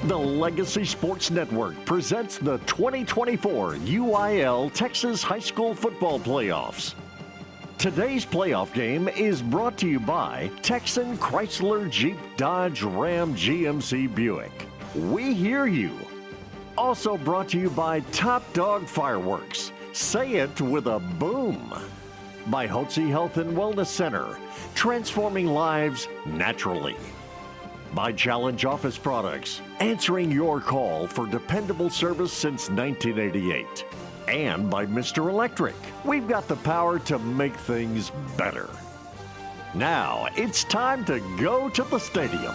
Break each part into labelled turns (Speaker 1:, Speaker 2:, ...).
Speaker 1: The Legacy Sports Network presents the 2024 UIL Texas High School Football Playoffs. Today's playoff game is brought to you by Texan Chrysler Jeep Dodge Ram GMC Buick. We hear you. Also brought to you by Top Dog Fireworks. Say it with a boom. By Hotze Health and Wellness Center, transforming lives naturally. By Challenge Office Products, answering your call for dependable service since 1988. And by Mr. Electric, we've got the power to make things better. Now, it's time to go to the stadium.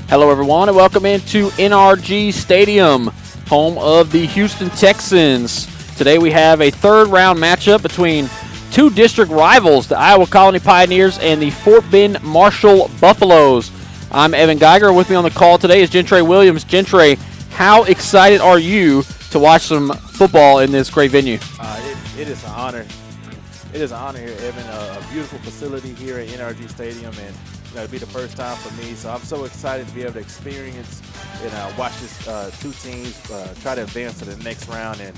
Speaker 2: Hello everyone and welcome into NRG Stadium, home of the Houston Texans. Today we have a third round matchup between two district rivals, the Iowa Colony Pioneers and the Fort Bend Marshall Buffaloes. I'm Evan Geiger. With me on the call today is Gentre Williams. Gentre, how excited are you to watch some football in this great venue?
Speaker 3: It is an honor. It is an honor here, Evan. A beautiful facility here at NRG Stadium, and it'll be the first time for me. So I'm so excited to be able to experience and watch this two teams try to advance to the next round. And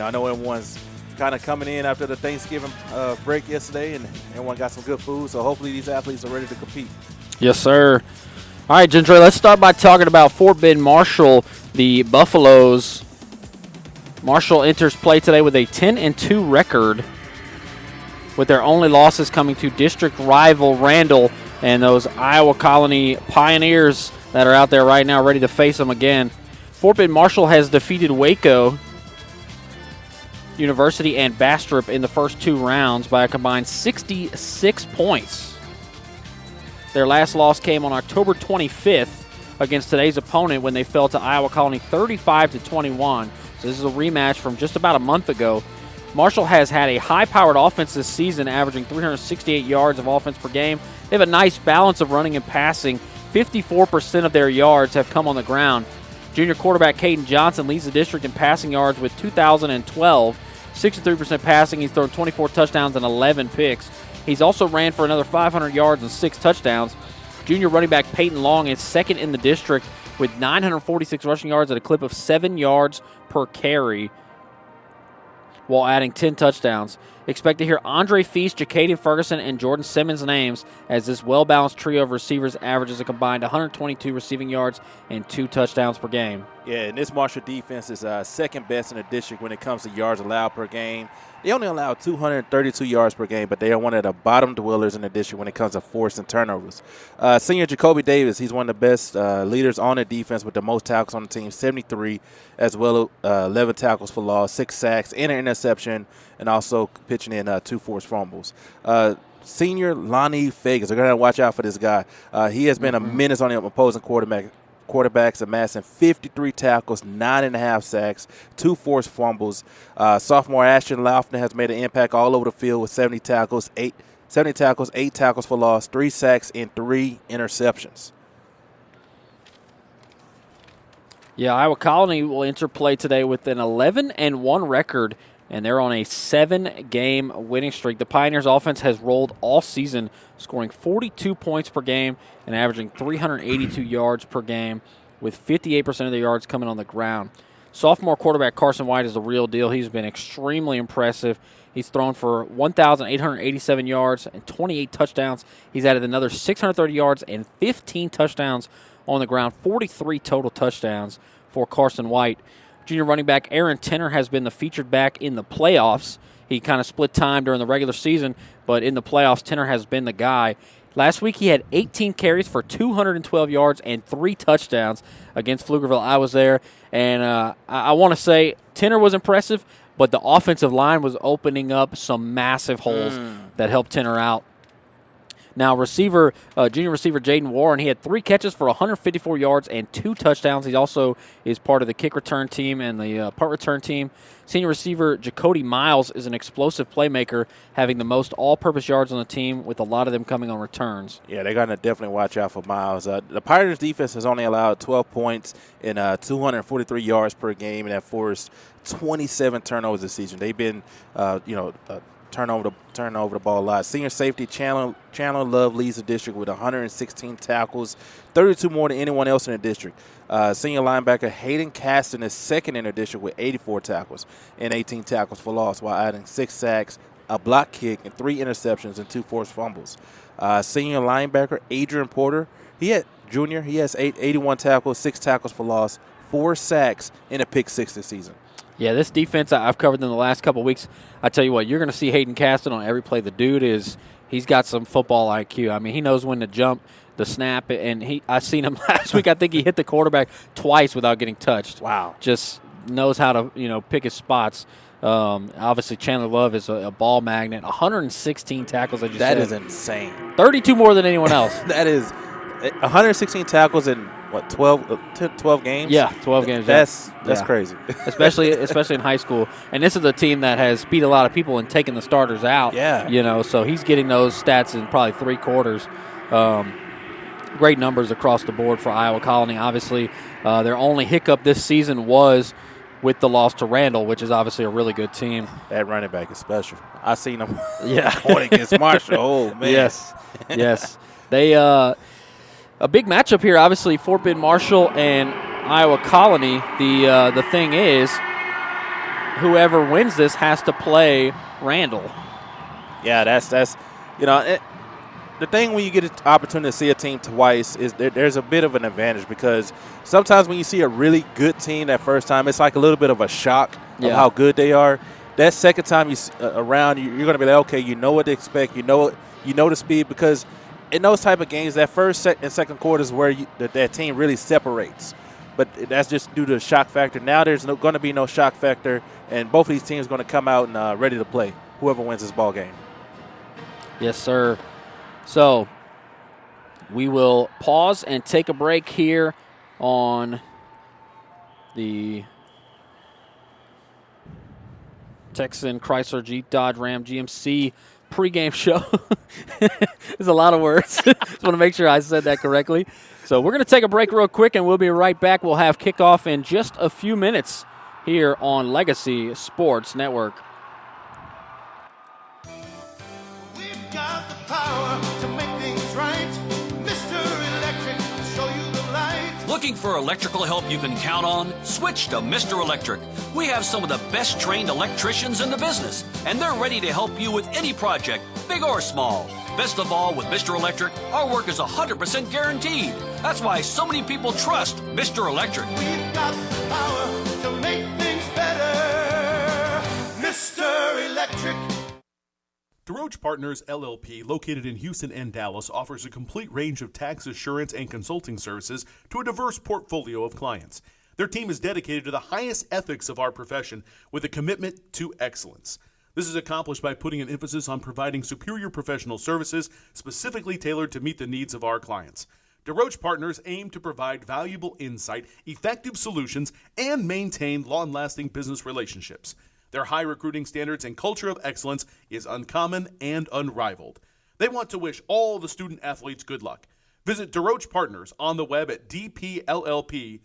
Speaker 3: I know everyone's kind of coming in after the Thanksgiving break yesterday, and everyone got some good food. So hopefully these athletes are ready to compete.
Speaker 2: Yes, sir. All right, Gentre, let's start by talking about Fort Bend Marshall, the Buffaloes. Marshall enters play today with a 10-2 record, with their only losses coming to district rival Randall and those Iowa Colony Pioneers that are out there right now ready to face them again. Fort Bend Marshall has defeated Waco University and Bastrop in the first two rounds by a combined 66 points. Their last loss came on October 25th against today's opponent when they fell to Iowa Colony 35-21. So this is a rematch from just about a month ago. Marshall has had a high-powered offense this season, averaging 368 yards of offense per game. They have a nice balance of running and passing. 54% of their yards have come on the ground. Junior quarterback Caden Johnson leads the district in passing yards with 2,012, 63% passing. He's thrown 24 touchdowns and 11 picks. He's also ran for another 500 yards and 6 touchdowns. Junior running back Peyton Long is second in the district with 946 rushing yards at a clip of 7 yards per carry, while adding 10 touchdowns. Expect to hear Andre Feast, Jacadian Ferguson, and Jordan Simmons' names as this well-balanced trio of receivers averages a combined 122 receiving yards and 2 touchdowns per game.
Speaker 3: Yeah, and this Marshall defense is second best in the district when it comes to yards allowed per game. They only allow 232 yards per game, but they are one of the bottom dwellers in the district when it comes to forcing turnovers. Senior Jacoby Davis, he's one of the best leaders on the defense with the most tackles on the team, 73, as well as 11 tackles for loss, 6 sacks, and an interception, and also pitching in 2 forced fumbles. Senior Lonnie Vegas, they're going to watch out for this guy. He has been a menace on the opposing quarterbacks, amassing 53 tackles, 9.5 sacks, 2 forced fumbles. Sophomore Ashton Laufman has made an impact all over the field with 70 tackles, 8 tackles for loss, 3 sacks, and 3 interceptions.
Speaker 2: Yeah, Iowa Colony will enter play today with an 11-1 record, and they're on a 7-game winning streak. The Pioneers' offense has rolled all season, scoring 42 points per game and averaging 382 yards per game, with 58% of their yards coming on the ground. Sophomore quarterback Carson White is the real deal. He's been extremely impressive. He's thrown for 1,887 yards and 28 touchdowns. He's added another 630 yards and 15 touchdowns on the ground, 43 total touchdowns for Carson White. Junior running back Aaron Tenner has been the featured back in the playoffs. He kind of split time during the regular season, but in the playoffs, Tenner has been the guy. Last week, he had 18 carries for 212 yards and 3 touchdowns against Pflugerville. I was there, and I want to say Tenner was impressive, but the offensive line was opening up some massive holes that helped Tenner out. Now, junior receiver Jaden Warren, he had 3 catches for 154 yards and 2 touchdowns. He also is part of the kick return team and the punt return team. Senior receiver Jacody Miles is an explosive playmaker, having the most all-purpose yards on the team, with a lot of them coming on returns.
Speaker 3: Yeah, they're going to definitely watch out for Miles. The Pirates' defense has only allowed 12 points and 243 yards per game, and have forced 27 turnovers this season. They've been, turn over the ball a lot. Senior safety Chandler Love leads the district with 116 tackles, 32 more than anyone else in the district. Senior linebacker Hayden Caston is second in the district with 84 tackles and 18 tackles for loss, while adding 6 sacks, a block kick, and 3 interceptions and 2 forced fumbles. Senior linebacker Adrian Porter, he has 81 tackles, 6 tackles for loss, 4 sacks, and a pick 6 this season.
Speaker 2: Yeah, this defense I've covered in the last couple of weeks. I tell you what, you're going to see Hayden Caston on every play. The dude he's got some football IQ. I mean, he knows when to jump, the snap, and I seen him last week. I think he hit the quarterback twice without getting touched.
Speaker 3: Wow.
Speaker 2: Just knows how to, pick his spots. Obviously, Chandler Love is a ball magnet. 116 tackles, as you said.
Speaker 3: That is insane.
Speaker 2: 32 more than anyone else.
Speaker 3: That is 116 tackles in, 12 games?
Speaker 2: Yeah, 12 games.
Speaker 3: That's crazy.
Speaker 2: especially in high school. And this is a team that has beat a lot of people and taken the starters out.
Speaker 3: Yeah.
Speaker 2: So he's getting those stats in probably 3 quarters. Great numbers across the board for Iowa Colony. Obviously, their only hiccup this season was with the loss to Randall, which is obviously a really good team.
Speaker 3: That running back is special. I seen him
Speaker 2: going
Speaker 3: against Marshall. Oh, man.
Speaker 2: Yes. They a big matchup here, obviously, Fort Bend Marshall and Iowa Colony. The thing is, whoever wins this has to play Randall.
Speaker 3: Yeah, that's the thing when you get an opportunity to see a team twice is there's a bit of an advantage, because sometimes when you see a really good team that first time, it's like a little bit of a shock of how good they are. That second time you around, you're going to be like, okay, you know what to expect, you know the speed, because in those type of games, that first and second quarter is where that team really separates. But that's just due to the shock factor. Now there's going to be no shock factor, and both of these teams are going to come out and ready to play, whoever wins this ball game.
Speaker 2: Yes, sir. So we will pause and take a break here on the Texan Chrysler Jeep Dodge Ram GMC pregame show. There's a lot of words. Just want to make sure I said that correctly. So we're going to take a break real quick, and we'll be right back. We'll have kickoff in just a few minutes here on Legacy Sports Network.
Speaker 4: We've got the power to make things right. Mr. Electric will show you the light.
Speaker 5: Looking for electrical help you can count on? Switch to Mr. Electric. We have some of the best trained electricians in the business, and they're ready to help you with any project, big or small. Best of all, with Mr. Electric, our work is 100% guaranteed. That's why so many people trust Mr. Electric.
Speaker 4: We've got the power to make things better. Mr. Electric.
Speaker 6: DeRoche Partners, LLP, located in Houston and Dallas, offers a complete range of tax assurance and consulting services to a diverse portfolio of clients. Their team is dedicated to the highest ethics of our profession with a commitment to excellence. This is accomplished by putting an emphasis on providing superior professional services specifically tailored to meet the needs of our clients. DeRoche Partners aim to provide valuable insight, effective solutions, and maintain long-lasting business relationships. Their high recruiting standards and culture of excellence is uncommon and unrivaled. They want to wish all the student athletes good luck. Visit DeRoche Partners on the web at dpllp.cpa.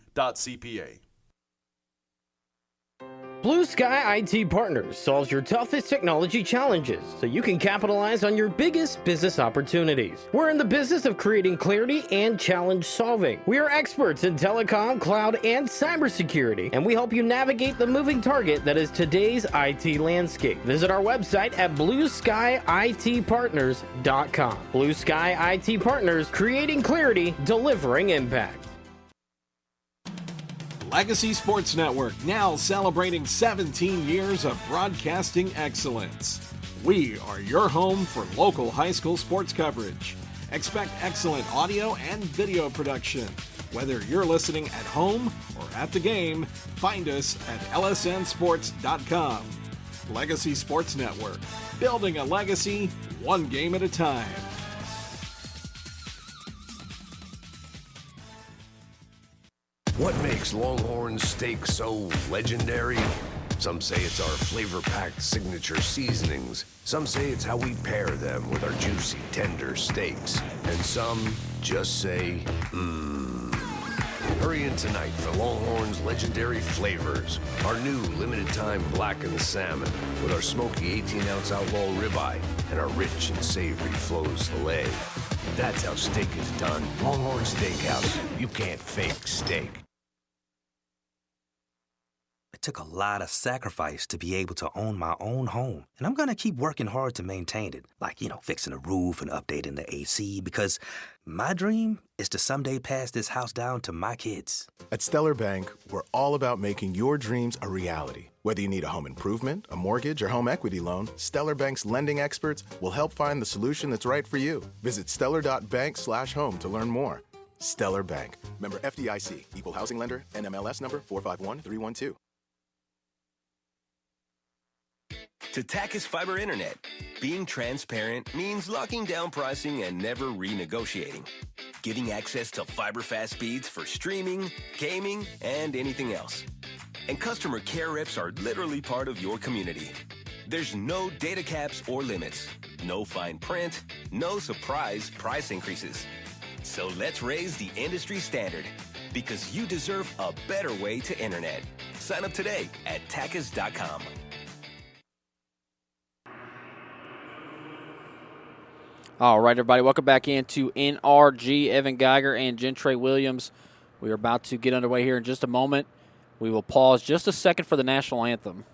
Speaker 7: Blue Sky IT Partners solves your toughest technology challenges so you can capitalize on your biggest business opportunities. We're in the business of creating clarity and challenge solving. We are experts in telecom, cloud, and cybersecurity, and we help you navigate the moving target that is today's IT landscape. Visit our website at blueskyitpartners.com. Blue Sky IT Partners, creating clarity, delivering impact.
Speaker 8: Legacy Sports Network, now celebrating 17 years of broadcasting excellence. We are your home for local high school sports coverage. Expect excellent audio and video production. Whether you're listening at home or at the game, find us at lsnsports.com. Legacy Sports Network, building a legacy, one game at a time.
Speaker 9: What makes Longhorn steak so legendary? Some say it's our flavor-packed signature seasonings. Some say it's how we pair them with our juicy, tender steaks. And some just say, mmm. Hurry in tonight for Longhorn's legendary flavors. Our new limited-time blackened salmon with our smoky 18-ounce outlaw ribeye and our rich and savory Flo's filet. That's how steak is done. Longhorn Steakhouse. You can't fake steak.
Speaker 10: It took a lot of sacrifice to be able to own my own home, and I'm gonna keep working hard to maintain it. Like, fixing the roof and updating the AC, because my dream is to someday pass this house down to my kids.
Speaker 11: At Stellar Bank, we're all about making your dreams a reality. Whether you need a home improvement, a mortgage, or home equity loan, Stellar Bank's lending experts will help find the solution that's right for you. Visit stellar.bank/home to learn more. Stellar Bank. Member FDIC. Equal housing lender. NMLS number 451312.
Speaker 12: To Tachys Fiber Internet, being transparent means locking down pricing and never renegotiating. Giving access to fiber fast speeds for streaming, gaming, and anything else. And customer care reps are literally part of your community. There's no data caps or limits, no fine print, no surprise price increases. So let's raise the industry standard, because you deserve a better way to internet. Sign up today at Tachys.com.
Speaker 2: All right, everybody, welcome back into NRG. Evan Geiger and Gentre Williams. We are about to get underway here in just a moment. We will pause just a second for the national anthem.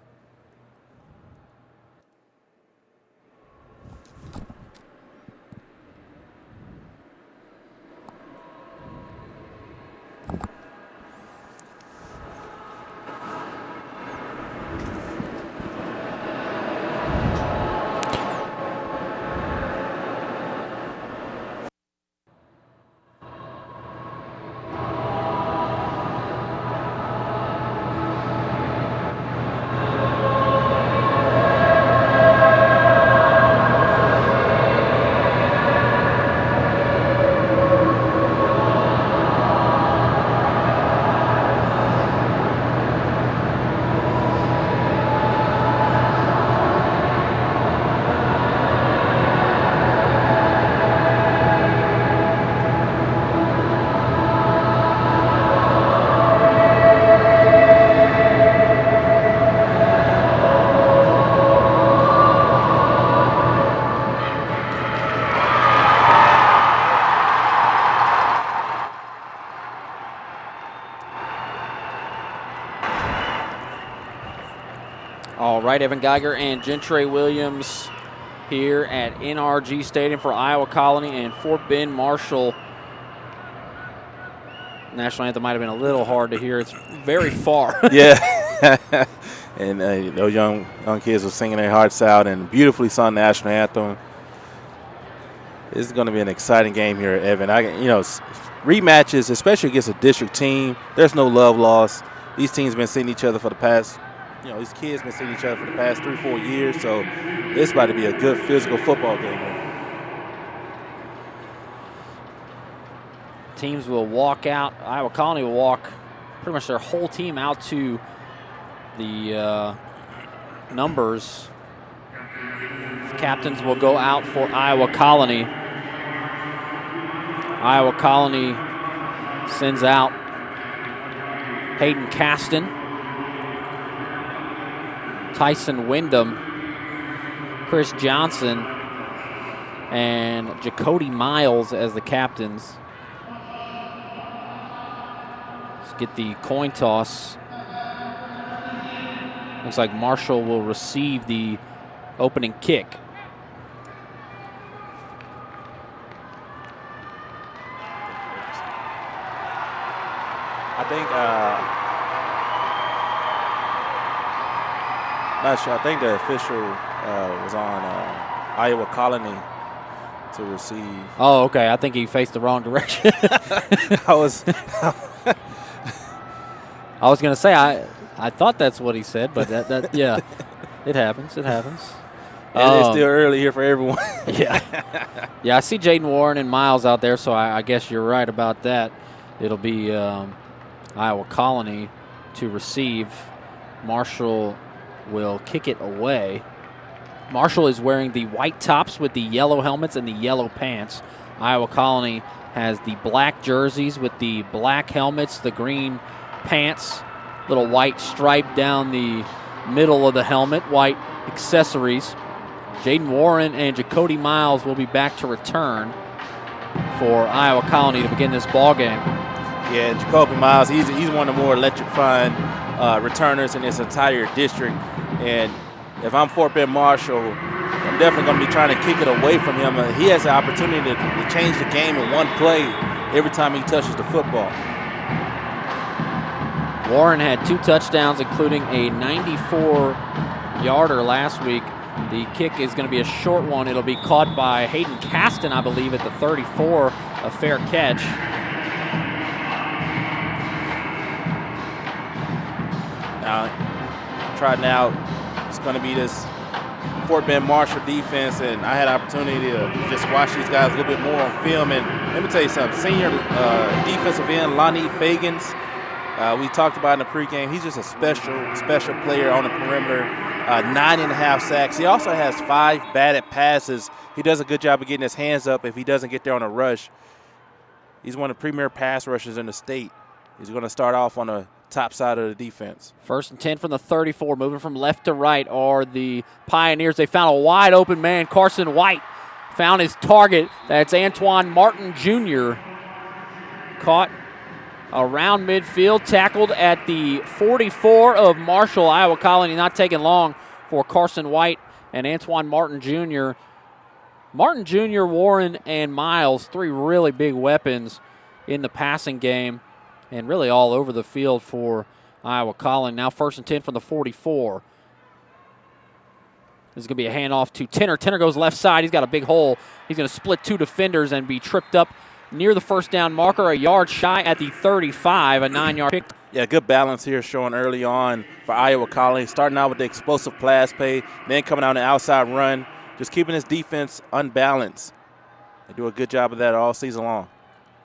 Speaker 2: All right, Evan Geiger and Gentre Williams here at NRG Stadium for Iowa Colony and Fort Bend Marshall. National anthem might have been a little hard to hear. It's very far.
Speaker 3: Yeah. And those young kids were singing their hearts out and beautifully sung the national anthem. This is going to be an exciting game here, Evan. Rematches, especially against a district team, there's no love lost. These teams have been seeing each other for the past, these kids have been seeing each other for the past 3-4 years, so it's about to be a good physical football game here.
Speaker 2: Teams will walk out. Iowa Colony will walk pretty much their whole team out to the numbers. Captains will go out for Iowa Colony. Iowa Colony sends out Hayden Caston, Tyson Wyndham, Chris Johnson, and Jacody Miles as the captains. Let's get the coin toss. Looks like Marshall will receive the opening kick.
Speaker 3: I think, not sure. I think the official was on Iowa Colony to receive.
Speaker 2: Oh, okay. I think he faced the wrong direction.
Speaker 3: I was
Speaker 2: going to say, I thought that's what he said, but that yeah, it happens. It happens.
Speaker 3: And it's still early here for everyone.
Speaker 2: Yeah. Yeah, I see Jaden Warren and Miles out there, so I guess you're right about that. It'll be Iowa Colony to receive. Marshall will kick it away. Marshall is wearing the white tops with the yellow helmets and the yellow pants. Iowa Colony has the black jerseys with the black helmets, the green pants, little white stripe down the middle of the helmet, white accessories. Jaden Warren and Jacody Miles will be back to return for Iowa Colony to begin this ball game.
Speaker 3: Yeah, Jacoby Miles, he's one of the more electrifying returners in this entire district. And if I'm Fort Bend Marshall, I'm definitely going to be trying to kick it away from him. He has the opportunity to change the game in one play every time he touches the football.
Speaker 2: Warren had 2 touchdowns, including a 94-yarder last week. The kick is going to be a short one. It'll be caught by Hayden Caston, I believe, at the 34, a fair catch.
Speaker 3: Now, trotting out, it's going to be this Fort Bend Marshall defense, and I had an opportunity to just watch these guys a little bit more on film. And let me tell you something, senior defensive end Lonnie Fagans, we talked about in the pregame, he's just a special player on the perimeter, 9.5 sacks. He also has 5 batted passes. He does a good job of getting his hands up if he doesn't get there on a rush. He's one of the premier pass rushers in the state. He's going to start off on the top side of the defense.
Speaker 2: 1st and 10 from the 34, moving from left to right are the Pioneers. They found a wide open man. Carson White found his target. That's Antoine Martin Jr. Caught around midfield, tackled at the 44 of Marshall. Iowa Colony not taking long for Carson White and Antoine Martin Jr. Martin Jr., Warren, and Miles, 3 really big weapons in the passing game and really all over the field for Iowa Colony. Now 1st and 10 from the 44. This is going to be a handoff to Tenner. Tenner goes left side. He's got a big hole. He's going to split 2 defenders and be tripped up near the first down marker, a yard shy at the 35, a 9-yard pick.
Speaker 3: Yeah, good balance here showing early on for Iowa Colony, starting out with the explosive pass play, then coming out an outside run, just keeping his defense unbalanced. They do a good job of that all season long.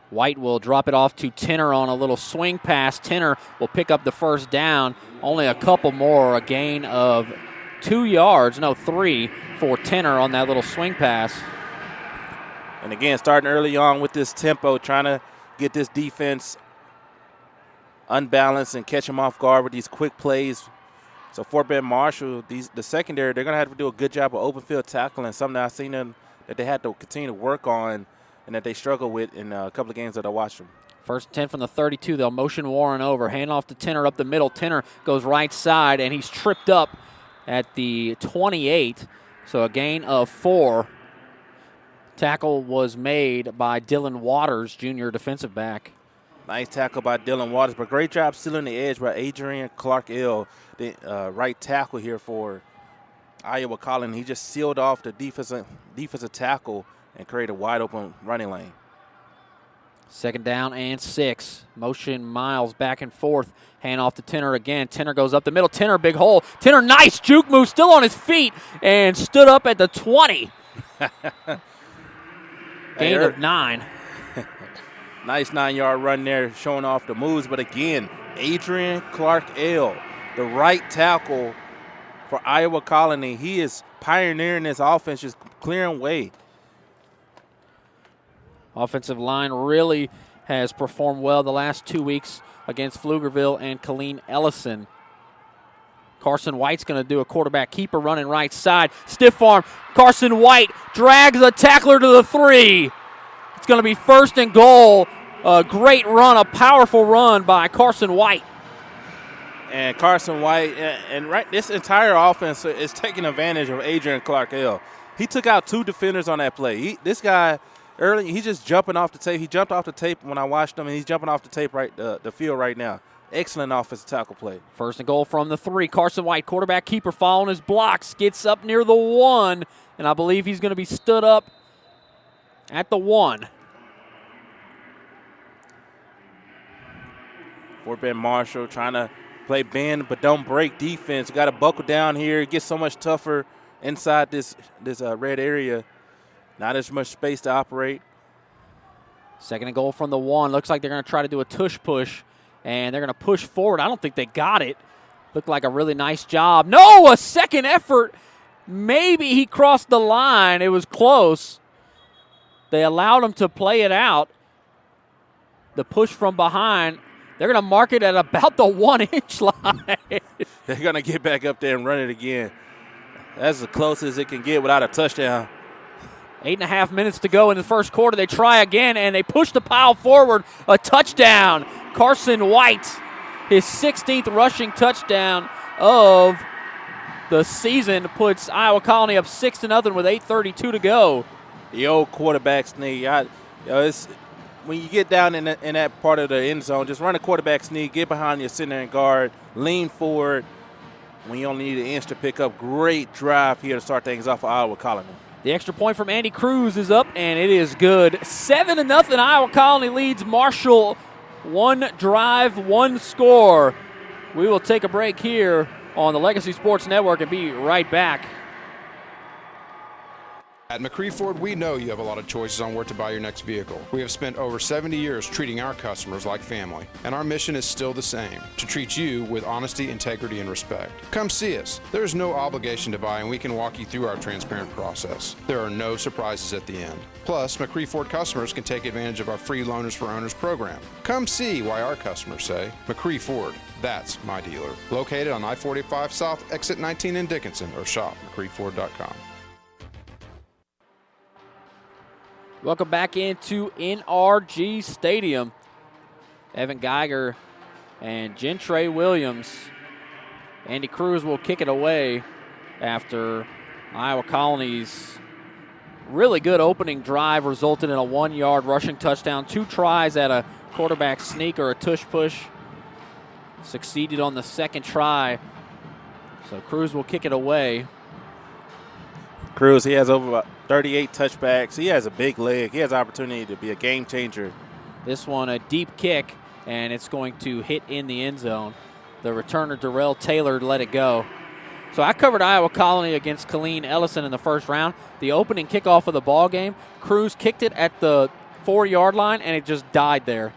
Speaker 2: White will drop it off to Tenner on a little swing pass. Tenner will pick up the first down. Only a couple more, a gain of 3 for Tenner on that little swing pass.
Speaker 3: And again, starting early on with this tempo, trying to get this defense unbalanced and catch them off guard with these quick plays. So Fort Bend Marshall, the secondary, they're going to have to do a good job of open field tackling, something that I've seen them that they had to continue to work on and that they struggle with in a couple of games that I watched them.
Speaker 2: 1st and 10 from the 32. They'll motion Warren over. Hand off to Tenner up the middle. Tenner goes right side, and he's tripped up at the 28. So a gain of 4. Tackle was made by Dylan Waters, junior defensive back.
Speaker 3: Nice tackle by Dylan Waters, but great job sealing the edge by Adrian Clark-Ill, the right tackle here for Iowa Colony. He just sealed off the defensive tackle and created a wide-open running lane.
Speaker 2: 2nd down and 6. Motion Miles back and forth. Hand off to Tenner again. Tenner goes up the middle. Tenner, big hole. Tenner, nice juke move, still on his feet, and stood up at the 20. Gain of 9.
Speaker 3: Nice 9-yard run there, showing off the moves. But again, Adrian Clark-Ill, the right tackle for Iowa Colony. He is pioneering this offense, just clearing way.
Speaker 2: Offensive line really has performed well the last 2 weeks against Pflugerville and Colleen Ellison. Carson White's going to do a quarterback keeper running right side. Stiff arm. Carson White drags a tackler to the 3. It's going to be 1st and goal. A great run, a powerful run by Carson White.
Speaker 3: And Carson White, and right, this entire offense is taking advantage of Adrian Clark-Ill. He took out 2 defenders on that play. This guy, early, he's just jumping off the tape. He jumped off the tape when I watched him, and he's jumping off the tape the field right now. Excellent offensive tackle play.
Speaker 2: 1st and goal from the 3. Carson White, quarterback keeper, following his blocks, gets up near the 1, and I believe he's going to be stood up at the 1.
Speaker 3: Fort Bend Marshall trying to play bend but don't break defense. Got to buckle down here. It gets so much tougher inside this red area. Not as much space to operate.
Speaker 2: 2nd and goal from the 1. Looks like they're going to try to do a tush push, and they're going to push forward. I don't think they got it. Looked like a really nice job. No, a second effort Maybe he crossed the line. It was close. They allowed him to play it out. The push from behind, they're going to mark it at about the 1-inch line.
Speaker 3: They're going to get back up there and run it again. That's as close as it can get without a touchdown.
Speaker 2: 8.5 minutes to go in the first quarter. They try again, and they push the pile forward. A touchdown. Carson White, his 16th rushing touchdown of the season, puts Iowa Colony up 6-0 with 8:32 to go.
Speaker 3: The old quarterback sneak. It's when you get down in that part of the end zone, just run a quarterback sneak, get behind your center and guard, lean forward. When you only need an inch to pick up, great drive here to start things off for Iowa Colony.
Speaker 2: The extra point from Andy Cruz is up, and it is good. 7-0, Iowa Colony leads Marshall. 1 drive, 1 score. We will take a break here on the Legacy Sports Network and be right back.
Speaker 13: At McCree Ford, we know you have a lot of choices on where to buy your next vehicle. We have spent over 70 years treating our customers like family, and our mission is still the same, to treat you with honesty, integrity, and respect. Come see us. There is no obligation to buy, and we can walk you through our transparent process. There are no surprises at the end. Plus, McCree Ford customers can take advantage of our free Loaners for Owners program. Come see why our customers say, McCree Ford, that's my dealer. Located on I-45 South, exit 19 in Dickinson, or shop McCreeford.com.
Speaker 2: Welcome back into NRG Stadium. Evan Geiger and Gentre Williams. Andy Cruz will kick it away after Iowa Colony's really good opening drive resulted in a 1-yard rushing touchdown. 2 tries at a quarterback sneak or a tush push. Succeeded on the second try. So Cruz will kick it away.
Speaker 3: Cruz, he has over 38 touchbacks. He has a big leg. He has opportunity to be a game changer.
Speaker 2: This one a deep kick, and it's going to hit in the end zone. The returner, Darrell Taylor, let it go. So I covered Iowa Colony against Colleen Ellison in the first round. The opening kickoff of the ball game, Cruz kicked it at the 4-yard line, and it just died there.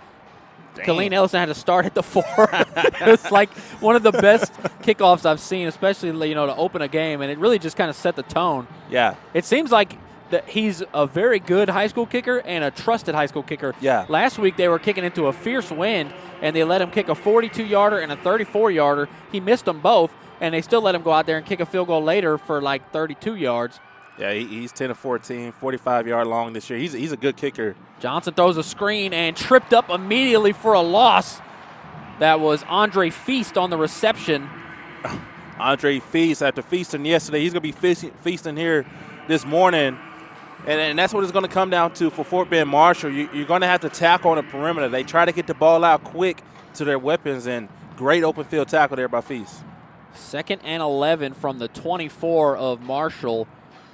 Speaker 3: Damn.
Speaker 2: Colleen Ellison had to start at the 4. It was like one of the best kickoffs I've seen, especially to open a game, and it really just kind of set the tone.
Speaker 3: Yeah.
Speaker 2: It seems like that he's a very good high school kicker and a trusted high school kicker.
Speaker 3: Yeah.
Speaker 2: Last week they were kicking into a fierce wind, and they let him kick a 42-yarder and a 34-yarder. He missed them both, and they still let him go out there and kick a field goal later for like 32 yards.
Speaker 3: Yeah, he's 10 of 14, 45-yard long this year. He's a good kicker.
Speaker 2: Johnson throws a screen and tripped up immediately for a loss. That was Andre Feast on the reception.
Speaker 3: Andre Feast, after feasting yesterday, he's going to be feasting here this morning. And that's what it's going to come down to for Fort Bend Marshall. You're going to have to tackle on the perimeter. They try to get the ball out quick to their weapons, and great open field tackle there by Feast.
Speaker 2: 2nd and 11 from the 24 of Marshall,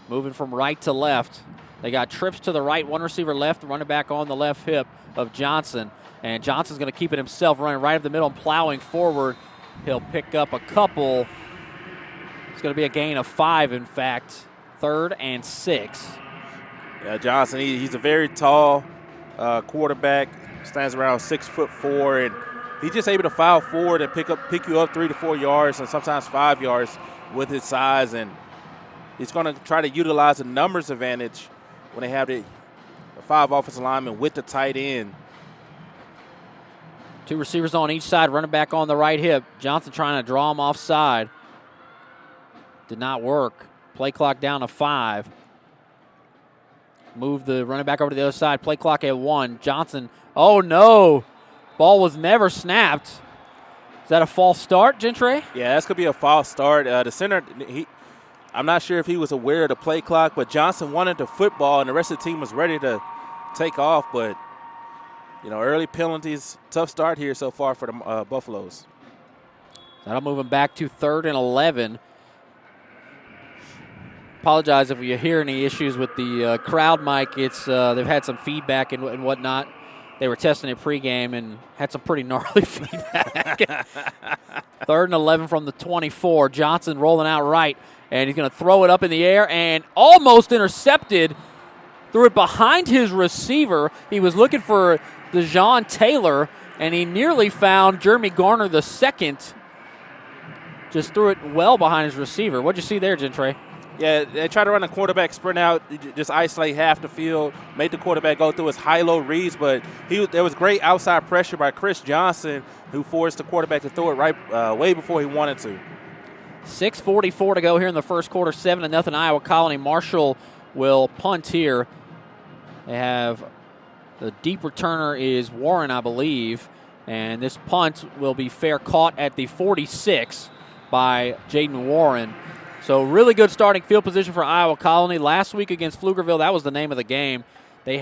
Speaker 2: moving from right to left. They got trips to the right, one receiver left, running back on the left hip of Johnson. And Johnson's going to keep it himself, running right up the middle and plowing forward. He'll pick up a couple. It's going to be a gain of 5, in fact. 3rd and 6.
Speaker 3: Yeah, Johnson, he's a very tall quarterback, stands around 6'4", and he's just able to file forward and pick you up 3 to 4 yards and sometimes 5 yards with his size. And he's going to try to utilize the numbers advantage when they have the 5 offensive linemen with the tight end.
Speaker 2: 2 receivers on each side, running back on the right hip. Johnson trying to draw him offside. Did not work. Play clock down to 5. Move the running back over to the other side. Play clock at 1. Johnson, oh no. Ball was never snapped. Is that a false start, Gentre?
Speaker 3: Yeah, that's going to be a false start. The center, I'm not sure if he was aware of the play clock, but Johnson wanted the football, and the rest of the team was ready to take off. But, early penalties, tough start here so far for the Buffaloes.
Speaker 2: That'll move him back to 3rd and 11. Apologize if you hear any issues with the crowd mic. It's they've had some feedback and whatnot. They were testing it pregame and had some pretty gnarly feedback. 3rd and 11 from the 24. Johnson rolling out right, and he's going to throw it up in the air and almost intercepted. Threw it behind his receiver. He was looking for DeJean Taylor, and he nearly found Jeremy Garner II. Just threw it well behind his receiver. What'd you see there, Gentre?
Speaker 3: Yeah, they try to run a quarterback sprint out, just isolate half the field, make the quarterback go through his high-low reads, but there was great outside pressure by Chris Johnson, who forced the quarterback to throw it way before he wanted to.
Speaker 2: 6:44 to go here in the first quarter, 7-0 Iowa Colony. Marshall will punt here. They have the deep returner is Warren, I believe, and this punt will be fair caught at the 46 by Jaden Warren. So really good starting field position for Iowa Colony. Last week against Pflugerville, that was the name of the game. They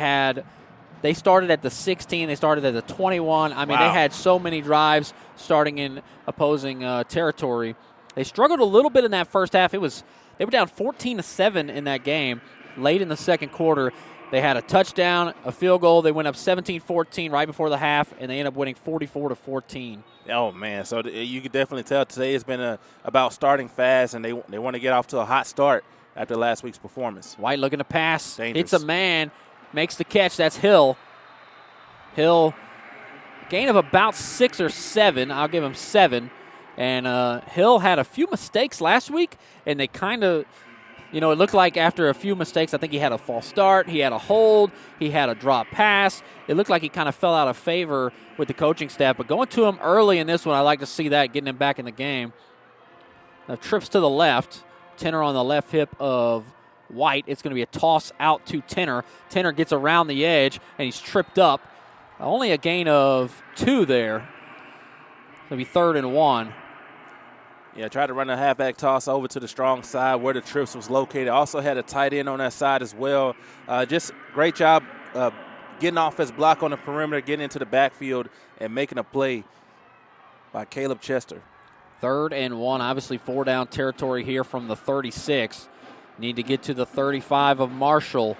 Speaker 2: started at the 16. They started at the 21. I mean, They had so many drives starting in opposing territory. They struggled a little bit in that first half. They were down 14-7 in that game. Late in the second quarter, they had a touchdown, a field goal. They went up 17-14 right before the half, and they ended up winning 44-14.
Speaker 3: Oh, man. So you can definitely tell today has been about starting fast, and they want to get off to a hot start after last week's performance.
Speaker 2: White looking to pass.
Speaker 3: Dangerous.
Speaker 2: Hits a man, makes the catch. That's Hill. Hill, gain of about 6 or 7. I'll give him 7. And Hill had a few mistakes last week, and they kind of, it looked like after a few mistakes, I think he had a false start, he had a hold, he had a drop pass. It looked like he kind of fell out of favor with the coaching staff. But going to him early in this one, I like to see that, getting him back in the game. Now trips to the left. Tenor on the left hip of White. It's going to be a toss out to Tenor. Tenor gets around the edge, and he's tripped up. Only a gain of 2 there. It'll be 3rd and 1.
Speaker 3: Yeah, tried to run a halfback toss over to the strong side where the trips was located. Also had a tight end on that side as well. Just great job getting off his block on the perimeter, getting into the backfield, and making a play by Caleb Chester.
Speaker 2: 3rd and 1, obviously 4-down territory here from the 36. Need to get to the 35 of Marshall.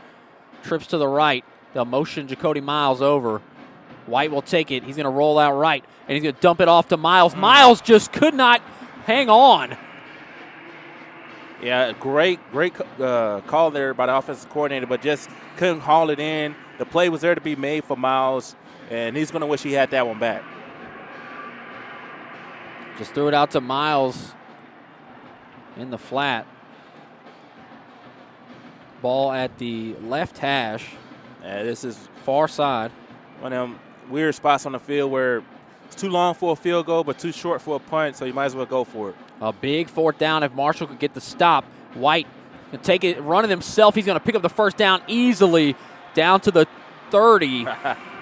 Speaker 2: Trips to the right. The motion Jacody Miles over. White will take it. He's going to roll out right, and he's going to dump it off to Miles. Miles just could not hang on.
Speaker 3: Yeah, great call there by the offensive coordinator, but just couldn't haul it in. The play was there to be made for Miles, and he's going to wish he had that one back.
Speaker 2: Just threw it out to Miles in the flat. Ball at the left hash.
Speaker 3: Yeah, this is
Speaker 2: far side.
Speaker 3: One of them weird spots on the field where it's too long for a field goal but too short for a punt, so you might as well go for it.
Speaker 2: A big 4th down if Marshall could get the stop. White can take it, run it himself. He's going to pick up the 1st down easily down to the 30.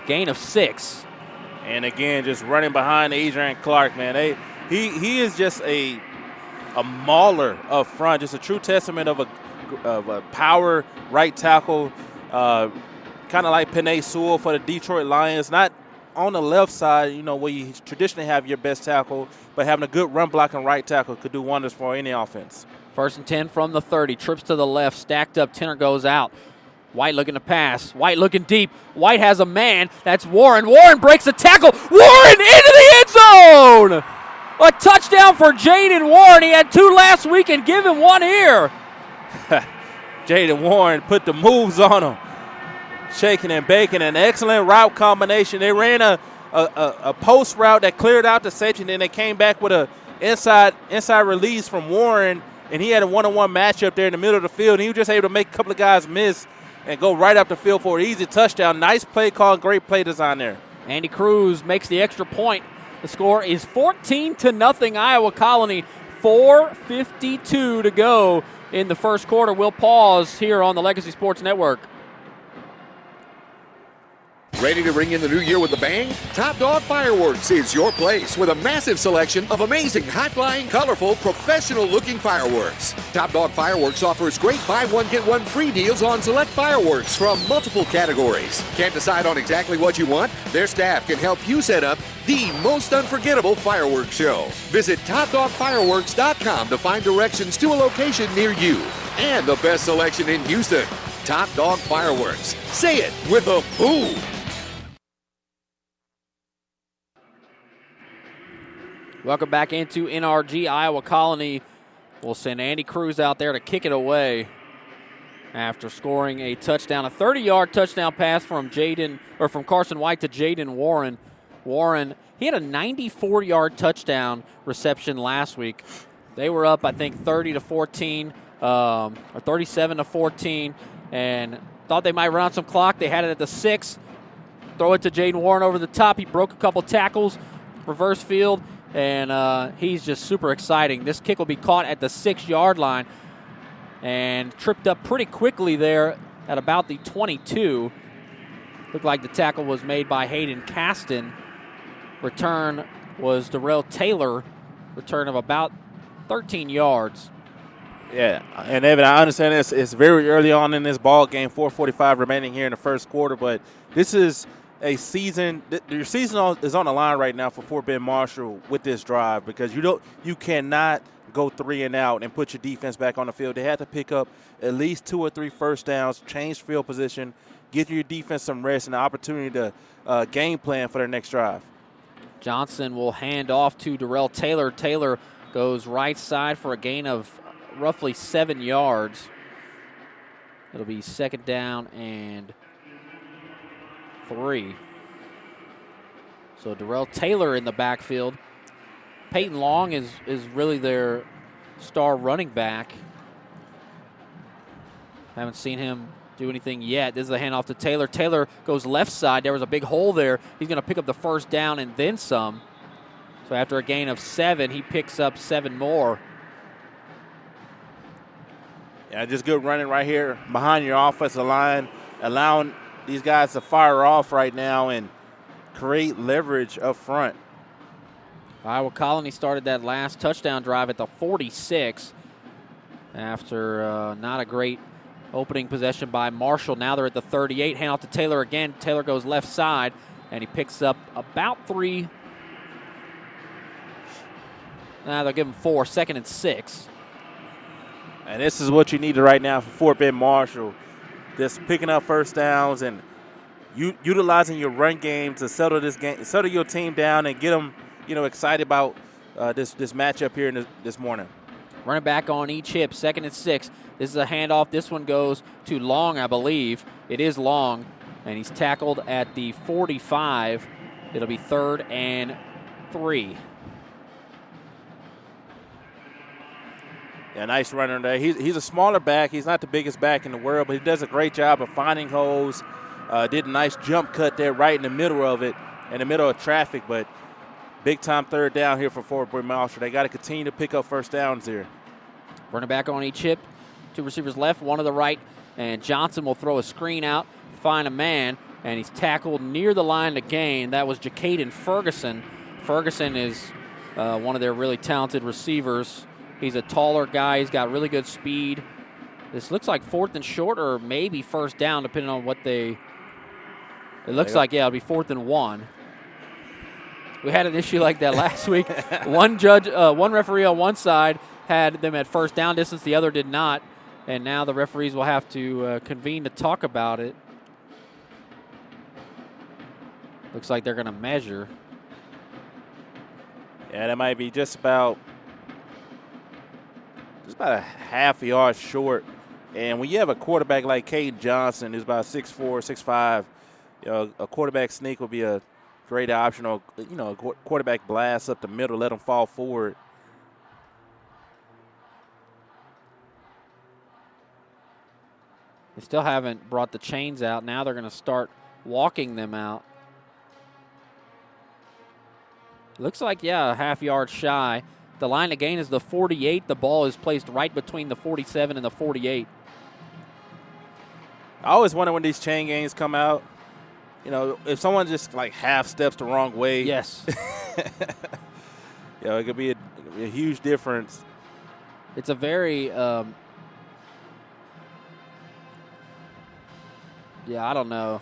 Speaker 2: Gain of 6.
Speaker 3: And again, just running behind Adrian Clark, man. He is just a mauler up front, just a true testament of a power right tackle, kind of like Penei Sewell for the Detroit Lions. Not on the left side, where you traditionally have your best tackle, but having a good run blocking right tackle could do wonders for any offense.
Speaker 2: 1st and 10 from the 30. Trips to the left, stacked up. Tenor goes out. White looking to pass. White looking deep. White has a man. That's Warren. Warren breaks the tackle. Warren into the end zone! A touchdown for Jaden Warren. He had 2 last week and give him 1 here.
Speaker 3: Jaden Warren put the moves on him. Shaking and baking, an excellent route combination. They ran a post route that cleared out the safety, and then they came back with a inside release from Warren, and he had a one-on-one matchup there in the middle of the field. And he was just able to make a couple of guys miss and go right up the field for an easy touchdown. Nice play call, great play design there.
Speaker 2: Andy Cruz makes the extra point. The score is 14-0 Iowa Colony. 4:52 to go in the first quarter. We'll pause here on the Legacy Sports Network.
Speaker 14: Ready to ring in the new year with a bang? Top Dog Fireworks is your place with a massive selection of amazing, high-flying, colorful, professional-looking fireworks. Top Dog Fireworks offers great buy one, get one free deals on select fireworks from multiple categories. Can't decide on exactly what you want? Their staff can help you set up the most unforgettable fireworks show. Visit TopDogFireworks.com to find directions to a location near you. And the best selection in Houston, Top Dog Fireworks. Say it with a boom!
Speaker 2: Welcome back into NRG. Iowa Colony will send Andy Cruz out there to kick it away after scoring a touchdown, a 30-yard touchdown pass from Carson White to Jaden Warren. Warren, he had a 94-yard touchdown reception last week. They were up, I think, 30-14 or 37-14, and thought they might run out some clock. They had it at the 6. Throw it to Jaden Warren over the top. He broke a couple tackles, reverse field, and he's just super exciting. This kick will be caught at the 6-yard line and tripped up pretty quickly there at about the 22. Looked like the tackle was made by Hayden Caston. Return was Darrell Taylor. Return of about 13 yards.
Speaker 3: Yeah, and Evan, I understand it's very early on in this ball game, 4:45 remaining here in the first quarter, but this is a season. Your season is on the line right now for Fort Bend Marshall with this drive, because you cannot go 3 and out and put your defense back on the field. They had to pick up at least 2 or 3 first downs, change field position, give your defense some rest and the opportunity to game plan for their next drive.
Speaker 2: Johnson will hand off to Darrell Taylor. Taylor goes right side for a gain of roughly 7 yards. It'll be 2nd down and 3. So Darrell Taylor in the backfield. Peyton Long is really their star running back. Haven't seen him do anything yet. This is a handoff to Taylor. Taylor goes left side. There was a big hole there. He's going to pick up the first down and then some. So after a gain of 7, he picks up 7 more.
Speaker 3: Yeah, just good running right here behind your offensive line, allowing these guys to fire off right now and create leverage up front.
Speaker 2: Iowa Colony started that last touchdown drive at the 46 after not a great opening possession by Marshall. Now they're at the 38. Hand off to Taylor again. Taylor goes left side, and he picks up about 3. Now they'll give him 4, 2nd and 6.
Speaker 3: And this is what you need right now for Fort Bend Marshall. Just picking up first downs and utilizing your run game to settle this game, settle your team down and get them, excited about this matchup here this morning.
Speaker 2: Running back on each hip, 2nd and 6. This is a handoff. This one goes to Long, I believe. It is Long, and he's tackled at the 45. It'll be 3rd and 3.
Speaker 3: Yeah, nice runner there. He's a smaller back. He's not the biggest back in the world, but he does a great job of finding holes. Did a nice jump cut there right in the middle of it, in the middle of traffic, but big-time 3rd down here for Fort Bend Marshall. They got to continue to pick up first downs here.
Speaker 2: Running back on each hip. 2 receivers left, 1 to the right, and Johnson will throw a screen out, find a man, and he's tackled near the line to gain. That was Jacaden Ferguson. Ferguson is one of their really talented receivers. He's a taller guy. He's got really good speed. This looks like 4th and short or maybe first down, depending on what they – it looks like, it'll be 4th and 1. We had an issue like that last week. One referee on one side had them at first down distance. The other did not. And now the referees will have to convene to talk about it. Looks like they're going to measure.
Speaker 3: Yeah, that might be just about a half a yard short. And when you have a quarterback like Caden Johnson, who's about 6'4", 6'5", a quarterback sneak will be a great option, or a quarterback blast up the middle, let them fall forward.
Speaker 2: They still haven't brought the chains out. Now they're going to start walking them out. Looks like, a half yard shy. The line of gain is the 48. The ball is placed right between the 47 and the 48.
Speaker 3: I always wonder when these chain games come out, if someone just half steps the wrong way.
Speaker 2: Yes.
Speaker 3: It could be a huge difference.
Speaker 2: It's a very, I don't know.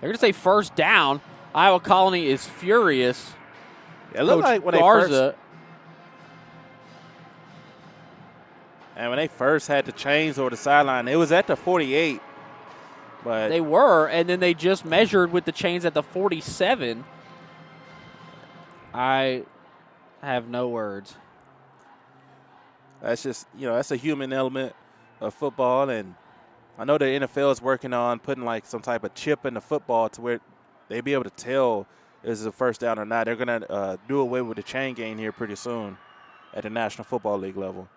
Speaker 2: They're going to say first down. Iowa Colony is furious.
Speaker 3: It looked like when they first had the chains over the sideline, it was at the 48. But
Speaker 2: they were, and then they just measured with the chains at the 47. I have no words.
Speaker 3: That's just, that's a human element of football, and I know the NFL is working on putting some type of chip in the football to where they be able to tell if this is a first down or not. They're going to do away with the chain gain here pretty soon at the National Football League level.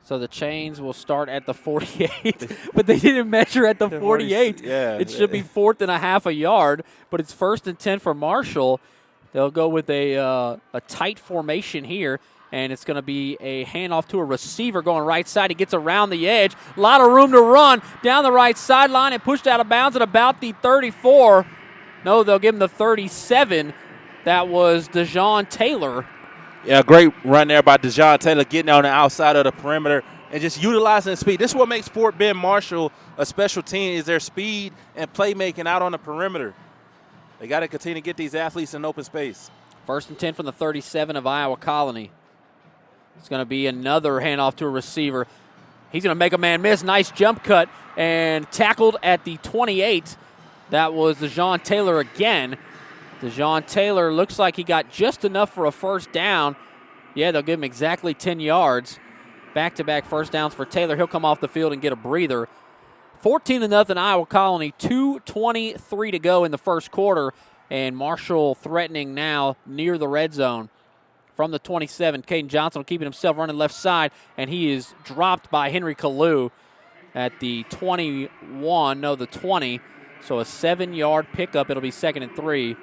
Speaker 2: So the chains will start at the 48, but they didn't measure at the 48.
Speaker 3: Yeah.
Speaker 2: It should be 4th and a half a yard, but it's 1st and 10 for Marshall. They'll go with a tight formation here, and it's going to be a handoff to a receiver going right side. He gets around the edge. A lot of room to run down the right sideline and pushed out of bounds at about the 34. No, they'll give him the 37. That was DeJean Taylor.
Speaker 3: Yeah, great run there by DeJean Taylor, getting on the outside of the perimeter and just utilizing the speed. This is what makes Fort Bend Marshall a special team, is their speed and playmaking out on the perimeter. They got to continue to get these athletes in open space.
Speaker 2: 1st and 10 from the 37 of Iowa Colony. It's going to be another handoff to a receiver. He's going to make a man miss. Nice jump cut and tackled at the 28. That was DeJean Taylor again. DeJean Taylor looks like he got just enough for a first down. Yeah, they'll give him exactly 10 yards. Back-to-back first downs for Taylor. He'll come off the field and get a breather. 14-0 Iowa Colony, 2:23 to go in the first quarter, and Marshall threatening now near the red zone. From the 27, Caden Johnson keeping himself running left side, and he is dropped by Henry Kalu at the 21, no, the 20. So a 7-yard pickup. It'll be 2nd and 3.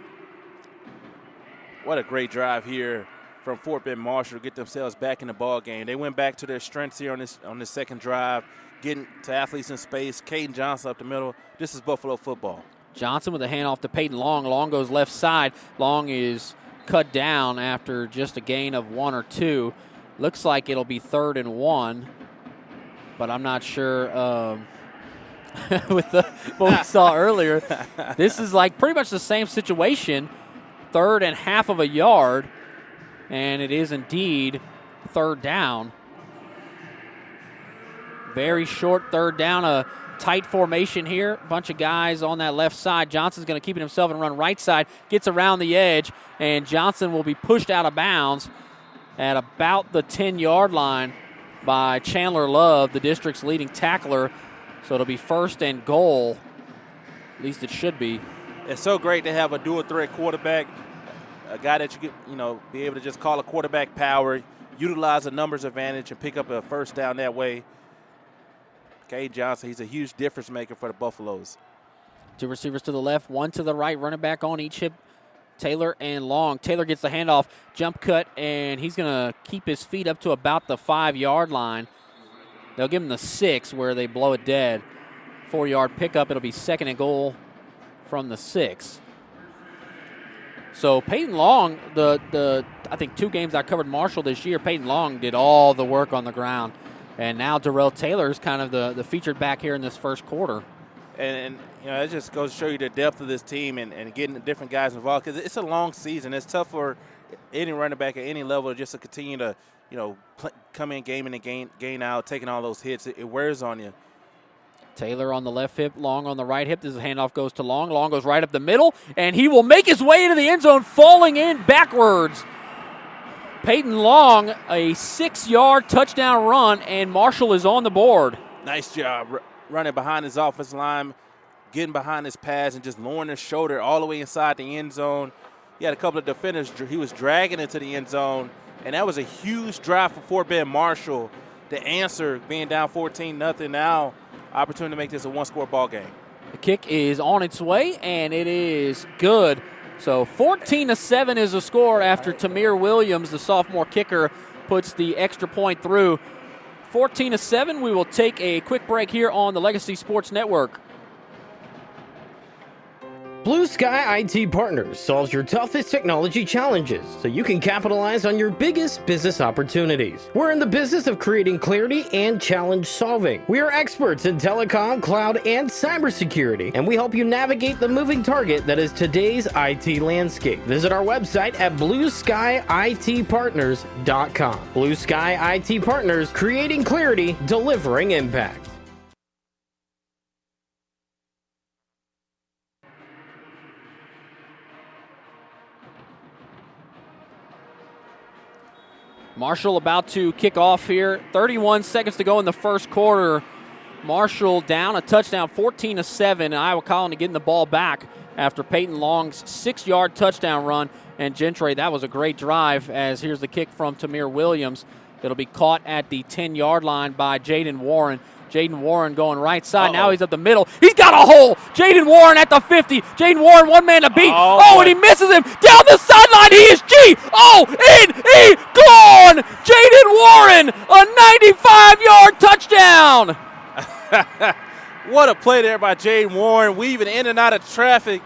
Speaker 3: What a great drive here from Fort Bend Marshall to get themselves back in the ball game. They went back to their strengths here on this second drive, getting to athletes in space. Caden Johnson up the middle. This is Buffalo football.
Speaker 2: Johnson with a handoff to Peyton Long. Long goes left side. Long is cut down after just a gain of 1 or 2. Looks like it'll be 3rd and 1, but I'm not sure with what we saw earlier. This is like pretty much the same situation. 3rd and half of a yard, and it is indeed 3rd down. Very short 3rd down, a tight formation here. A bunch of guys on that left side. Johnson's going to keep it himself and run right side. Gets around the edge, and Johnson will be pushed out of bounds at about the 10-yard line by Chandler Love, the district's leading tackler. So it'll be 1st and goal. At least it should be.
Speaker 3: It's so great to have a dual-threat quarterback, a guy that you could, be able to just call a quarterback power, utilize a numbers advantage, and pick up a first down that way. Caden Johnson, he's a huge difference maker for the Buffaloes.
Speaker 2: 2 receivers to the left, 1 to the right, running back on each hip. Taylor and Long. Taylor gets the handoff, jump cut, and he's going to keep his feet up to about the 5-yard line. They'll give him the 6 where they blow it dead. 4-yard pickup. It'll be 2nd and goal from the 6. So Peyton Long, the I think 2 games I covered Marshall this year, Peyton Long did all the work on the ground. And now Darrell Taylor is kind of the featured back here in this first quarter.
Speaker 3: And it just goes to show you the depth of this team and getting the different guys involved, because it's a long season. It's tough for any running back at any level just to continue to, come in game in and gain out, taking all those hits. It wears on you.
Speaker 2: Taylor on the left hip, Long on the right hip. This handoff goes to Long. Long goes right up the middle, and he will make his way into the end zone, falling in backwards. Peyton Long, a 6-yard touchdown run, and Marshall is on the board.
Speaker 3: Nice job running behind his offensive line, getting behind his pass, and just lowering his shoulder all the way inside the end zone. He had a couple of defenders he was dragging into the end zone, and that was a huge drive for Fort Bend Marshall. The answer being down 14-0 now, opportunity to make this a one-score ball game.
Speaker 2: The kick is on its way, and it is good. So 14-7 is the score after Tamir Williams, the sophomore kicker, puts the extra point through. 14-7. We will take a quick break here on the Legacy Sports Network.
Speaker 7: Blue Sky IT Partners solves your toughest technology challenges so you can capitalize on your biggest business opportunities. We're in the business of creating clarity and challenge solving. We are experts in telecom, cloud, and cybersecurity, and we help you navigate the moving target that is today's IT landscape. Visit our website at blueskyitpartners.com. Blue Sky IT Partners, creating clarity, delivering impact.
Speaker 2: Marshall about to kick off here. 31 seconds to go in the first quarter. Marshall down a touchdown, 14-7. Iowa Colony getting the ball back after Peyton Long's 6-yard touchdown run. And Gentre, that was a great drive, as here's the kick from Tamir Williams. It'll be caught at the 10-yard line by Jaden Warren. Jaden Warren going right side. Now he's up the middle. He's got a hole. Jaden Warren at the 50. Jaden Warren, one man to beat. And he misses him. Down the sideline, he is G-O-N-E, gone. Jaden Warren, a 95-yard touchdown.
Speaker 3: What a play there by Jaden Warren, weaving in and out of traffic.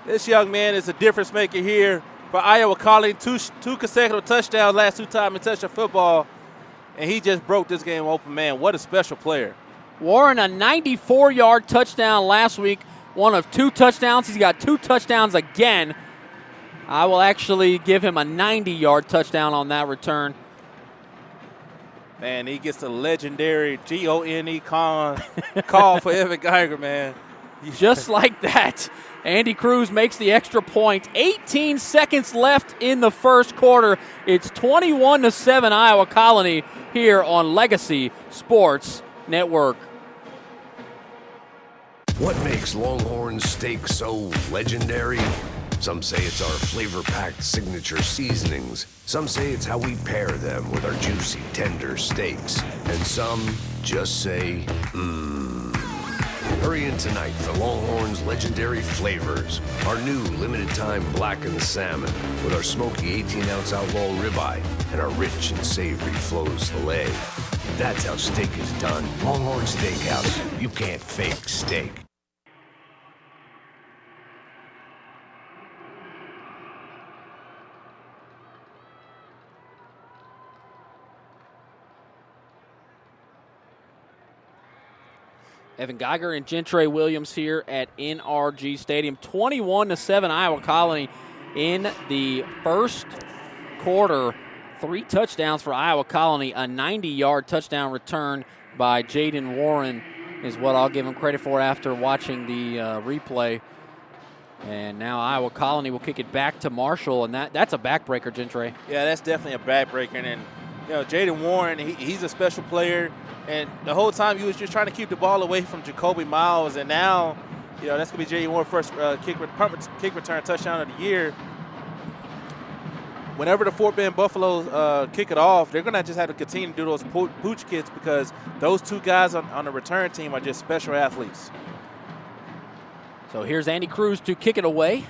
Speaker 3: This young man is a difference maker here for Iowa Colony. Two consecutive touchdowns last 2 times he touched the football. And he just broke this game open, man. What a special player.
Speaker 2: Warren, a 94-yard touchdown last week, one of 2 touchdowns. He's got 2 touchdowns again. I will actually give him a 90-yard touchdown on that return.
Speaker 3: Man, he gets the legendary G-O-N-E call for Evan Geiger, man.
Speaker 2: Just like that, Andy Cruz makes the extra point. 18 seconds left in the first quarter. It's 21-7 Iowa Colony here on Legacy Sports Network.
Speaker 9: What makes Longhorn steak so legendary? Some say it's our flavor-packed signature seasonings. Some say it's how we pair them with our juicy, tender steaks. And some just say, mmm. Hurry in tonight for Longhorn's legendary flavors. Our new limited-time blackened salmon with our smoky 18-ounce outlaw ribeye and our rich and savory Flo's filet. That's how steak is done. Longhorn Steakhouse. You can't fake steak.
Speaker 2: Evan Geiger and Gentre Williams here at NRG Stadium. 21-7 Iowa Colony in the first quarter. 3 touchdowns for Iowa Colony. A 90-yard touchdown return by Jaden Warren is what I'll give him credit for after watching the replay. And now Iowa Colony will kick it back to Marshall, and that's a backbreaker, Gentre.
Speaker 3: Yeah, that's definitely a backbreaker. And Jaden Warren, he's a special player. And the whole time he was just trying to keep the ball away from Jacoby Miles. And now, that's going to be Jaden Warren's first kick return touchdown of the year. Whenever the Fort Bend Buffaloes kick it off, they're going to just have to continue to do those pooch kicks because those 2 guys on the return team are just special athletes.
Speaker 2: So here's Andy Cruz to kick it away.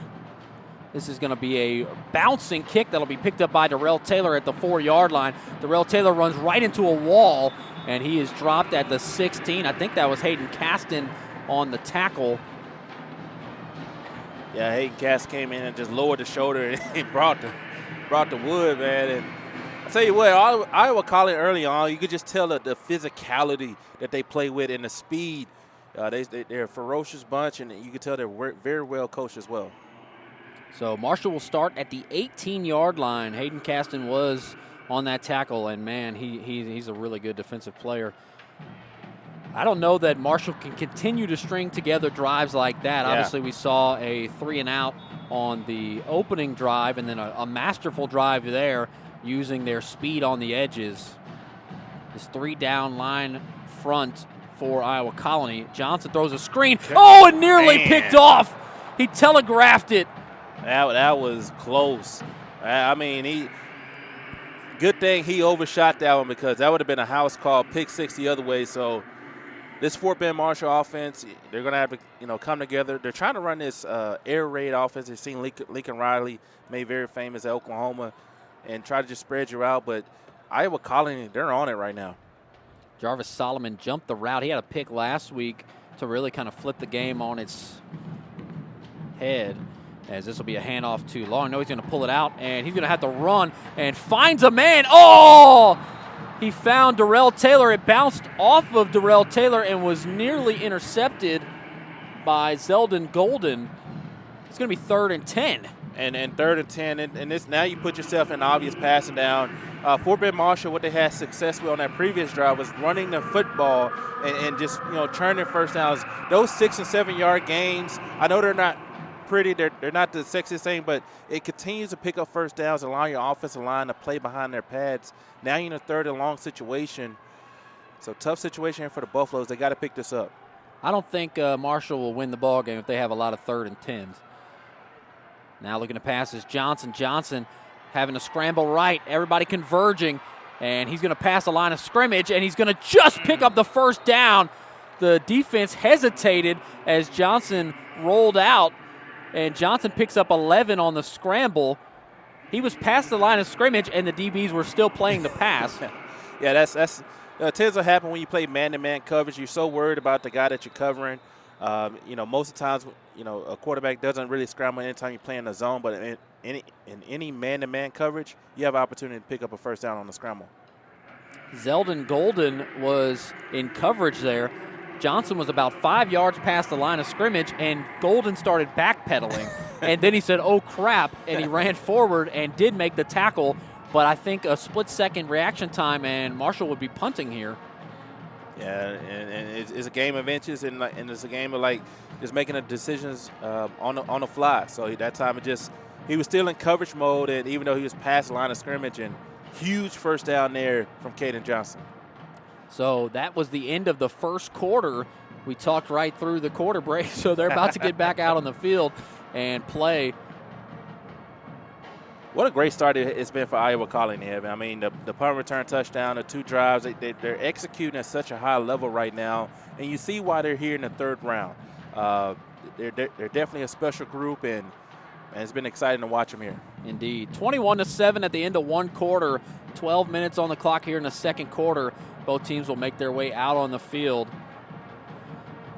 Speaker 2: This is going to be a bouncing kick that'll be picked up by Darrell Taylor at the 4-yard line. Darrell Taylor runs right into a wall, and he is dropped at the 16. I think that was Hayden Caston on the tackle.
Speaker 3: Yeah, Hayden Caston came in and just lowered the shoulder and brought the wood, man. And I tell you what, Iowa Colony early on, you could just tell the physicality that they play with and the speed. They're a ferocious bunch, and you can tell they're very well coached as well.
Speaker 2: So Marshall will start at the 18-yard line. Hayden Caston was on that tackle, and, man, he's a really good defensive player. I don't know that Marshall can continue to string together drives like that.
Speaker 3: Yeah.
Speaker 2: Obviously, we saw a 3-and-out on the opening drive and then a masterful drive there using their speed on the edges. This 3-down line front for Iowa Colony. Johnson throws a screen. Oh, and nearly picked off. He telegraphed it.
Speaker 3: That was close. I mean, good thing he overshot that one because that would have been a house call, pick 6 the other way. So this Fort Bend Marshall offense, they're going to have to come together. They're trying to run this air raid offense. They've seen Lincoln Riley made very famous at Oklahoma and try to just spread you out. But Iowa Colony, they're on it right now.
Speaker 2: Jarvis Solomon jumped the route. He had a pick last week to really kind of flip the game on its head, as this will be a handoff to Long. No, he's going to pull it out, and he's going to have to run and finds a man. Oh! He found Darrell Taylor. It bounced off of Darrell Taylor and was nearly intercepted by Zeldon Golden. It's going to be 3rd and 10.
Speaker 3: And 3rd and 10, and this now you put yourself in obvious passing down. Fort Bend Marshall, what they had success with on that previous drive was running the football and just churning first downs. Those 6 and 7 yard gains, I know they're not pretty, they're not the sexiest thing, but it continues to pick up first downs, allowing your offensive line to play behind their pads. Now you're in a 3rd and long situation, so tough situation here for the Buffaloes. They got to pick this up.
Speaker 2: I don't think Marshall will win the ball game if they have a lot of 3rd and 10s. Now looking to pass is Johnson. Johnson having to scramble right. Everybody converging. And he's going to pass the line of scrimmage, and he's going to just pick up the first down. The defense hesitated as Johnson rolled out, and Johnson picks up 11 on the scramble. He was past the line of scrimmage, and the DBs were still playing the pass.
Speaker 3: Yeah, that's tends to happen when you play man-to-man coverage. You're so worried about the guy that you're covering. Most of the times, a quarterback doesn't really scramble anytime you play in the zone, but in any man-to-man coverage, you have an opportunity to pick up a first down on the scramble.
Speaker 2: Zeldin Golden was in coverage there. Johnson was about 5 yards past the line of scrimmage, and Golden started backpedaling. And then he said, oh, crap, and he ran forward and did make the tackle. But I think a split-second reaction time, and Marshall would be punting here.
Speaker 3: Yeah, and it's a game of inches, and it's a game of, just making the decisions on the fly. So that time he was still in coverage mode, and even though he was past the line of scrimmage, and huge first down there from Caden Johnson.
Speaker 2: So that was the end of the first quarter. We talked right through the quarter break, so they're about to get back out on the field and play.
Speaker 3: What a great start it's been for Iowa Colony, Evan. I mean, the punt return touchdown, the 2 drives, they're executing at such a high level right now, and you see why they're here in the 3rd round. They're definitely a special group, and it's been exciting to watch them here.
Speaker 2: Indeed. 21-7 at the end of one quarter, 12 minutes on the clock here in the 2nd quarter. Both teams will make their way out on the field.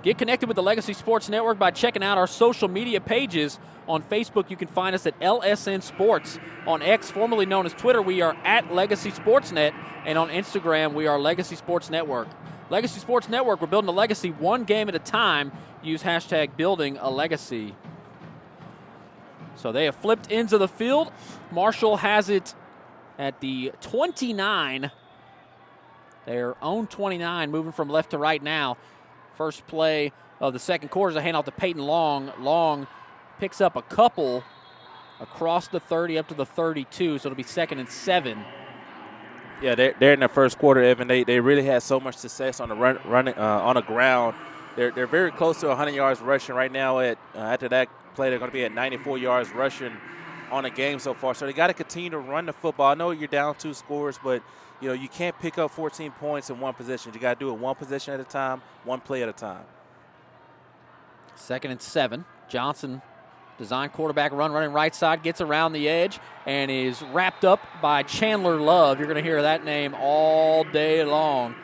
Speaker 2: Get connected with the Legacy Sports Network by checking out our social media pages. On Facebook, you can find us at LSN Sports. On X, formerly known as Twitter, we are at Legacy Sportsnet. And on Instagram, we are Legacy Sports Network. Legacy Sports Network, we're building a legacy one game at a time. Use hashtag building a legacy. So they have flipped ends of the field. Marshall has it at the 29. Their own 29, moving from left to right now. First play of the 2nd quarter is a handoff to Peyton Long. Long picks up a couple across the 30 up to the 32, so it'll be 2nd and 7.
Speaker 3: Yeah, they're in the first quarter, Evan. They really had so much success on the running on the ground. They're very close to 100 yards rushing right now. After that play, they're going to be at 94 yards rushing on the game so far. So they got to continue to run the football. I know you're down 2 scores, but you can't pick up 14 points in one possession. You got to do it one possession at a time, one play at a time.
Speaker 2: 2nd and 7. Johnson, design quarterback run, running right side, gets around the edge and is wrapped up by Chandler Love. You're going to hear that name all day long.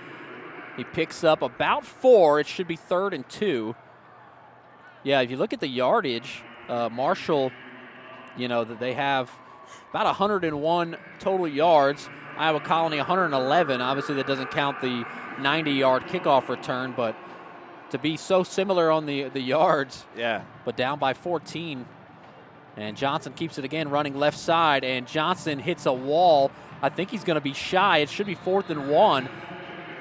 Speaker 2: He picks up about 4. It should be 3rd and 2. Yeah, if you look at the yardage, Marshall, that they have about 101 total yards. Iowa Colony 111. Obviously, that doesn't count the 90-yard kickoff return, but to be so similar on the yards.
Speaker 3: Yeah.
Speaker 2: But down by 14. And Johnson keeps it again, running left side, and Johnson hits a wall. I think he's going to be shy. It should be 4th and 1.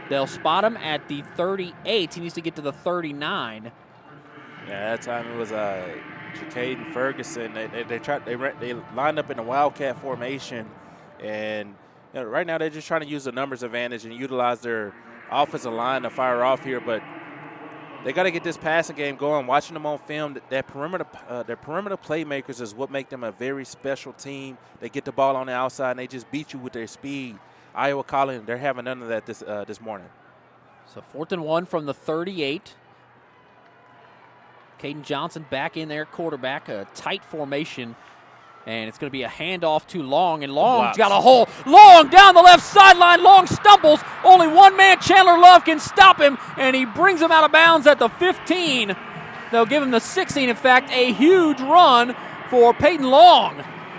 Speaker 2: They'll spot him at the 38. He needs to get to the 39.
Speaker 3: Yeah, that time it was Jacaden Ferguson. They lined up in a wildcat formation, and right now they're just trying to use the numbers advantage and utilize their offensive line to fire off here. But they got to get this passing game going. Watching them on film, their perimeter playmakers is what make them a very special team. They get the ball on the outside and they just beat you with their speed. Iowa Colony, they're having none of that this morning.
Speaker 2: So 4th and 1 from the 38. Caden Johnson back in there, quarterback, a tight formation. And it's going to be a handoff to Long, and Long's got a hole. Long down the left sideline. Long stumbles. Only one man, Chandler Love, can stop him, and he brings him out of bounds at the 15. They'll give him the 16. In fact, a huge run for Peyton Long.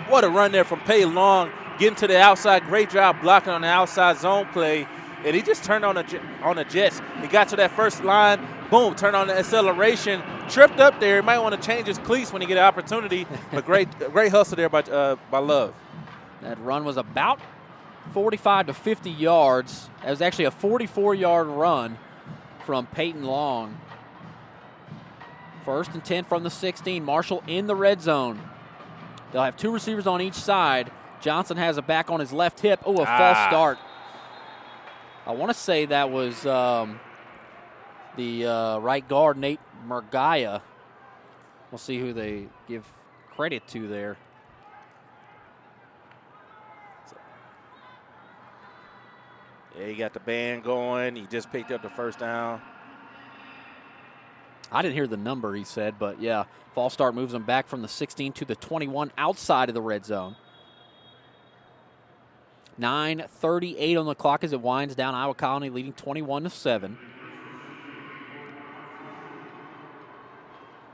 Speaker 3: What a run there from Peyton Long, getting to the outside. Great job blocking on the outside zone play. And he just turned on the jets. He got to that first line. Boom, turned on the acceleration. Tripped up there. He might want to change his cleats when he get an opportunity. But great hustle there by Love.
Speaker 2: That run was about 45 to 50 yards. That was actually a 44-yard run from Peyton Long. 1st and 10 from the 16. Marshall in the red zone. They'll have 2 receivers on each side. Johnson has a back on his left hip. Oh, a false start. I want to say that was the right guard, Nate Murgaya. We'll see who they give credit to there.
Speaker 3: Yeah, he got the band going. He just picked up the first down.
Speaker 2: I didn't hear the number he said, but yeah, false start moves them back from the 16 to the 21 outside of the red zone. 9:38 on the clock as it winds down. Iowa Colony leading 21-7.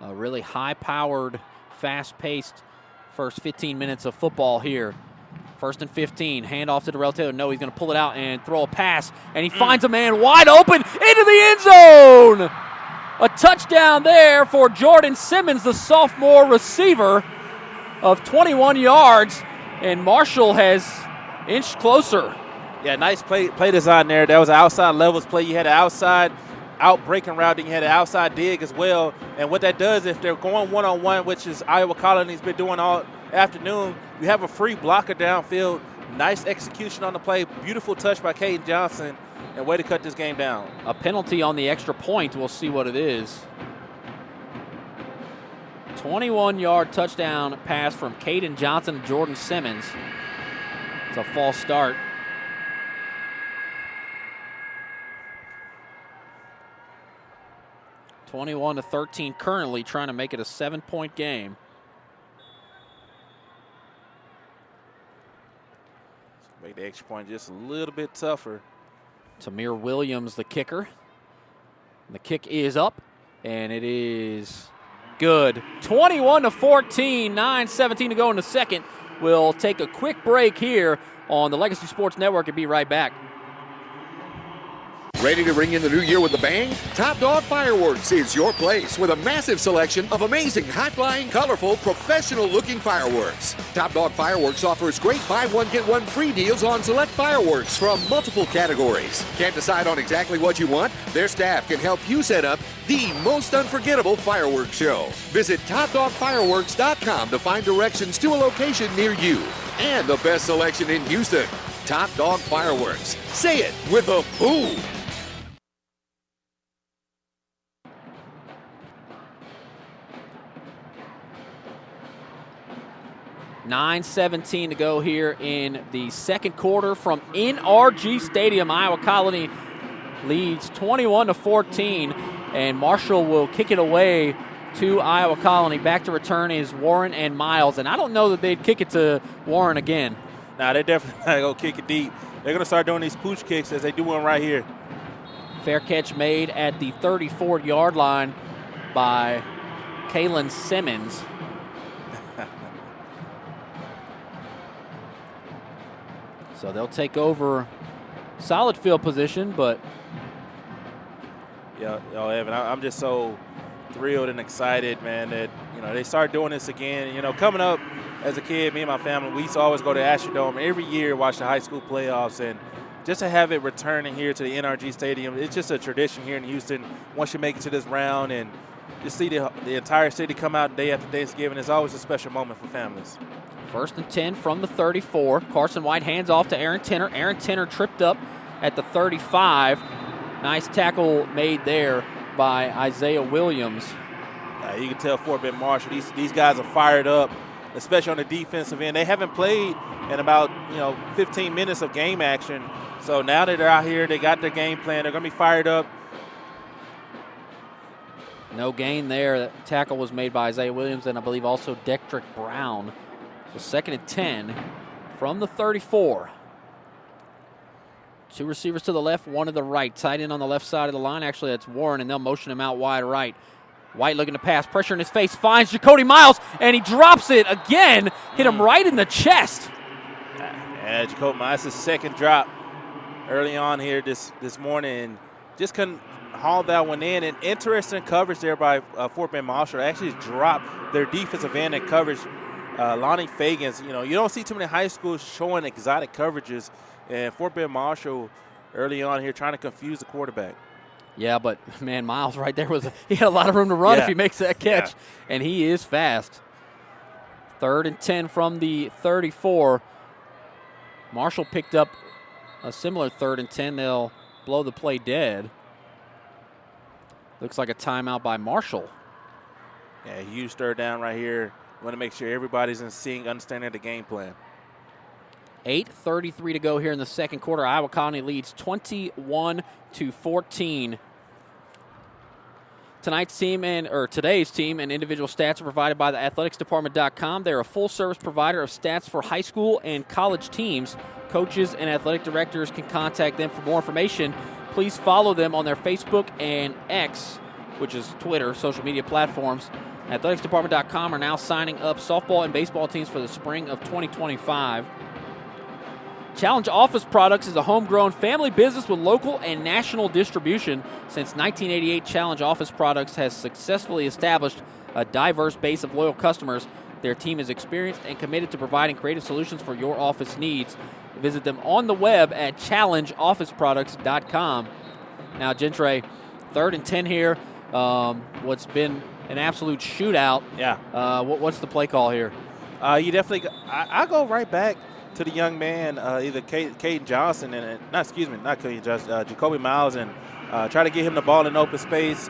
Speaker 2: A really high-powered, fast-paced first 15 minutes of football here. First and 15, handoff to Darrell Taylor. No, he's going to pull it out and throw a pass, and he finds a man wide open into the end zone. A touchdown there for Jordan Simmons, the sophomore receiver of 21 yards, and Marshall has inched closer.
Speaker 3: Yeah, nice play design there. That was an outside levels play. You had an outside out breaking route, then you had an outside dig as well. And what that does, if they're going one-on-one, which is Iowa Colony's been doing all afternoon, you have a free blocker downfield. Nice execution on the play. Beautiful touch by Caden Johnson, and way to cut this game down.
Speaker 2: A penalty on the extra point. We'll see what it is. 21-yard touchdown pass from Caden Johnson to Jordan Simmons. It's a false start. (21-13) currently, trying to make it a 7-point game.
Speaker 3: Make the extra point just a little bit tougher.
Speaker 2: Tamir Williams, the kicker. The kick is up, and it is good. 21-14, 9:17 to go in the second. We'll take a quick break here on the Legacy Sports Network and be right back.
Speaker 14: Ready to ring in the new year with a bang? Top Dog Fireworks is your place with a massive selection of amazing, high-flying, colorful, professional-looking fireworks. Top Dog Fireworks offers great buy one, get one free deals on select fireworks from multiple categories. Can't decide on exactly what you want? Their staff can help you set up the most unforgettable fireworks show. Visit TopDogFireworks.com to find directions to a location near you. And the best selection in Houston, Top Dog Fireworks. Say it with a boom.
Speaker 2: 9:17 to go here in the second quarter from NRG Stadium. Iowa Colony leads 21-14, and Marshall will kick it away to Iowa Colony. Back to return is Warren and Miles, and I don't know that they'd kick it to Warren again.
Speaker 3: Nah, they're definitely not going to kick it deep. They're going to start doing these pooch kicks as they do one right here.
Speaker 2: Fair catch made at the 34-yard line by Kalen Simmons. So they'll take over solid field position, but
Speaker 3: yeah, Evan, I'm just so thrilled and excited, man, that they start doing this again. Coming up as a kid, me and my family, we used to always go to Astrodome every year, watch the high school playoffs, and just to have it returning here to the NRG Stadium, it's just a tradition here in Houston. Once you make it to this round and just see the entire city come out day after Thanksgiving, it's always a special moment for families.
Speaker 2: First and 10 from the 34. Carson White hands off to Aaron Tenner. Aaron Tenner tripped up at the 35. Nice tackle made there by Isaiah Williams.
Speaker 3: You can tell Fort Bend Marshall, these guys are fired up, especially on the defensive end. They haven't played in about 15 minutes of game action. So now that they're out here, they got their game plan. They're going to be fired up.
Speaker 2: No gain there. That tackle was made by Isaiah Williams and I believe also Dektrick Brown. So second and 10 from the 34. Two receivers to the left, one to the right. Tight end on the left side of the line. Actually, that's Warren, and they'll motion him out wide right. White looking to pass. Pressure in his face. Finds Jacody Miles, and he drops it again. Hit him right in the chest.
Speaker 3: Yeah, Jacody Miles, his second drop early on here this morning. Just couldn't haul that one in. And interesting coverage there by Fort Bend Marshall. Actually dropped their defensive end in coverage. Lonnie Fagans, you don't see too many high schools showing exotic coverages. And Fort Bend Marshall early on here trying to confuse the quarterback.
Speaker 2: Yeah, but, man, Miles right there he had a lot of room to run if he makes that catch. Yeah. And he is fast. Third and 10 from the 34. Marshall picked up a similar third and 10. They'll blow the play dead. Looks like a timeout by Marshall.
Speaker 3: Yeah, huge third down right here. Want to make sure everybody's in sync, understanding the game plan.
Speaker 2: 8:33 to go here in the second quarter. Iowa Colony leads 21-14. Today's team and individual stats are provided by the athleticsdepartment.com. They're a full-service provider of stats for high school and college teams. Coaches and athletic directors can contact them for more information. Please follow them on their Facebook and X, which is Twitter, social media platforms. Athleticsdepartment.com are now signing up softball and baseball teams for the spring of 2025. Challenge Office Products is a homegrown family business with local and national distribution. Since 1988, Challenge Office Products has successfully established a diverse base of loyal customers. Their team is experienced and committed to providing creative solutions for your office needs. Visit them on the web at challengeofficeproducts.com. Now, Gentre, 3rd and 10 here. What's been an absolute shootout.
Speaker 3: Yeah.
Speaker 2: What's the play call here?
Speaker 3: You definitely I go right back to the young man, either Caden Johnson and not Caden Johnson, Jacoby Miles, and try to get him the ball in open space.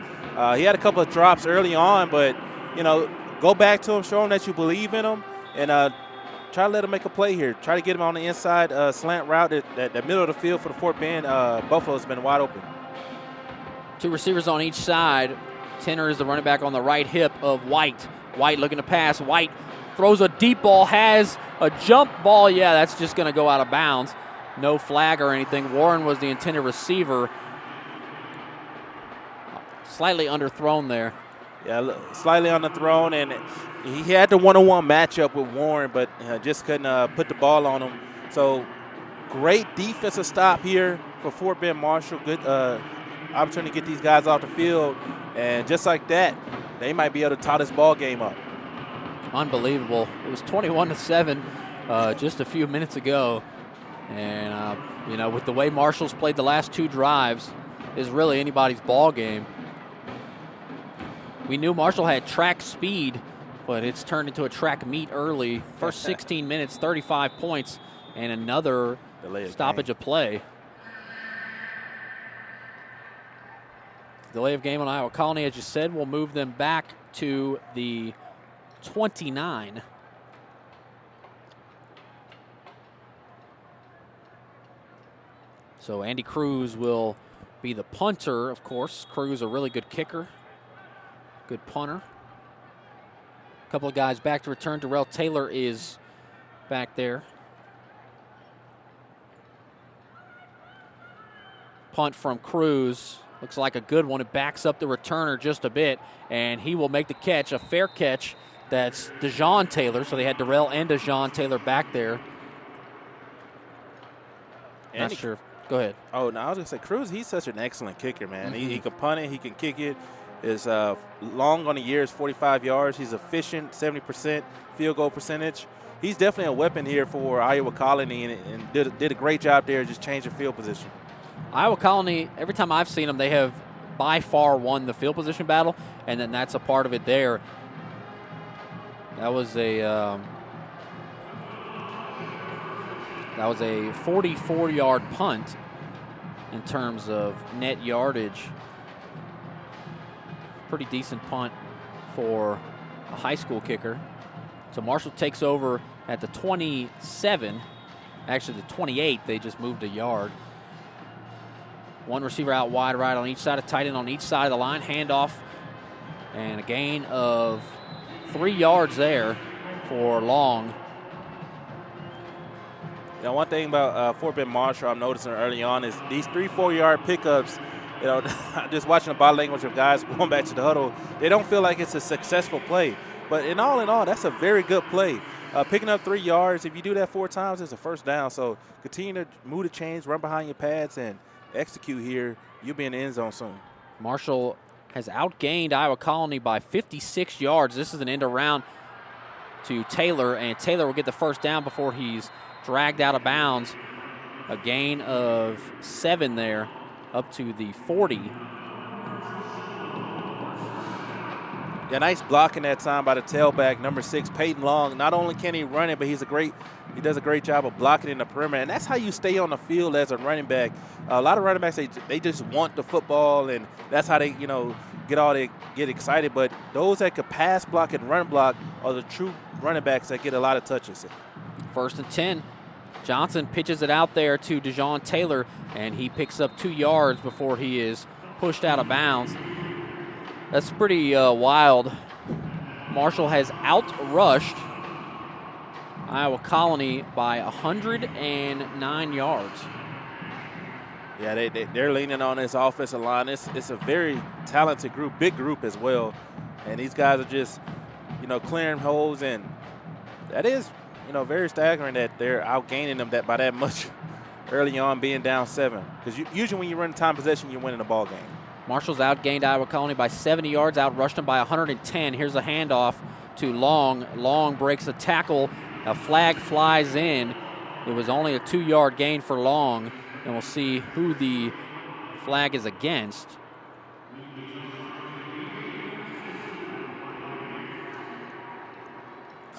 Speaker 3: He had a couple of drops early on, but go back to him, show him that you believe in him, and try to let him make a play here. Try to get him on the inside slant route. That middle of the field for the Fort Bend Buffalo's been wide open.
Speaker 2: 2 receivers on each side. Tenor is the running back on the right hip of White. White looking to pass. White throws a deep ball, has a jump ball. Yeah, that's just going to go out of bounds. No flag or anything. Warren was the intended receiver. Slightly underthrown there.
Speaker 3: Yeah, slightly underthrown, and he had the one-on-one matchup with Warren, but just couldn't put the ball on him. So great defensive stop here for Fort Bend Marshall. Good opportunity to get these guys off the field, and just like that, they might be able to tie this ball game up.
Speaker 2: Unbelievable. It was 21-7 just a few minutes ago, and with the way Marshall's played the last 2 drives, is really anybody's ball game. We knew Marshall had track speed, but it's turned into a track meet early. First 16 minutes, 35 points, and another stoppage of play. Delay of game on Iowa Colony, as you said, will move them back to the 29. So Andy Cruz will be the punter, of course. Cruz, a really good kicker. Good punter. A couple of guys back to return. Darrell Taylor is back there. Punt from Cruz. Looks like a good one. It backs up the returner just a bit, and he will make the catch, a fair catch. That's DeJean Taylor. So they had Darrell and DeJean Taylor back there. Not sure. Go ahead.
Speaker 3: Oh, no, I was going to say, Cruz, he's such an excellent kicker, man.
Speaker 2: Mm-hmm.
Speaker 3: He can punt it. He can kick it. His long on the year is 45 yards. He's efficient, 70% field goal percentage. He's definitely a weapon here for Iowa Colony, and did a great job there just changing field position.
Speaker 2: Iowa Colony, every time I've seen them, they have by far won the field position battle, and then that's a part of it there. That was a 44-yard punt in terms of net yardage. Pretty decent punt for a high school kicker. So Marshall takes over at the 27. Actually, the 28. They just moved a yard. One receiver out wide right on each side, a tight end on each side of the line. Handoff and a gain of 3 yards there for Long.
Speaker 3: Now, one thing about Fort Bend Marshall I'm noticing early on is these 3-4 yard pickups. Just watching the body language of guys going back to the huddle, they don't feel like it's a successful play. But in all, that's a very good play. Picking up 3 yards, if you do that 4 times, it's a first down. So continue to move the chains, run behind your pads, and execute here. You'll be in the end zone soon.
Speaker 2: Marshall has outgained Iowa Colony by 56 yards. This is an end around to Taylor, and Taylor will get the first down before he's dragged out of bounds. A gain of 7 there, up to the 40.
Speaker 3: Yeah, nice blocking that time by the tailback, number 6, Peyton Long. Not only can he run it, but he does a great job of blocking in the perimeter, and that's how you stay on the field as a running back. A lot of running backs, they just want the football, and that's how they get excited. But those that could pass block and run block are the true running backs that get a lot of touches.
Speaker 2: 1st and 10. Johnson pitches it out there to DeJohn Taylor, and he picks up 2 yards before he is pushed out of bounds. That's pretty wild. Marshall has outrushed Iowa Colony by 109 yards.
Speaker 3: Yeah, they're leaning on this offensive line. It's a very talented group, big group as well. And these guys are just, clearing holes. And that is, very staggering that they're outgaining them by that much early on, being down 7. Because usually when you run time possession, you're winning the ball game.
Speaker 2: Marshall's outgained Iowa Colony by 70 yards, outrushed them by 110. Here's a handoff to Long. Long breaks a tackle. A flag flies in. It was only a 2-yard gain for Long. And we'll see who the flag is against.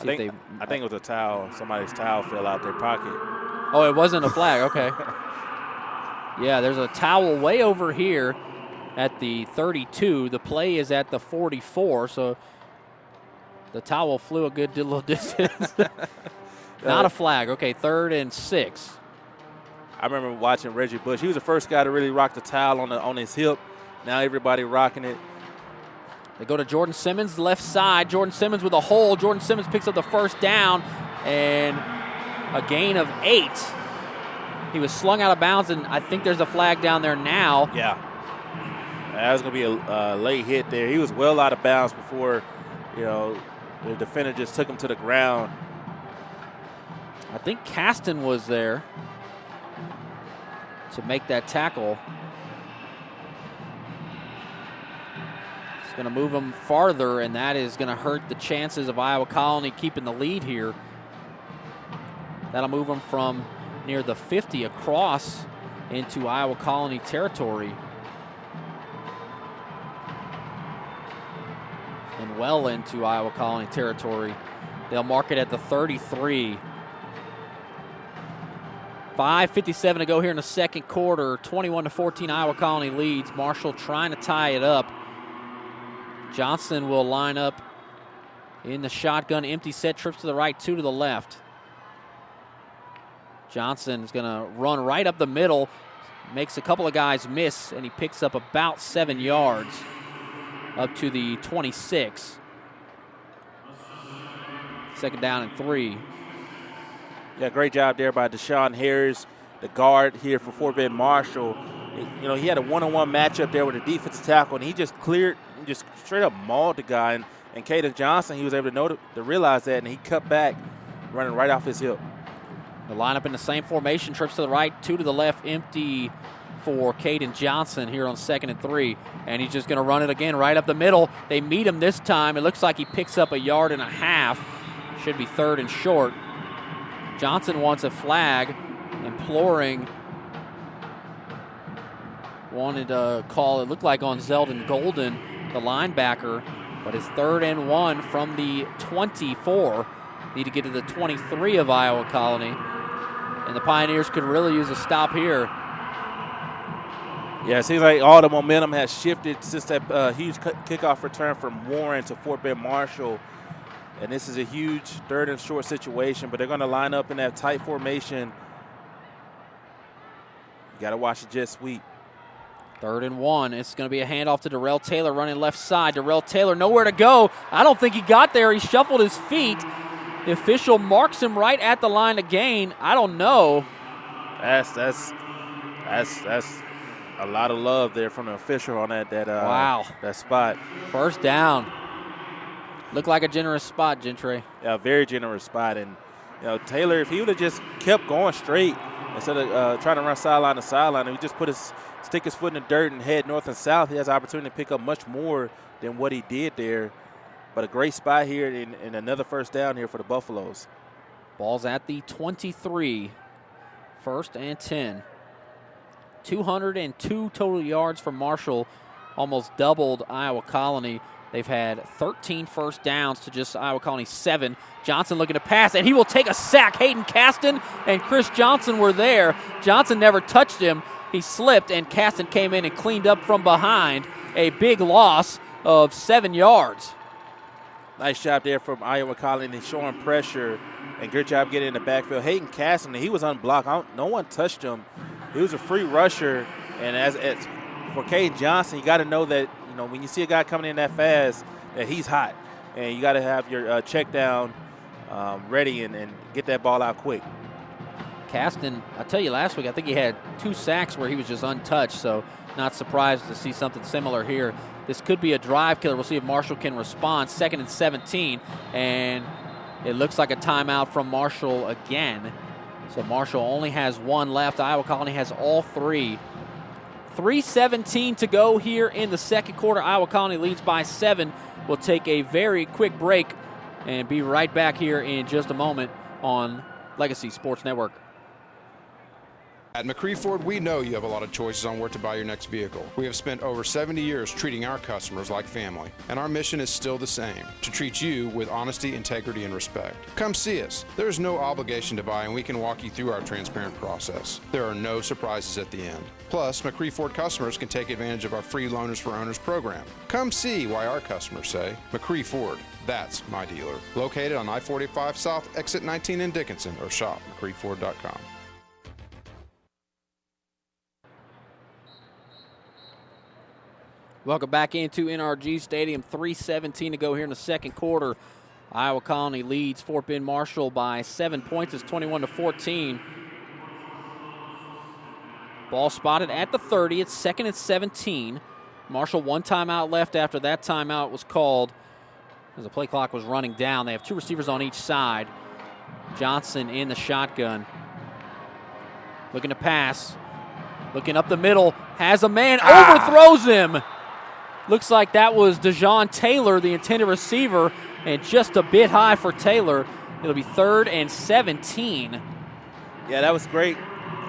Speaker 3: I think it was a towel. Somebody's towel fell out their pocket.
Speaker 2: Oh, it wasn't a flag. Okay. Yeah, there's a towel way over here at the 32. The play is at the 44, so the towel flew a good little distance. Not a flag. Okay, 3rd and 6.
Speaker 3: I remember watching Reggie Bush. He was the first guy to really rock the towel on his hip. Now everybody rocking it.
Speaker 2: They go to Jordan Simmons, left side. Jordan Simmons with a hole. Jordan Simmons picks up the first down and a gain of 8. He was slung out of bounds, and I think there's a flag down there now.
Speaker 3: Yeah. That was going to be a late hit there. He was well out of bounds before, the defender just took him to the ground.
Speaker 2: I think Caston was there to make that tackle. It's going to move him farther, and that is going to hurt the chances of Iowa Colony keeping the lead here. That'll move him from near the 50 across into Iowa Colony territory. And well into Iowa Colony territory. They'll mark it at the 33. 5:57 to go here in the second quarter. 21-14, Iowa Colony leads. Marshall trying to tie it up. Johnson will line up in the shotgun. Empty set, trips to the right, 2 to the left. Johnson is going to run right up the middle. Makes a couple of guys miss, and he picks up about 7 yards up to the 26. 2nd down and 3.
Speaker 3: Yeah, great job there by Deshaun Harris, the guard here for Fort Bend Marshall. He had a one-on-one matchup there with a defensive tackle, and he just straight up mauled the guy. And Caden Johnson, he was able to realize that, and he cut back, running right off his hip.
Speaker 2: The lineup in the same formation, trips to the right, 2 to the left, empty for Caden Johnson here on 2nd and 3. And he's just going to run it again right up the middle. They meet him this time. It looks like he picks up 1.5 yards. Should be 3rd and short. Johnson wants a flag, wanted a call, it looked like on Zeldon Golden, the linebacker, but it's 3rd and 1 from the 24. Need to get to the 23 of Iowa Colony, and the Pioneers could really use a stop here.
Speaker 3: Yeah, it seems like all the momentum has shifted since that huge kickoff return from Warren to Fort Bend Marshall. And this is a huge 3rd and short situation, but they're going to line up in that tight formation. You got to watch the jet sweep.
Speaker 2: 3rd and 1. It's going to be a handoff to Darrell Taylor running left side. Darrell Taylor nowhere to go. I don't think he got there. He shuffled his feet. The official marks him right at the line of gain. I don't know.
Speaker 3: That's a lot of love there from the official on that spot.
Speaker 2: 1st down. Looked like a generous spot, Gentre.
Speaker 3: Yeah, a very generous spot. And, Taylor, if he would have just kept going straight instead of trying to run sideline to sideline, and he just stick his foot in the dirt and head north and south, he has the opportunity to pick up much more than what he did there. But a great spot here and another 1st down here for the Buffaloes.
Speaker 2: Ball's at the 23. 1st and 10. 202 total yards for Marshall, almost doubled Iowa Colony. They've had 13 first downs to just Iowa Colony 7. Johnson looking to pass, and he will take a sack. Hayden Caston and Chris Johnson were there. Johnson never touched him. He slipped, and Caston came in and cleaned up from behind. A big loss of 7 yards.
Speaker 3: Nice job there from Iowa Colony showing pressure, and good job getting in the backfield. Hayden Caston, he was unblocked. No one touched him. He was a free rusher, and as for Caden Johnson, you got to know that when you see a guy coming in that fast, that he's hot, and you got to have your check down ready and get that ball out quick.
Speaker 2: Caston, I tell you, last week I think he had 2 sacks where he was just untouched, so not surprised to see something similar here. This could be a drive killer. We'll see if Marshall can respond. 2nd and 17, and it looks like a timeout from Marshall again. So Marshall only has 1 left. Iowa Colony has all 3. 3:17 to go here in the second quarter. Iowa Colony leads by 7. We'll take a very quick break and be right back here in just a moment on Legacy Sports Network.
Speaker 13: At McCree Ford, we know you have a lot of choices on where to buy your next vehicle. We have spent over 70 years treating our customers like family, and our mission is still the same, to treat you with honesty, integrity, and respect. Come see us. There is no obligation to buy, and we can walk you through our transparent process. There are no surprises at the end. Plus, McCree Ford customers can take advantage of our free Loaners for Owners program. Come see why our customers say, McCree Ford, that's my dealer. Located on I-45 South, exit 19 in Dickinson, or shop McCreeford.com.
Speaker 2: Welcome back into NRG Stadium. 3:17 to go here in the second quarter. Iowa Colony leads Fort Bend Marshall by 7 points. It's 21-14. Ball spotted at the 30. It's 2nd and 17. Marshall 1 timeout left after that timeout was called as the play clock was running down. They have 2 receivers on each side. Johnson in the shotgun. Looking to pass. Looking up the middle. Has a man. Overthrows him. Looks like that was DeJohn Taylor, the intended receiver, and just a bit high for Taylor. It'll be 3rd and 17.
Speaker 3: Yeah, that was great.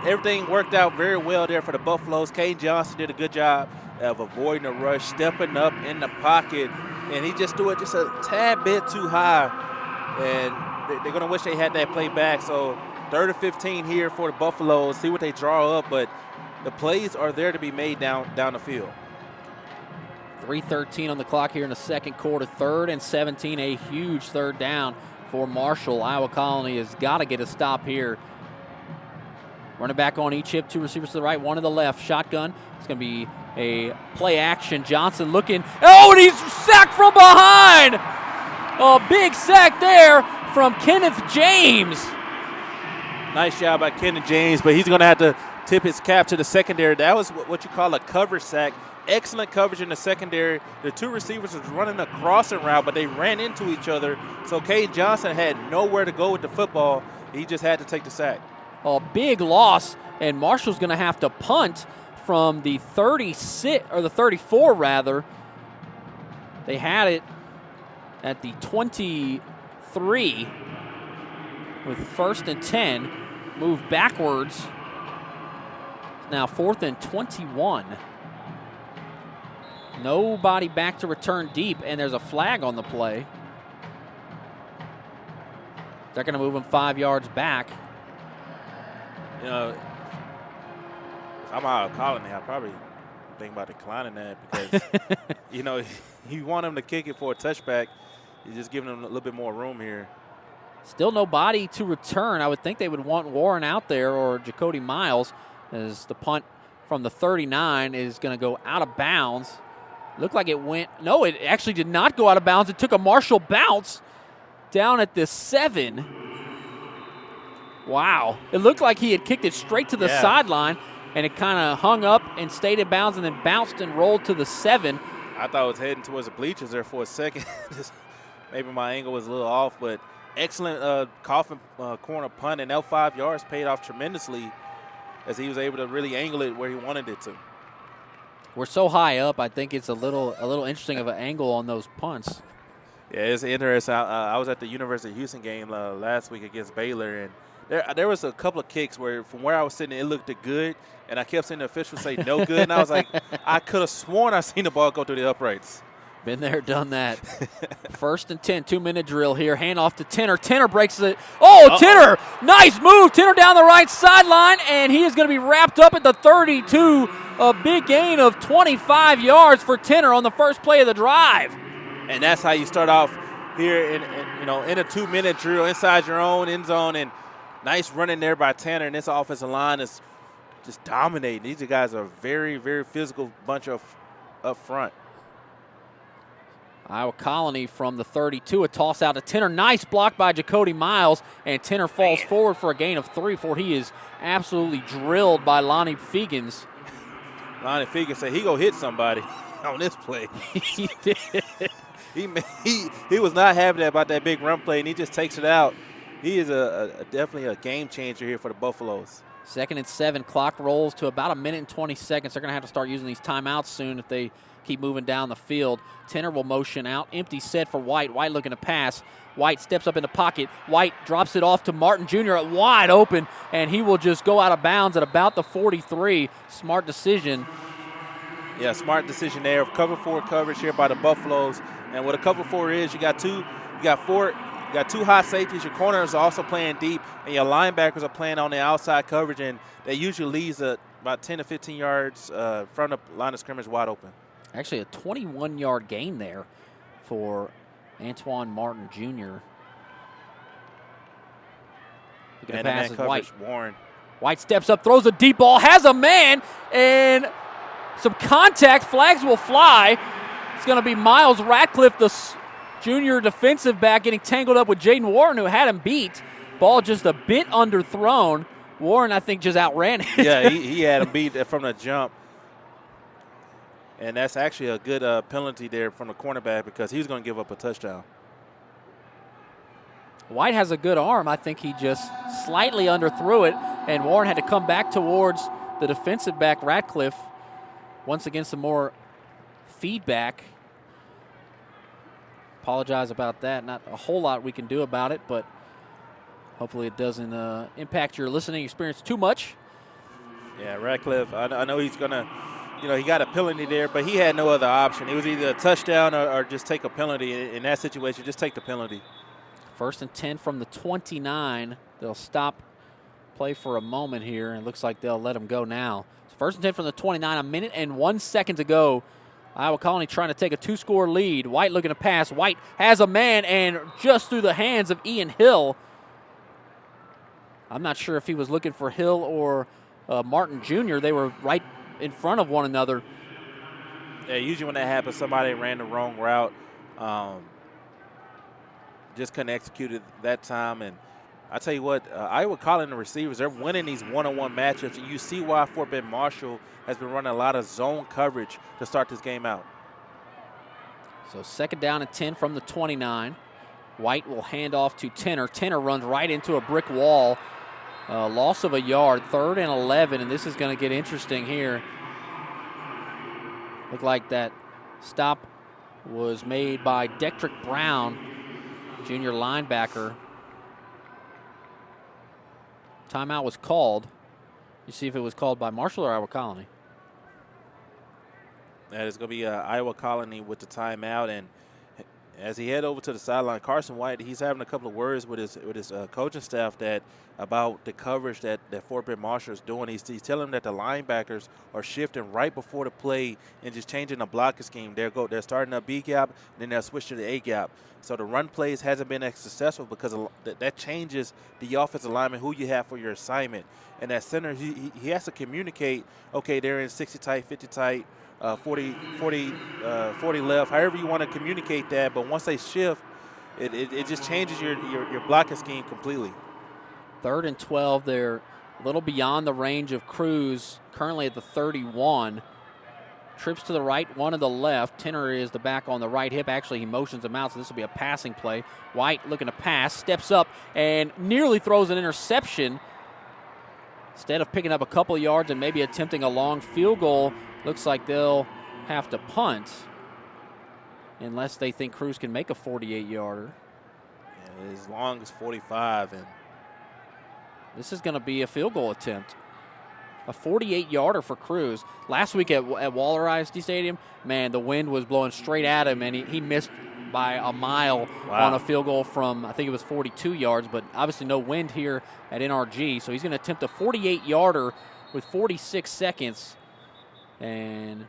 Speaker 3: Everything worked out very well there for the Buffaloes. Caden Johnson did a good job of avoiding the rush, stepping up in the pocket, and he just threw it just a tad bit too high. And they're going to wish they had that play back. So 3rd and 15 here for the Buffaloes. See what they draw up, but the plays are there to be made down the field.
Speaker 2: 3:13 on the clock here in the second quarter. 3rd and 17, a huge 3rd down for Marshall. Iowa Colony has got to get a stop here. Running back on each hip, 2 receivers to the right, 1 to the left. Shotgun. It's going to be a play action. Johnson looking. Oh, and he's sacked from behind. A big sack there from Kenneth James.
Speaker 3: Nice job by Kenneth James, but he's going to have to tip his cap to the secondary. That was what you call a coverage sack. Excellent coverage in the secondary. The 2 receivers was running a crossing route, but they ran into each other. So Caden Johnson had nowhere to go with the football. He just had to take the sack.
Speaker 2: A big loss, and Marshall's going to have to punt from the 36 or the 34 rather. They had it at the 23 with 1st and 10. Move backwards. Now 4th and 21. Nobody back to return deep, and there's a flag on the play. They're going to move him 5 yards back.
Speaker 3: If I'm out of Colony, I probably think about declining that because, you want him to kick it for a touchback. You're just giving him a little bit more room here.
Speaker 2: Still nobody to return. I would think they would want Warren out there or Jacody Miles as the punt from the 39 is going to go out of bounds. Looked like it went. No, it actually did not go out of bounds. It took a Marshall bounce down at the 7. Wow. It looked like he had kicked it straight to the sideline, and it kind of hung up and stayed in bounds and then bounced and rolled to the 7.
Speaker 3: I thought it was heading towards the bleachers there for a second. Maybe my angle was a little off, but excellent coffin corner punt, and that 5 yards paid off tremendously as he was able to really angle it where he wanted it to.
Speaker 2: We're so high up, I think it's a little interesting of an angle on those punts.
Speaker 3: Yeah, it's interesting. I was at the University of Houston game last week against Baylor, and there was a couple of kicks where from where I was sitting, it looked good, and I kept seeing the officials say no good, and I was like, I could have sworn I seen the ball go through the uprights.
Speaker 2: Been there, done that. 1st and 10, 2-minute drill here. Hand off to Tenor. Tenor breaks it. Oh, Tenor! Nice move. Tenor down the right sideline, and he is going to be wrapped up at the 32. A big gain of 25 yards for Tenor on the first play of the drive.
Speaker 3: And that's how you start off. here in a 2-minute drill inside your own end zone, and nice running there by Tanner. And this offensive line is just dominating. These guys are a very, very physical bunch up front.
Speaker 2: Iowa Colony from the 32, a toss out to Tenner. Nice block by Jacody Miles, and Tenner falls forward for a gain of 3 before he is absolutely drilled by Lonnie Fegans.
Speaker 3: Lonnie Fegans said he go hit somebody on this play.
Speaker 2: He did.
Speaker 3: He was not happy about that big run play, and he just takes it out. He is definitely a game changer here for the Buffaloes.
Speaker 2: 2nd and 7, clock rolls to about 1 minute and 20 seconds. They're going to have to start using these timeouts soon if they keep moving down the field. Tenner will motion out. Empty set for White. White looking to pass. White steps up in the pocket. White drops it off to Martin Jr. at wide open, and he will just go out of bounds at about the 43. Smart decision.
Speaker 3: Yeah, smart decision there. Cover 4 coverage here by the Buffaloes. And what a cover 4 is, you got two high safeties. Your corners are also playing deep, and your linebackers are playing on the outside coverage, and that usually leaves about 10 to 15 yards from the line of scrimmage wide open.
Speaker 2: Actually, a 21-yard gain there for Antoine Martin Jr.
Speaker 3: And pass is White. Warren.
Speaker 2: White steps up, throws a deep ball, has a man, and some contact. Flags will fly. It's going to be Miles Ratcliffe, the junior defensive back, getting tangled up with Jaden Warren, who had him beat. Ball just a bit underthrown. Warren, I think, just outran it.
Speaker 3: Yeah, he had him beat from the jump. And that's actually a good penalty there from the cornerback because he was going to give up a touchdown.
Speaker 2: White has a good arm. I think he just slightly underthrew it, and Warren had to come back towards the defensive back, Ratcliffe. Once again, some more feedback. Apologize about that. Not a whole lot we can do about it, but hopefully it doesn't impact your listening experience too much.
Speaker 3: Yeah, Ratcliffe, I know he's going to, he got a penalty there, but he had no other option. It was either a touchdown or just take a penalty. In that situation, just take the penalty.
Speaker 2: 1st and 10 from the 29. They'll stop play for a moment here, and it looks like they'll let him go now. So 1st and 10 from the 29, 1 minute and 1 second to go. Iowa Colony trying to take a 2-score lead. White looking to pass. White has a man, and just through the hands of Ian Hill. I'm not sure if he was looking for Hill or Martin Jr. They were right in front of one another.
Speaker 3: Yeah, usually when that happens, somebody ran the wrong route. Just couldn't execute it that time. And I tell you what, Iowa Colony, the receivers, they're winning these one-on-one matchups. And you see why Fort Bend Marshall has been running a lot of zone coverage to start this game out.
Speaker 2: So 2nd down and 10 from the 29. White will hand off to Tenner. Tenner runs right into a brick wall. Loss of a yard, 3rd and 11, and this is going to get interesting here. Looked like that stop was made by Detrick Brown, junior linebacker. Timeout was called. You see if it was called by Marshall or Iowa Colony.
Speaker 3: That is going to be Iowa Colony with the timeout, and as he head over to the sideline, Carson White, he's having a couple of words with his coaching staff about the coverage that Fort Bend Marshall is doing. He's telling them that the linebackers are shifting right before the play and just changing the blocking scheme. They're starting a B gap, and then they'll switch to the A gap. So the run plays hasn't been as successful because that changes the offensive lineman who you have for your assignment. And that center, he has to communicate, okay, they're in 60 tight, 50 tight, 40 left, however you want to communicate that. But once they shift, it just changes your blocking scheme completely.
Speaker 2: 3rd and 12, they're a little beyond the range of Cruz, currently at the 31. Trips to the right, one to the left. Tenner is the back on the right hip. Actually, he motions him out, so this will be a passing play. White looking to pass, steps up, and nearly throws an interception. Instead of picking up a couple of yards and maybe attempting a long field goal, looks like they'll have to punt unless they think Cruz can make a 48-yarder.
Speaker 3: Yeah, as long as 45. And
Speaker 2: this is going to be a field goal attempt. A 48-yarder for Cruz. Last week at Waller ISD Stadium, man, the wind was blowing straight at him, and he missed by a mile on a field goal from, I think it was 42 yards, but obviously no wind here at NRG. So he's going to attempt a 48-yarder with 46 seconds. And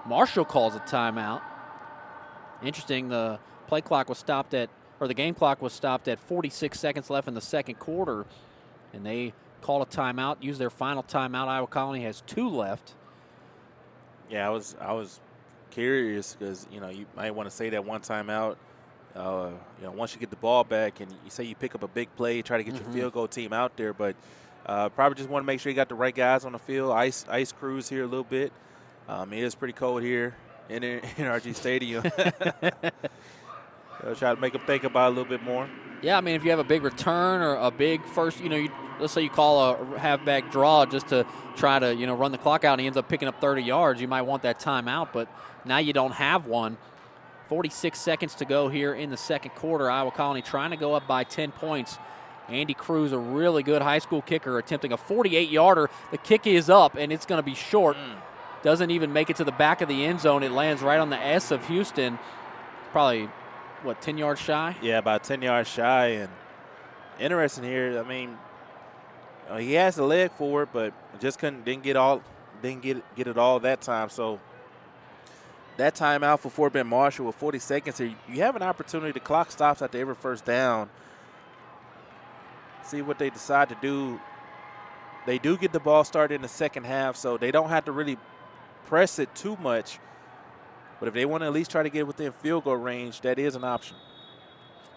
Speaker 2: Marshall calls a timeout. Interesting, the game clock was stopped at 46 seconds left in the second quarter, and they called a timeout, used their final timeout. Iowa Colony has 2 left.
Speaker 3: Yeah, I was curious because, you might want to say that one timeout. Once you get the ball back and you say you pick up a big play, try to get your field goal team out there, but probably just want to make sure you got the right guys on the field. Ice crews here a little bit. It is pretty cold here in NRG Stadium. Try to make them think about it a little bit more.
Speaker 2: Yeah, I mean, if you have a big return or a big first, let's say you call a halfback draw just to try to, run the clock out and he ends up picking up 30 yards, you might want that timeout, but now you don't have one. 46 seconds to go here in the second quarter. Iowa Colony trying to go up by 10 points. Andy Cruz, a really good high school kicker, attempting a 48-yarder. The kick is up, and it's going to be short. Doesn't even make it to the back of the end zone. It lands right on the S of Houston. Probably, 10 yards shy?
Speaker 3: Yeah, about 10 yards shy. And interesting here, I mean, he has the leg for it, but just didn't get it all that time. So that timeout for Fort Bend Marshall with 40 seconds here, you have an opportunity. The clock stops after every first down. See what they decide to do. They do get the ball started in the second half, so they don't have to really press it too much. But if they want to at least try to get within field goal range, that is an option.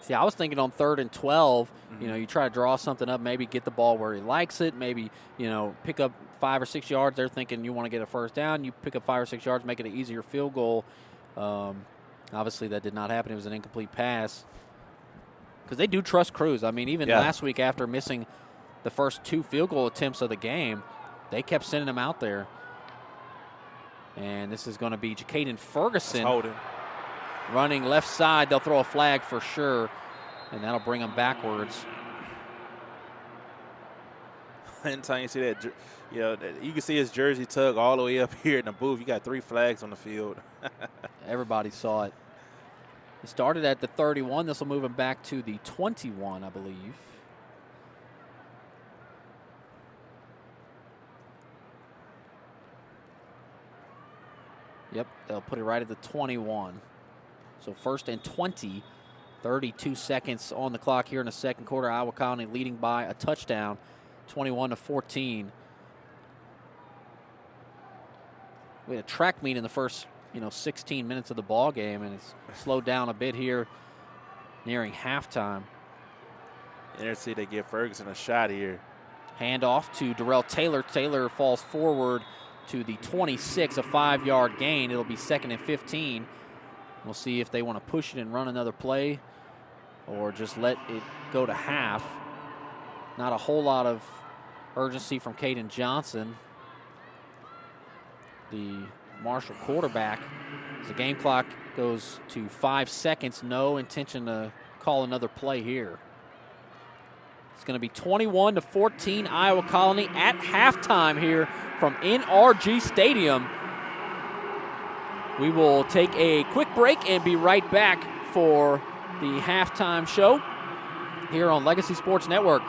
Speaker 2: See, I was thinking on 3rd and 12, you try to draw something up, maybe get the ball where he likes it, maybe, pick up 5 or 6 yards. They're thinking you want to get a first down. You pick up 5 or 6 yards, make it an easier field goal. Obviously, that did not happen. It was an incomplete pass. Because they do trust Cruz. I mean, even last week after missing the first 2 field goal attempts of the game, they kept sending him out there. And this is going to be Jacaden Ferguson running left side. They'll throw a flag for sure, and that'll bring him backwards.
Speaker 3: Anytime you see that, you can see his jersey tug all the way up here in the booth. You got 3 flags on the field.
Speaker 2: Everybody saw it. It started at the 31. This will move him back to the 21, I believe. Yep, they'll put it right at the 21. So 1st and 20, 32 seconds on the clock here in the second quarter. Iowa Colony leading by a touchdown, 21-14. We had a track meet in the first 16 minutes of the ball game, and it's slowed down a bit here nearing halftime.
Speaker 3: And see they give Ferguson a shot here.
Speaker 2: Hand off to Darrell Taylor. Taylor falls forward to the 26, a 5-yard gain. It'll be 2nd and 15. We'll see if they want to push it and run another play or just let it go to half. Not a whole lot of urgency from Caden Johnson, the Marshall quarterback. As the game clock goes to 5 seconds, no intention to call another play here. It's going to be 21-14 Iowa Colony at halftime here from NRG Stadium. We will take a quick break and be right back for the halftime show here on Legacy Sports Network.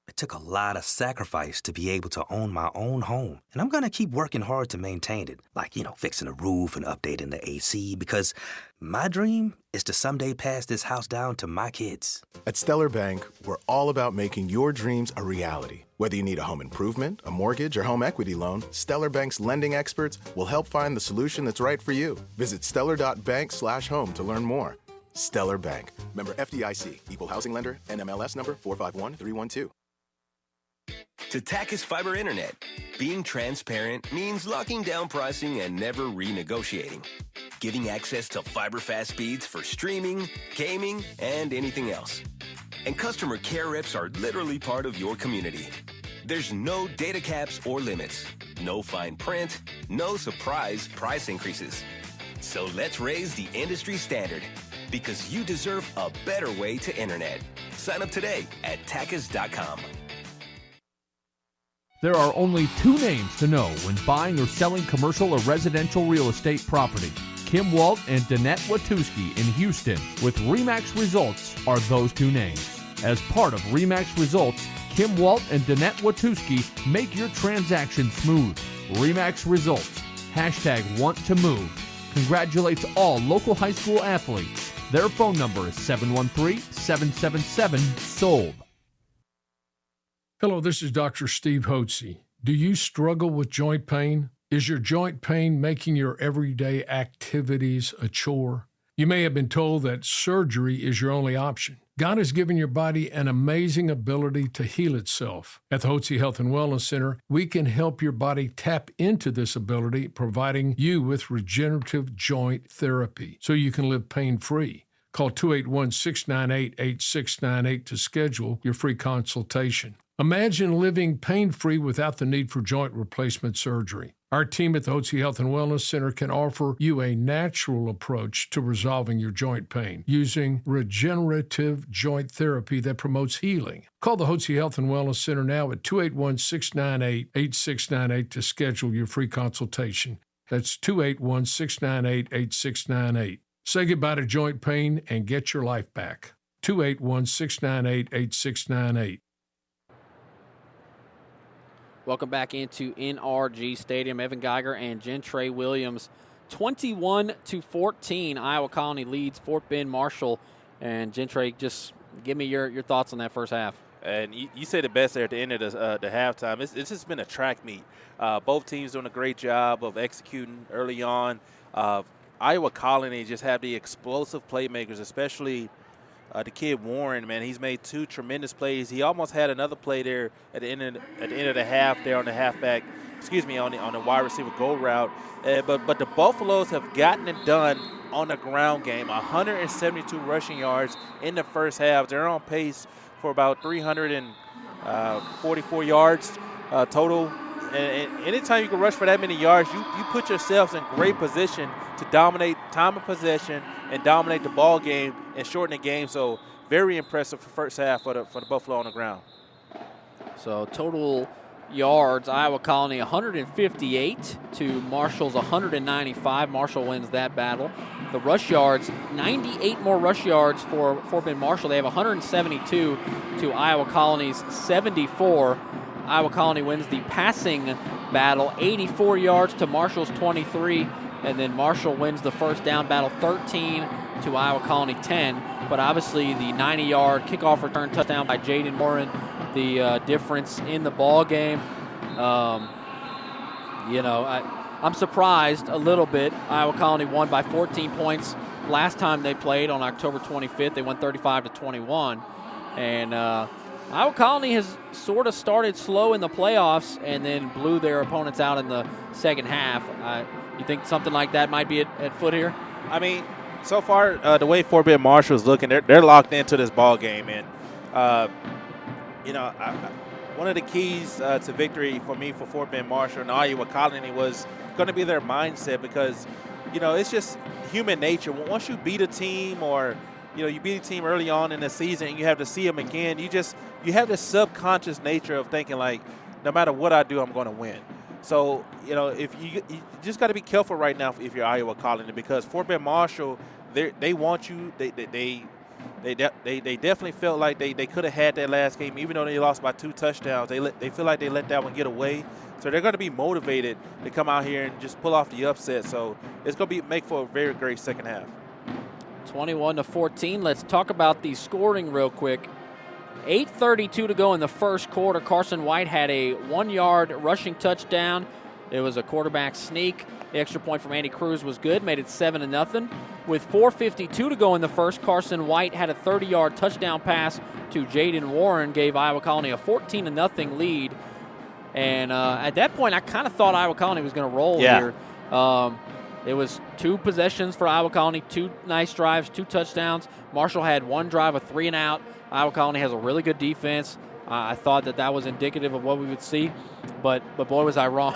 Speaker 10: It took a lot of sacrifice to be able to own my own home, and I'm going to keep working hard to maintain it, like, fixing the roof and updating the AC, because my dream is to someday pass this house down to my kids.
Speaker 11: At Stellar Bank, we're all about making your dreams a reality. Whether you need a home improvement, a mortgage, or home equity loan, Stellar Bank's lending experts will help find the solution that's right for you. Visit stellar.bank/home to learn more. Stellar Bank. Member FDIC. Equal housing lender. NMLS number 451312.
Speaker 12: To Tachys Fiber Internet, being transparent means locking down pricing and never renegotiating. Giving access to fiber-fast speeds for streaming, gaming, and anything else. And customer care reps are literally part of your community. There's no data caps or limits, no fine print, no surprise price increases. So let's raise the industry standard, because you deserve a better way to internet. Sign up today at Tachys.com.
Speaker 15: There are only 2 names to know when buying or selling commercial or residential real estate property. Kim Walt and Danette Watuski in Houston with RE/MAX Results are those 2 names. As part of RE/MAX Results, Kim Walt and Danette Watuski make your transaction smooth. RE/MAX Results. #want to move. congratulates all local high school athletes. Their phone number is 713-777-SOLD.
Speaker 16: Hello, this is Dr. Steve Hotze. Do you struggle with joint pain? Is your joint pain making your everyday activities a chore? You may have been told that surgery is your only option. God has given your body an amazing ability to heal itself. At the Hotze Health and Wellness Center, we can help your body tap into this ability, providing you with regenerative joint therapy so you can live pain-free. Call 281-698-8698 to schedule your free consultation. Imagine living pain-free without the need for joint replacement surgery. Our team at the Hotze Health and Wellness Center can offer you a natural approach to resolving your joint pain using regenerative joint therapy that promotes healing. Call the Hotze Health and Wellness Center now at 281-698-8698 to schedule your free consultation. That's 281-698-8698. Say goodbye to joint pain and get your life back. 281-698-8698.
Speaker 2: Welcome back into NRG Stadium. Evan Geiger and Gentre Williams, 21-14. Iowa Colony leads Fort Bend Marshall. And Gentre, just give me your thoughts on that first half.
Speaker 3: And you said it best there at the end of the halftime. It's just been a track meet. Both teams doing a great job of executing early on. Iowa Colony just have the explosive playmakers, especially the kid Warren, man. He's made two tremendous plays. He almost had another play there at the end of the half there on the halfback, on the wide receiver goal route. But the Buffaloes have gotten it done on the ground game. 172 rushing yards in the first half. They're on pace for about 344 yards total. And anytime you can rush for that many yards, you put yourselves in great position to dominate time of possession and dominate the ball game and shorten the game. So very impressive for first half for the Buffalo on the ground.
Speaker 2: So total yards, Iowa Colony 158 to Marshall's 195. Marshall wins that battle. The rush yards, 98 more rush yards for Fort Bend Marshall. They have 172 to Iowa Colony's 74. Iowa Colony wins the passing battle, 84 yards to Marshall's 23. And then Marshall wins the first down battle, 13 to Iowa Colony 10. But obviously the 90-yard kickoff return touchdown by Jaden Warren, the difference in the ball game. I'm surprised a little bit. Iowa Colony won by 14 points last time they played on October 25th. They won 35-21. And Iowa Colony has sort of started slow in the playoffs and then blew their opponents out in the second half. You think something like that might be at foot here?
Speaker 3: I mean, so far, the way Fort Bend Marshall is looking, they're locked into this ball game. And, one of the keys to victory for me for Fort Bend Marshall and Iowa Colony was going to be their mindset because, it's just human nature. Once you beat a team or, you beat a team early on in the season and you have to see them again, you have this subconscious nature of thinking like, no matter what I do, I'm going to win. So, if you just got to be careful right now if you're Iowa Colony because Fort Bend Marshall, they want you. They definitely felt like they could have had that last game, even though they lost by 2 touchdowns. They feel like they let that one get away. So they're going to be motivated to come out here and just pull off the upset. So it's going to make for a very great second half.
Speaker 2: 21-14. Let's talk about the scoring real quick. 8:32 to go in the first quarter. Carson White had a 1-yard rushing touchdown. It was a quarterback sneak. The extra point from Andy Cruz was good, made it 7-0. With 4:52 to go in the first, Carson White had a 30-yard touchdown pass to Jaden Warren, gave Iowa Colony a 14-0 lead. And at that point, I kind of thought Iowa Colony was going to roll here. It was 2 possessions for Iowa Colony, 2 nice drives, 2 touchdowns. Marshall had 1 drive, a 3-and-out. Iowa Colony has a really good defense. I thought that was indicative of what we would see, but boy, was I wrong.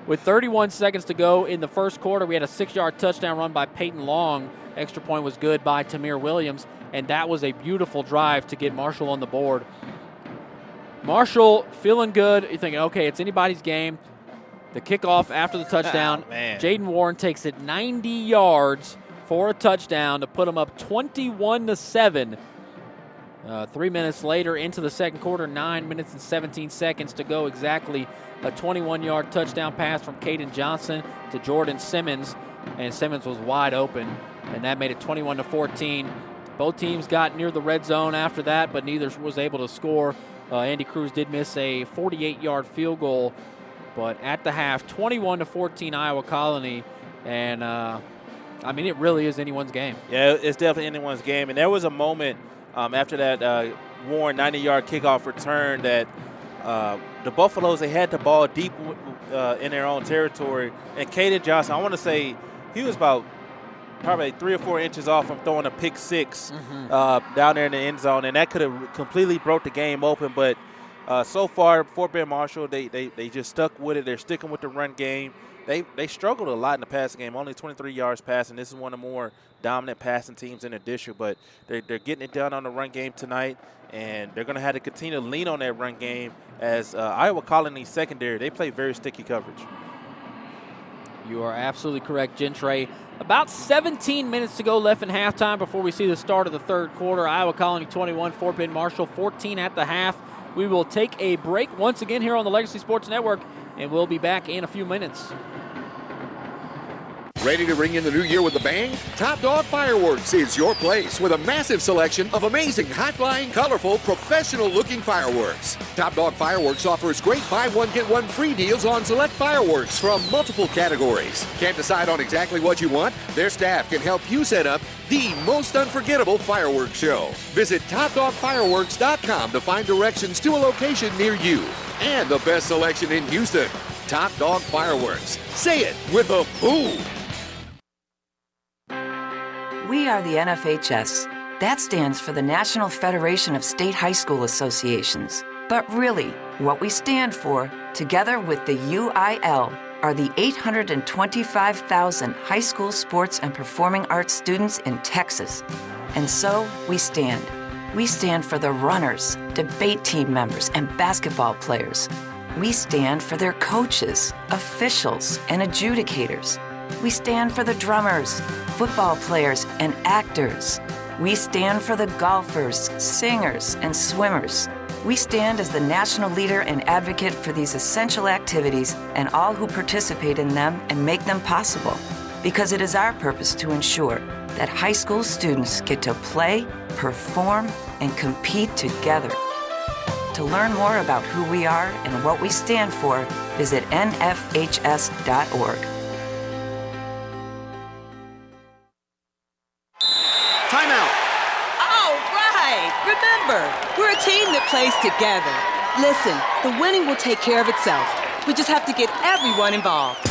Speaker 2: With 31 seconds to go in the first quarter, we had a 6-yard touchdown run by Peyton Long. Extra point was good by Tamir Williams, and that was a beautiful drive to get Marshall on the board. Marshall feeling good. You're thinking, okay, it's anybody's game. The kickoff after the touchdown, Jaden Warren takes it 90 yards for a touchdown to put them up 21-7. 3 minutes later into the second quarter, 9 minutes and 17 seconds to go exactly. A 21-yard touchdown pass from Caden Johnson to Jordan Simmons, and Simmons was wide open, and that made it 21-14. Both teams got near the red zone after that, but neither was able to score. Andy Cruz did miss a 48-yard field goal, but at the half, 21-14 Iowa Colony, and it really is anyone's game.
Speaker 3: Yeah, it's definitely anyone's game, and there was a moment after that Warren 90-yard kickoff return that the Buffaloes, they had the ball deep in their own territory, and Caden Johnson, I want to say he was about probably 3 or 4 inches off from throwing a pick six down there in the end zone, and that could have completely broke the game open. But so far, Fort Bend Marshall, they just stuck with it. They're sticking with the run game. They struggled a lot in the passing game, only 23 yards passing. This is one of the more dominant passing teams in the district, but they're getting it done on the run game tonight, and they're going to have to continue to lean on that run game as Iowa Colony secondary. They play very sticky coverage.
Speaker 2: You are absolutely correct, Gentre. About 17 minutes to go left in halftime before we see the start of the third quarter. Iowa Colony 21, Fort Bend Marshall 14 at the half. We will take a break once again here on the Legacy Sports Network, and we'll be back in a few minutes.
Speaker 14: Ready to ring in the new year with a bang? Top Dog Fireworks is your place with a massive selection of amazing, high-flying, colorful, professional-looking fireworks. Top Dog Fireworks offers great buy one, get one free deals on select fireworks from multiple categories. Can't decide on exactly what you want? Their staff can help you set up the most unforgettable fireworks show. Visit TopDogFireworks.com to find directions to a location near you. And the best selection in Houston, Top Dog Fireworks. Say it with a boom.
Speaker 17: We are the NFHS. That stands for the National Federation of State High School Associations. But really, what we stand for, together with the UIL, are the 825,000 high school sports and performing arts students in Texas. And so, we stand. We stand for the runners, debate team members, and basketball players. We stand for their coaches, officials, and adjudicators. We stand for the drummers, football players, and actors. We stand for the golfers, singers, and swimmers. We stand as the national leader and advocate for these essential activities and all who participate in them and make them possible. Because it is our purpose to ensure that high school students get to play, perform, and compete together. To learn more about who we are and what we stand for, visit nfhs.org.
Speaker 18: Timeout.
Speaker 19: All right. Remember, we're a team that plays together. Listen, the winning will take care of itself. We just have to get everyone involved.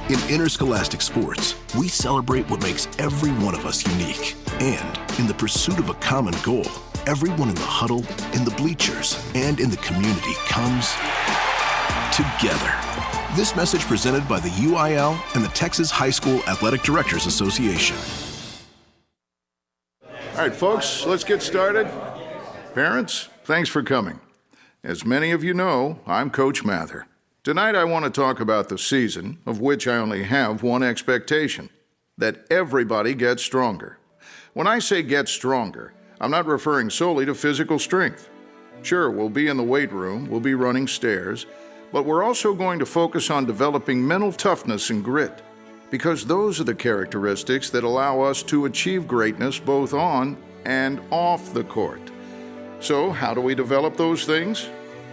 Speaker 20: In interscholastic sports, we celebrate what makes every one of us unique. And in the pursuit of a common goal, everyone in the huddle, in the bleachers, and in the community comes together. This message presented by the UIL and the Texas High School Athletic Directors Association.
Speaker 21: All right, folks, let's get started. Parents, thanks for coming. As many of you know, I'm Coach Mather. Tonight I want to talk about the season, of which I only have one expectation, that everybody gets stronger. When I say get stronger, I'm not referring solely to physical strength. Sure, we'll be in the weight room, we'll be running stairs, but we're also going to focus on developing mental toughness and grit, because those are the characteristics that allow us to achieve greatness both on and off the court. So, how do we develop those things?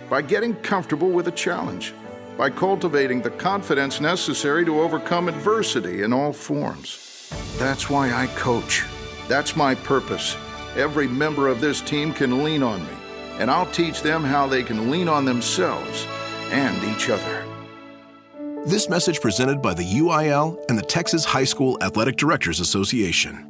Speaker 21: By getting comfortable with a challenge, by cultivating the confidence necessary to overcome adversity in all forms. That's why I coach. That's my purpose. Every member of this team can lean on me, and I'll teach them how they can lean on themselves and each other.
Speaker 20: This message presented by the UIL and the Texas High School Athletic Directors Association.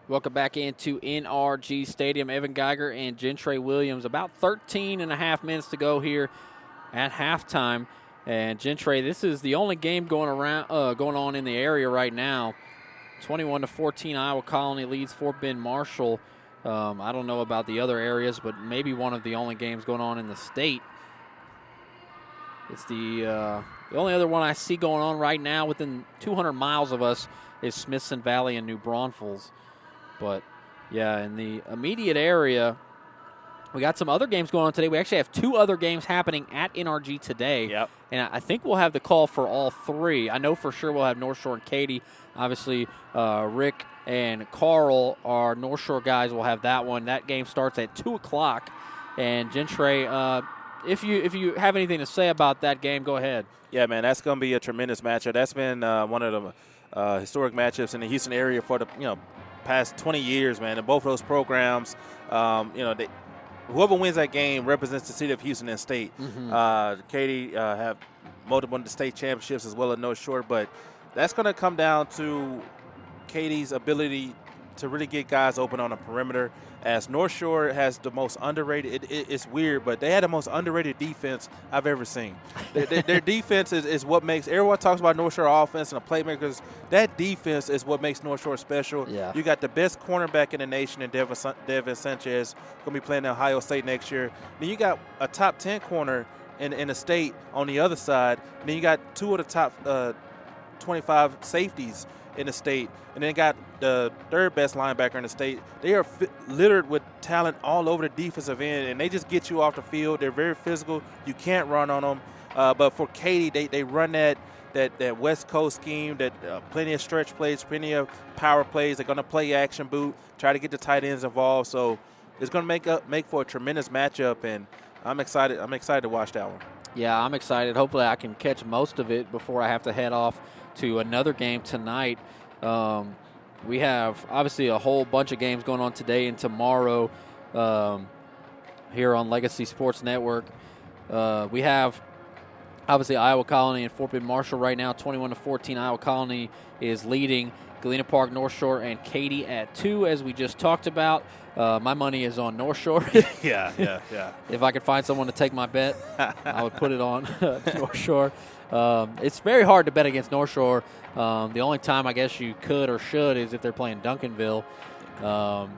Speaker 2: Welcome back into NRG Stadium. Evan Geiger and Gentre Williams. About 13 and a half minutes to go here at halftime. And Gentre, this is the only game going on in the area right now. 21-14, Iowa Colony leads Fort Bend Marshall. I don't know about the other areas, but maybe one of the only games going on in the state. It's the only other one I see going on right now within 200 miles of us is Smithson Valley and New Braunfels. But, yeah, in the immediate area, we got some other games going on today. We actually have 2 other games happening at NRG today.
Speaker 3: Yep.
Speaker 2: And I think we'll have the call for all 3. I know for sure we'll have North Shore and Katy. Obviously, Rick and Carl, our North Shore guys, will have that one. That game starts at 2 o'clock. And Gentre, if you have anything to say about that game, go ahead.
Speaker 3: Yeah, man, that's going to be a tremendous matchup. That's been one of the historic matchups in the Houston area for the past 20 years, man. And both of those programs, whoever wins that game represents the city of Houston and state. Katy have multiple state championships as well as North Shore, but that's going to come down to Katy's ability to really get guys open on the perimeter, as North Shore has the most underrated. It's weird, but they had the most underrated defense I've ever seen. Their defense is what makes – everyone talks about North Shore offense and the playmakers. That defense is what makes North Shore special.
Speaker 2: Yeah.
Speaker 3: You got the best cornerback in the nation in Devin Sanchez, going to be playing at Ohio State next year. Then you got a top 10 corner in the state on the other side. And then you got 2 of the top 25 safeties in the state, and then got the 3rd best linebacker in the state. They are littered with talent all over the defensive end, and they just get you off the field. They're very physical. You can't run on them. But for Katy, they run that West Coast scheme, that plenty of stretch plays, plenty of power plays. They're going to play action boot, try to get the tight ends involved. So it's going to make for a tremendous matchup, and I'm excited. I'm excited to watch that one.
Speaker 2: Yeah, I'm excited. Hopefully I can catch most of it before I have to head off to another game tonight. We have obviously a whole bunch of games going on today and tomorrow here on Legacy Sports Network. We have obviously Iowa Colony and Fort Bend Marshall right now, 21-14. Iowa Colony is leading Galena Park, North Shore, and Katy at 2, as we just talked about. My money is on North Shore.
Speaker 3: Yeah.
Speaker 2: If I could find someone to take my bet, I would put it on North Shore. It's very hard to bet against North Shore. The only time I guess you could or should is if they're playing Duncanville. But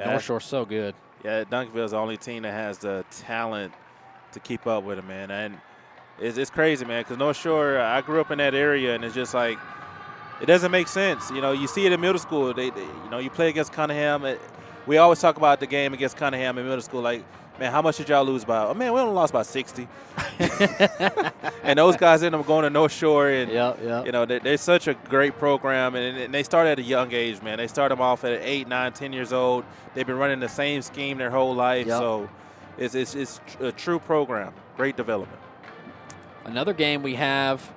Speaker 2: North Shore's so good.
Speaker 3: Yeah, Duncanville's the only team that has the talent to keep up with them, man. And it's crazy, man, because North Shore, I grew up in that area, and it's just like, it doesn't make sense. You see it in middle school. They you play against Cunningham. We always talk about the game against Cunningham in middle school, like, man, how much did y'all lose by? Oh, man, we only lost by 60. And those guys end up going to North Shore. And, they're such a great program. And they start at a young age, man. They start them off at 8, 9, 10 years old. They've been running the same scheme their whole life.
Speaker 2: Yep.
Speaker 3: So it's a true program. Great development.
Speaker 2: Another game we have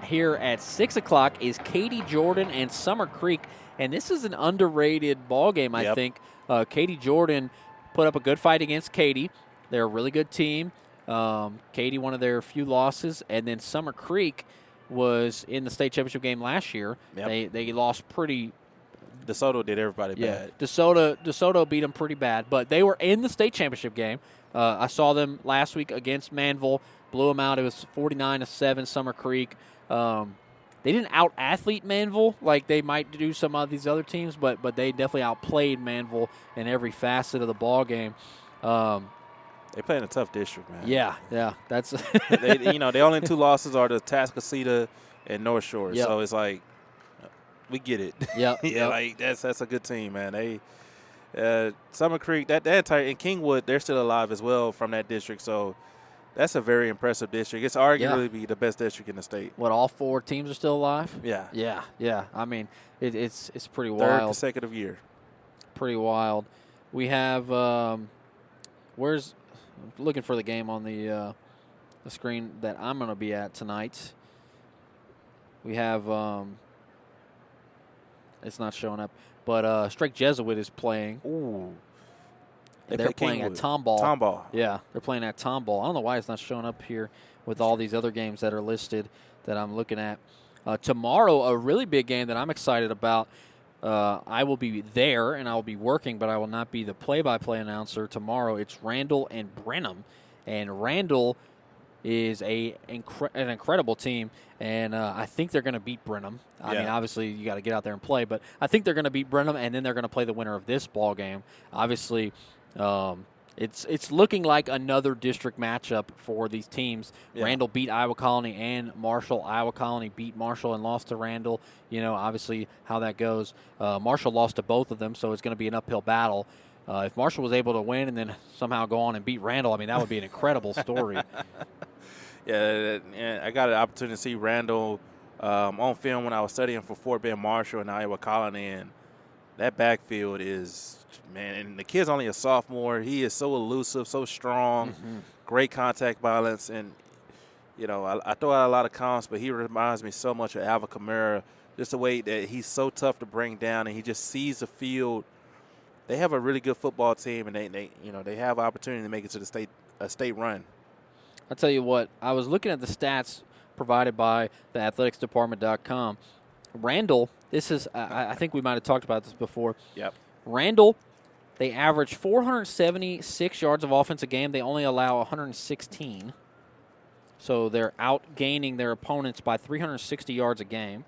Speaker 2: here at 6 o'clock is Katy Jordan and Summer Creek. And this is an underrated ball game, I think. Katy Jordan put up a good fight against Katy. They're a really good team. Katy, one of their few losses. And then Summer Creek was in the state championship game last year. Yep. They lost pretty.
Speaker 3: DeSoto did everybody bad.
Speaker 2: DeSoto beat them pretty bad. But they were in the state championship game. I saw them last week against Manville. Blew them out. It was 49-7, Summer Creek. They didn't out-athlete Manville like they might do some of these other teams, but they definitely outplayed Manville in every facet of the ball game.
Speaker 3: They play in a tough district, man.
Speaker 2: Yeah. That's
Speaker 3: the only 2 losses are the Tascasita and North Shore.
Speaker 2: Yep.
Speaker 3: So it's like, we get it.
Speaker 2: Yep.
Speaker 3: Like that's a good team, man. They Summer Creek, that entire, and Kingwood, they're still alive as well from that district. So that's a very impressive district. It's arguably the best district in the state.
Speaker 2: What, all 4 teams are still alive?
Speaker 3: Yeah.
Speaker 2: Yeah. I mean, it's pretty
Speaker 3: 3rd
Speaker 2: wild.
Speaker 3: consecutive year.
Speaker 2: Pretty wild. We have I'm looking for the game on the screen that I'm going to be at tonight. We have it's not showing up, but Strake Jesuit is playing.
Speaker 3: Ooh.
Speaker 2: They're playing at Tomball.
Speaker 3: Tomball.
Speaker 2: Yeah, they're playing at Tomball. I don't know why it's not showing up here with all these other games that are listed that I'm looking at. Tomorrow, a really big game that I'm excited about. I will be there, and I will be working, but I will not be the play-by-play announcer tomorrow. It's Randall and Brenham, and Randall is an incredible team, and I think they're going to beat Brenham. I mean, obviously, you got to get out there and play, but I think they're going to beat Brenham, and then they're going to play the winner of this ball game. Obviously, It's looking like another district matchup for these teams.
Speaker 3: Yeah.
Speaker 2: Randall beat Iowa Colony and Marshall. Iowa Colony beat Marshall and lost to Randall. Obviously how that goes. Marshall lost to both of them, so it's going to be an uphill battle. If Marshall was able to win and then somehow go on and beat Randall, that would be an incredible story.
Speaker 3: Yeah, and I got an opportunity to see Randall on film when I was studying for Fort Bend Marshall and Iowa Colony, and that backfield is, man, and the kid's only a sophomore. He is so elusive, so strong, great contact balance, and, I throw out a lot of comps, but he reminds me so much of Alvin Kamara, just the way that he's so tough to bring down, and he just sees the field. They have a really good football team, and they have opportunity to make it to the state run.
Speaker 2: I'll tell you what, I was looking at the stats provided by the athleticsdepartment.com. Randall, this is, I think we might have talked about this before.
Speaker 3: Yep.
Speaker 2: Randall, they average 476 yards of offense a game. They only allow 116. So they're outgaining their opponents by 360 yards a game.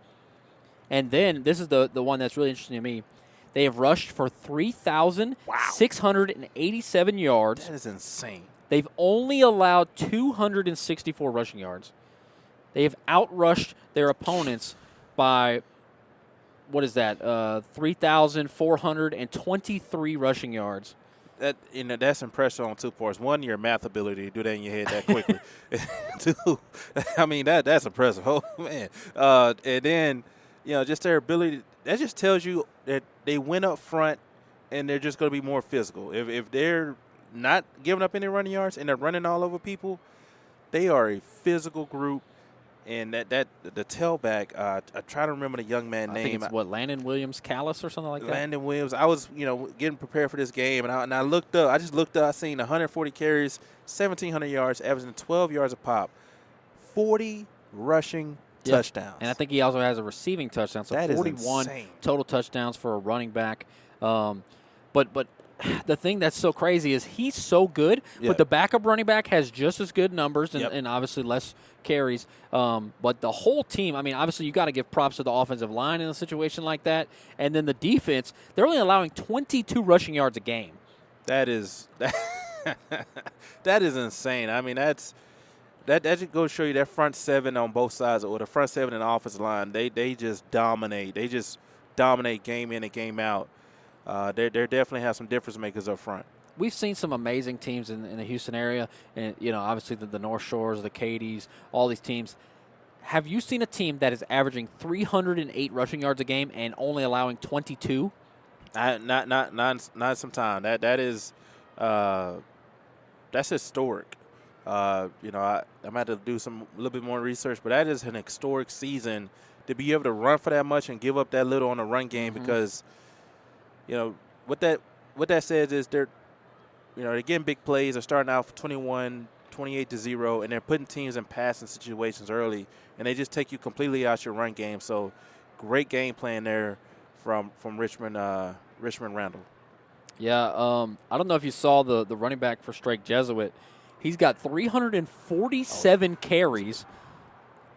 Speaker 2: And then, this is the one that's really interesting to me. They have rushed for 3,687 yards.
Speaker 3: That is insane.
Speaker 2: They've only allowed 264 rushing yards. They have outrushed their opponents by, 3,423 rushing yards.
Speaker 3: That's impressive on two parts. One, your math ability to do that in your head that quickly. Two, that's impressive. Oh, man. And then, just their ability, that just tells you that they went up front and they're just going to be more physical. If they're not giving up any running yards and they're running all over people, they are a physical group. And the tailback, I try to remember the young man's name.
Speaker 2: I think it's Landon Williams Callis or something like that.
Speaker 3: Landon Williams. I was, getting prepared for this game, and I looked up. I just looked up. I seen 140 carries, 1,700 yards, averaging 12 yards a pop, 40 rushing touchdowns.
Speaker 2: And I think he also has a receiving touchdown. So
Speaker 3: that
Speaker 2: 41 total touchdowns for a running back. But the thing that's so crazy is he's so good, but the backup running back has just as good numbers and obviously less carries. But the whole team, obviously you got to give props to the offensive line in a situation like that. And then the defense, they're only allowing 22 rushing yards a game.
Speaker 3: That is insane. That just goes to show you that front seven on both sides, or the front seven and the offensive line, they just dominate. They just dominate game in and game out. They definitely have some difference makers up front.
Speaker 2: We've seen some amazing teams in the Houston area, and obviously the North Shores, the Cadies, all these teams. Have you seen a team that is averaging 308 rushing yards a game and only allowing 22?
Speaker 3: Not sometime. That is that's historic. I'm gonna have to do a little bit more research, but that is an historic season to be able to run for that much and give up that little on the run game because. What that says is they're getting big plays. They're starting out for 28-0, and they're putting teams in passing situations early, and they just take you completely out your run game. So, great game plan there from Richmond Randall.
Speaker 2: Yeah, I don't know if you saw the running back for Strake Jesuit. He's got 347 carries,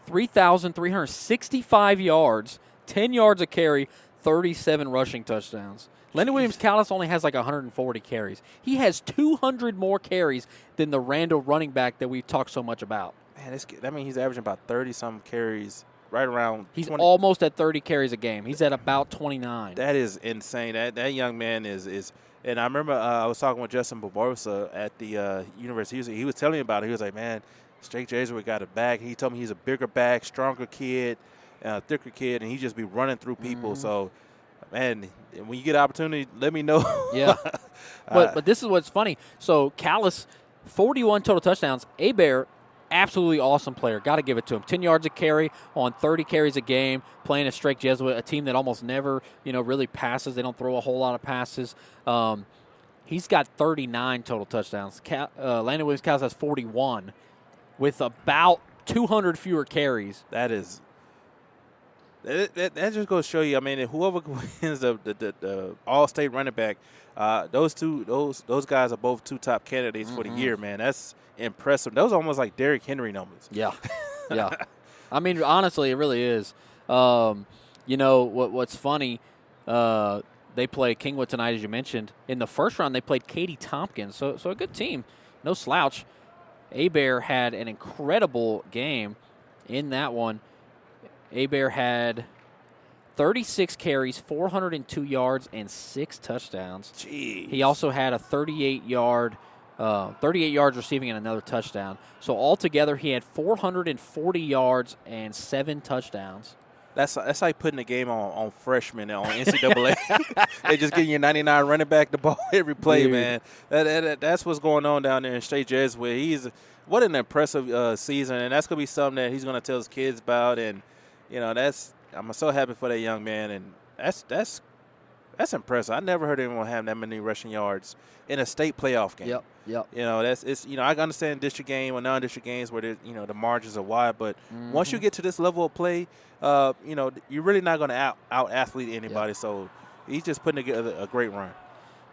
Speaker 2: 3,365 yards, 10 yards a carry, 37 rushing touchdowns. Landon Williams Callis only has like 140 carries. He has 200 more carries than the Randall running back that we've talked so much about.
Speaker 3: Man, that means he's averaging about 30-some carries, right around.
Speaker 2: He's almost at 30 carries a game. He's at about 29.
Speaker 3: That is insane. That young man is. And I remember I was talking with Justin Barbosa at the University of Houston. He was telling me about it. He was like, man, Strake Jesuit got it back. He told me he's a bigger back, stronger kid, thicker kid, and he just be running through people.
Speaker 2: Mm-hmm.
Speaker 3: So, man, when you get an opportunity, let me know.
Speaker 2: Yeah. But this is what's funny. So, Callis, 41 total touchdowns. Hebert, absolutely awesome player. Got to give it to him. 10 yards a carry on 30 carries a game, playing at Strake Jesuit, a team that almost never, really passes. They don't throw a whole lot of passes. He's got 39 total touchdowns. Landon Williams Callis has 41 with about 200 fewer carries.
Speaker 3: That just goes to show you. Whoever wins the all-state running back, those guys are both two top candidates for the year. Man, that's impressive. Those are almost like Derrick Henry numbers.
Speaker 2: Yeah, yeah. Honestly, it really is. What's funny? they play Kingwood tonight, as you mentioned. In the first round, they played Katy Tompkins, so a good team, no slouch. Abair had an incredible game in that one. Abair had 36 carries, 402 yards, and 6 touchdowns.
Speaker 3: Jeez.
Speaker 2: He also had a 38 yards receiving and another touchdown. So altogether, he had 440 yards and 7 touchdowns.
Speaker 3: That's like putting the game on freshmen on NCAA. They just getting your 99 running back the ball every play,
Speaker 2: Dude.
Speaker 3: man. That's what's going on down there in State Jesuit. What an impressive season, and that's going to be something that he's going to tell his kids about. And, I'm so happy for that young man, and that's impressive. I never heard anyone have that many rushing yards in a state playoff game.
Speaker 2: Yep.
Speaker 3: I understand district game or non-district games where the margins are wide, but once you get to this level of play, you're really not going to out-athlete anybody. Yep. So he's just putting together a great run.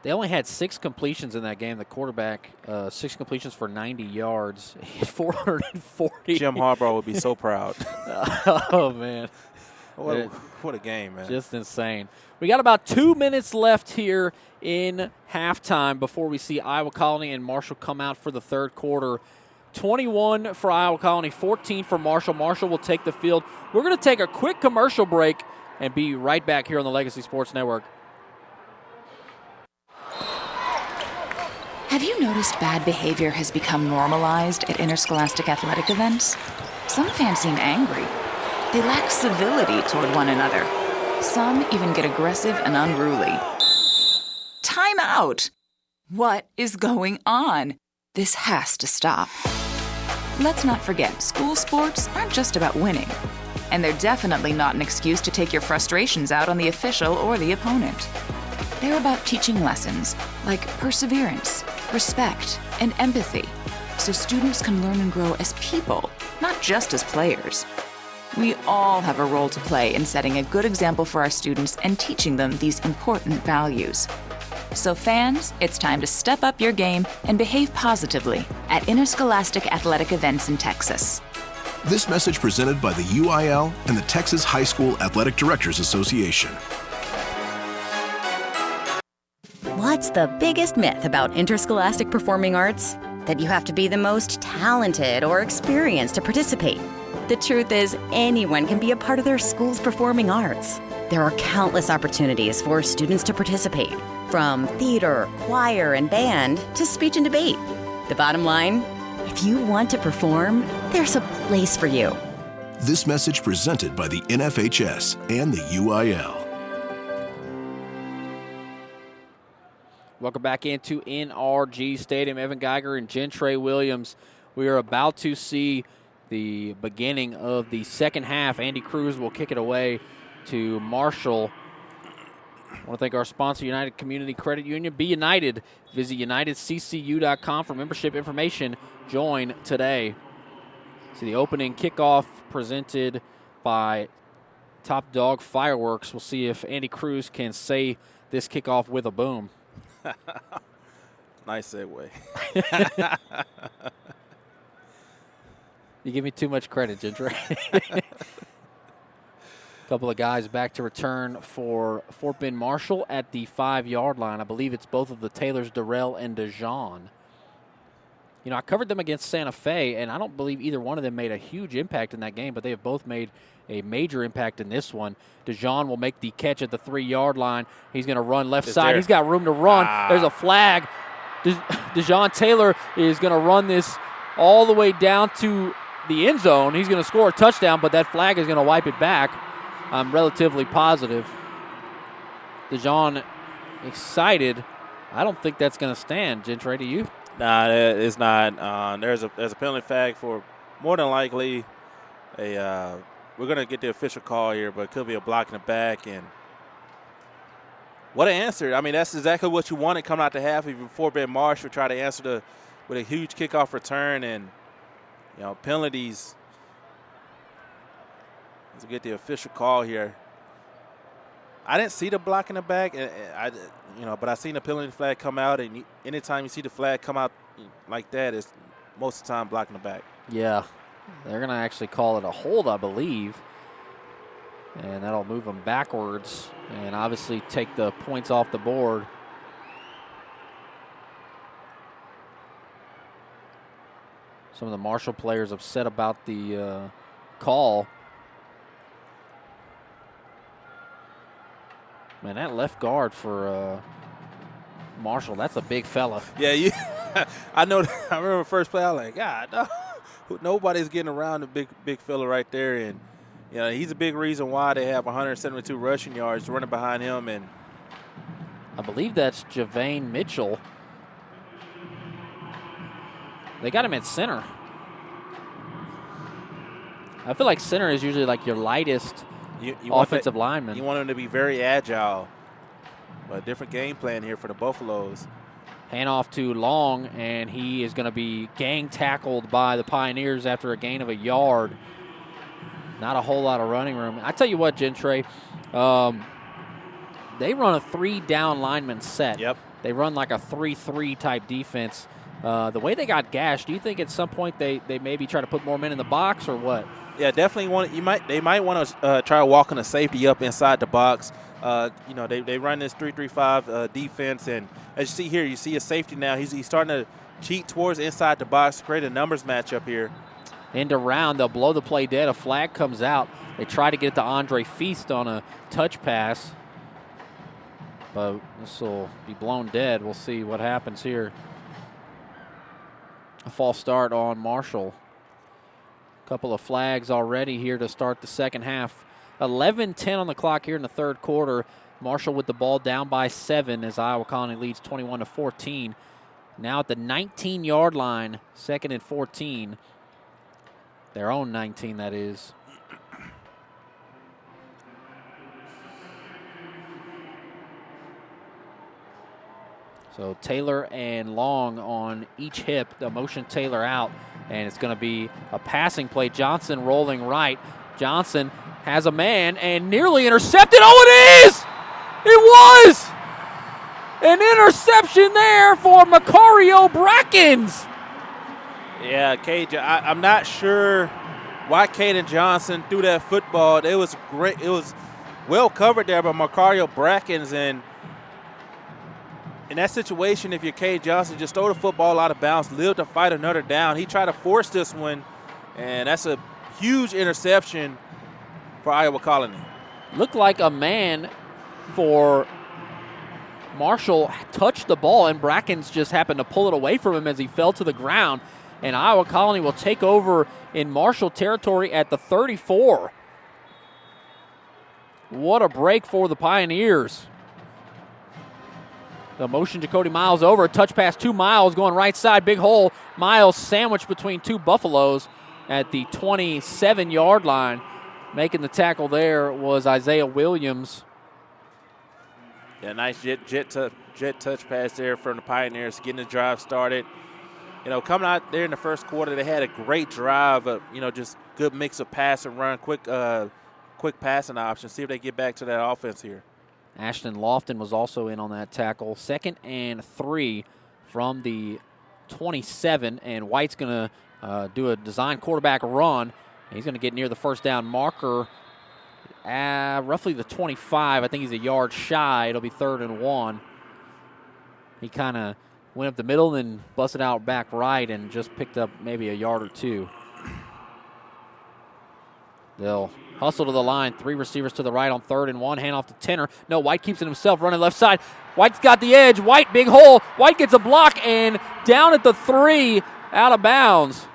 Speaker 2: They only had 6 completions in that game. The quarterback, 6 completions for 90 yards. He had 440.
Speaker 3: Jim Harbaugh would be so proud.
Speaker 2: Oh, man.
Speaker 3: What a game, man.
Speaker 2: Just insane. We got about 2 minutes left here in halftime before we see Iowa Colony and Marshall come out for the third quarter. 21 for Iowa Colony, 14 for Marshall. Marshall will take the field. We're going to take a quick commercial break and be right back here on the Legacy Sports Network.
Speaker 18: Have you noticed bad behavior has become normalized at interscholastic athletic events? Some fans seem angry. They lack civility toward one another. Some even get aggressive and unruly. Time out! What is going on? This has to stop. Let's not forget, school sports aren't just about winning. And they're definitely not an excuse to take your frustrations out on the official or the opponent. They're about teaching lessons like perseverance, respect, and empathy, so students can learn and grow as people, not just as players. We all have a role to play in setting a good example for our students and teaching them these important values. So fans, it's time to step up your game and behave positively at interscholastic athletic events in Texas.
Speaker 20: This message presented by the UIL and the Texas High School Athletic Directors Association.
Speaker 22: What's the biggest myth about interscholastic performing arts? That you have to be the most talented or experienced to participate. The truth is, anyone can be a part of their school's performing arts. There are countless opportunities for students to participate, from theater, choir, and band to speech and debate. The bottom line, if you want to perform, there's a place for you.
Speaker 20: This message presented by the NFHS and the UIL.
Speaker 2: Welcome back into NRG Stadium. Evan Geiger and Gentre Williams. We are about to see the beginning of the second half. Andy Cruz will kick it away to Marshall. I want to thank our sponsor, United Community Credit Union. Be United. Visit unitedccu.com for membership information. Join today. See the opening kickoff presented by Top Dog Fireworks. We'll see if Andy Cruz can say this kickoff with a boom.
Speaker 3: Nice segue.
Speaker 2: You give me too much credit, Gentre. A couple of guys back to return for Fort Bend Marshall at the 5-yard line. I believe it's both of the Taylors, Darrell and DeJean. I covered them against Santa Fe, and I don't believe either one of them made a huge impact in that game, but they have both made a major impact in this one. DeJean will make the catch at the 3-yard line. He's going to run left side.
Speaker 3: There.
Speaker 2: He's got room to run. There's a flag. DeJean Taylor is going to run this all the way down to the end zone. He's going to score a touchdown, but that flag is going to wipe it back. I'm relatively positive. DeJean excited. I don't think that's going to stand. Gentre, do you?
Speaker 3: Nah, it's not. There's a penalty flag for more than likely we're going to get the official call here, but it could be a block in the back. And what an answer. I mean, that's exactly what you wanted coming out the half. Even Fort Bend Marshall try to answer with a huge kickoff return and, penalties. Let's get the official call here. I didn't see the block in the back, but I seen the penalty flag come out, and anytime you see the flag come out like that, it's most of the time blocking the back.
Speaker 2: Yeah, they're going to actually call it a hold, I believe. And that'll move them backwards and obviously take the points off the board. Some of the Marshall players upset about the call. Man, that left guard for Marshall, that's a big fella.
Speaker 3: Yeah, I know. I remember first play, I was like, God, no, nobody's getting around the big fella right there. And, you know, he's a big reason why they have 172 rushing yards running behind him. And
Speaker 2: I believe that's Javane Mitchell. They got him at center. I feel like center is usually like your lightest offensive lineman.
Speaker 3: You want him to be very agile. But a different game plan here for the Buffaloes.
Speaker 2: Handoff to Long, and he is going to be gang tackled by the Pioneers after a gain of a yard. Not a whole lot of running room. I tell you what, Gentre, they run a 3-down lineman set.
Speaker 3: Yep.
Speaker 2: They run like a 3-3 type defense. The way they got gashed, do you think at some point they maybe try to put more men in the box or what?
Speaker 3: Yeah, definitely They might want to try walking a safety up inside the box. You know, they run this 3-3-5 defense, and as you see here, you see a safety now. He's starting to cheat towards inside the box, create a numbers matchup here.
Speaker 2: End around, they'll blow the play dead. A flag comes out. They try to get it to Andre Feast on a touch pass, but this will be blown dead. We'll see what happens here. A false start on Marshall. A couple of flags already here to start the second half. 11-10 on the clock here in the third quarter. Marshall with the ball down by 7 as Iowa Colony leads 21-14. Now at the 19-yard line, 2nd and 14. Their own 19, that is. So Taylor and Long on each hip. They'll motion Taylor out, and it's going to be a passing play. Johnson rolling right. Johnson has a man and nearly intercepted. Oh, it is! It was! An interception there for Macario Brackens.
Speaker 3: Yeah, I'm not sure why Caden Johnson threw that football. It was great. It was well covered there by Macario Brackens, and in that situation, if you're Caden Johnson, just throw the football out of bounds, live to fight another down. He tried to force this one, and that's a huge interception for Iowa Colony.
Speaker 2: Looked like a man for Marshall touched the ball, and Brackens just happened to pull it away from him as he fell to the ground. And Iowa Colony will take over in Marshall territory at the 34. What a break for the Pioneers. The motion to Cody Miles over. A touch pass to Miles going right side. Big hole. Miles sandwiched between two Buffaloes at the 27-yard line. Making the tackle there was Isaiah Williams.
Speaker 3: Yeah, nice jet touch pass there from the Pioneers, getting the drive started. You know, coming out there in the first quarter, they had a great drive. Just good mix of pass and run, quick passing options. See if they get back to that offense here.
Speaker 2: Ashton Lofton was also in on that tackle. 2nd and 3 from the 27, and White's going to do a design quarterback run. He's going to get near the first down marker, roughly the 25. I think he's a yard shy. It'll be 3rd and 1. He kind of went up the middle and busted out back right and just picked up maybe a yard or two. They'll hustle to the line. 3 receivers to the right on 3rd and 1. Hand off to Tenner. No, White keeps it himself, running left side. White's got the edge. White, big hole. White gets a block and down at the 3, out of bounds.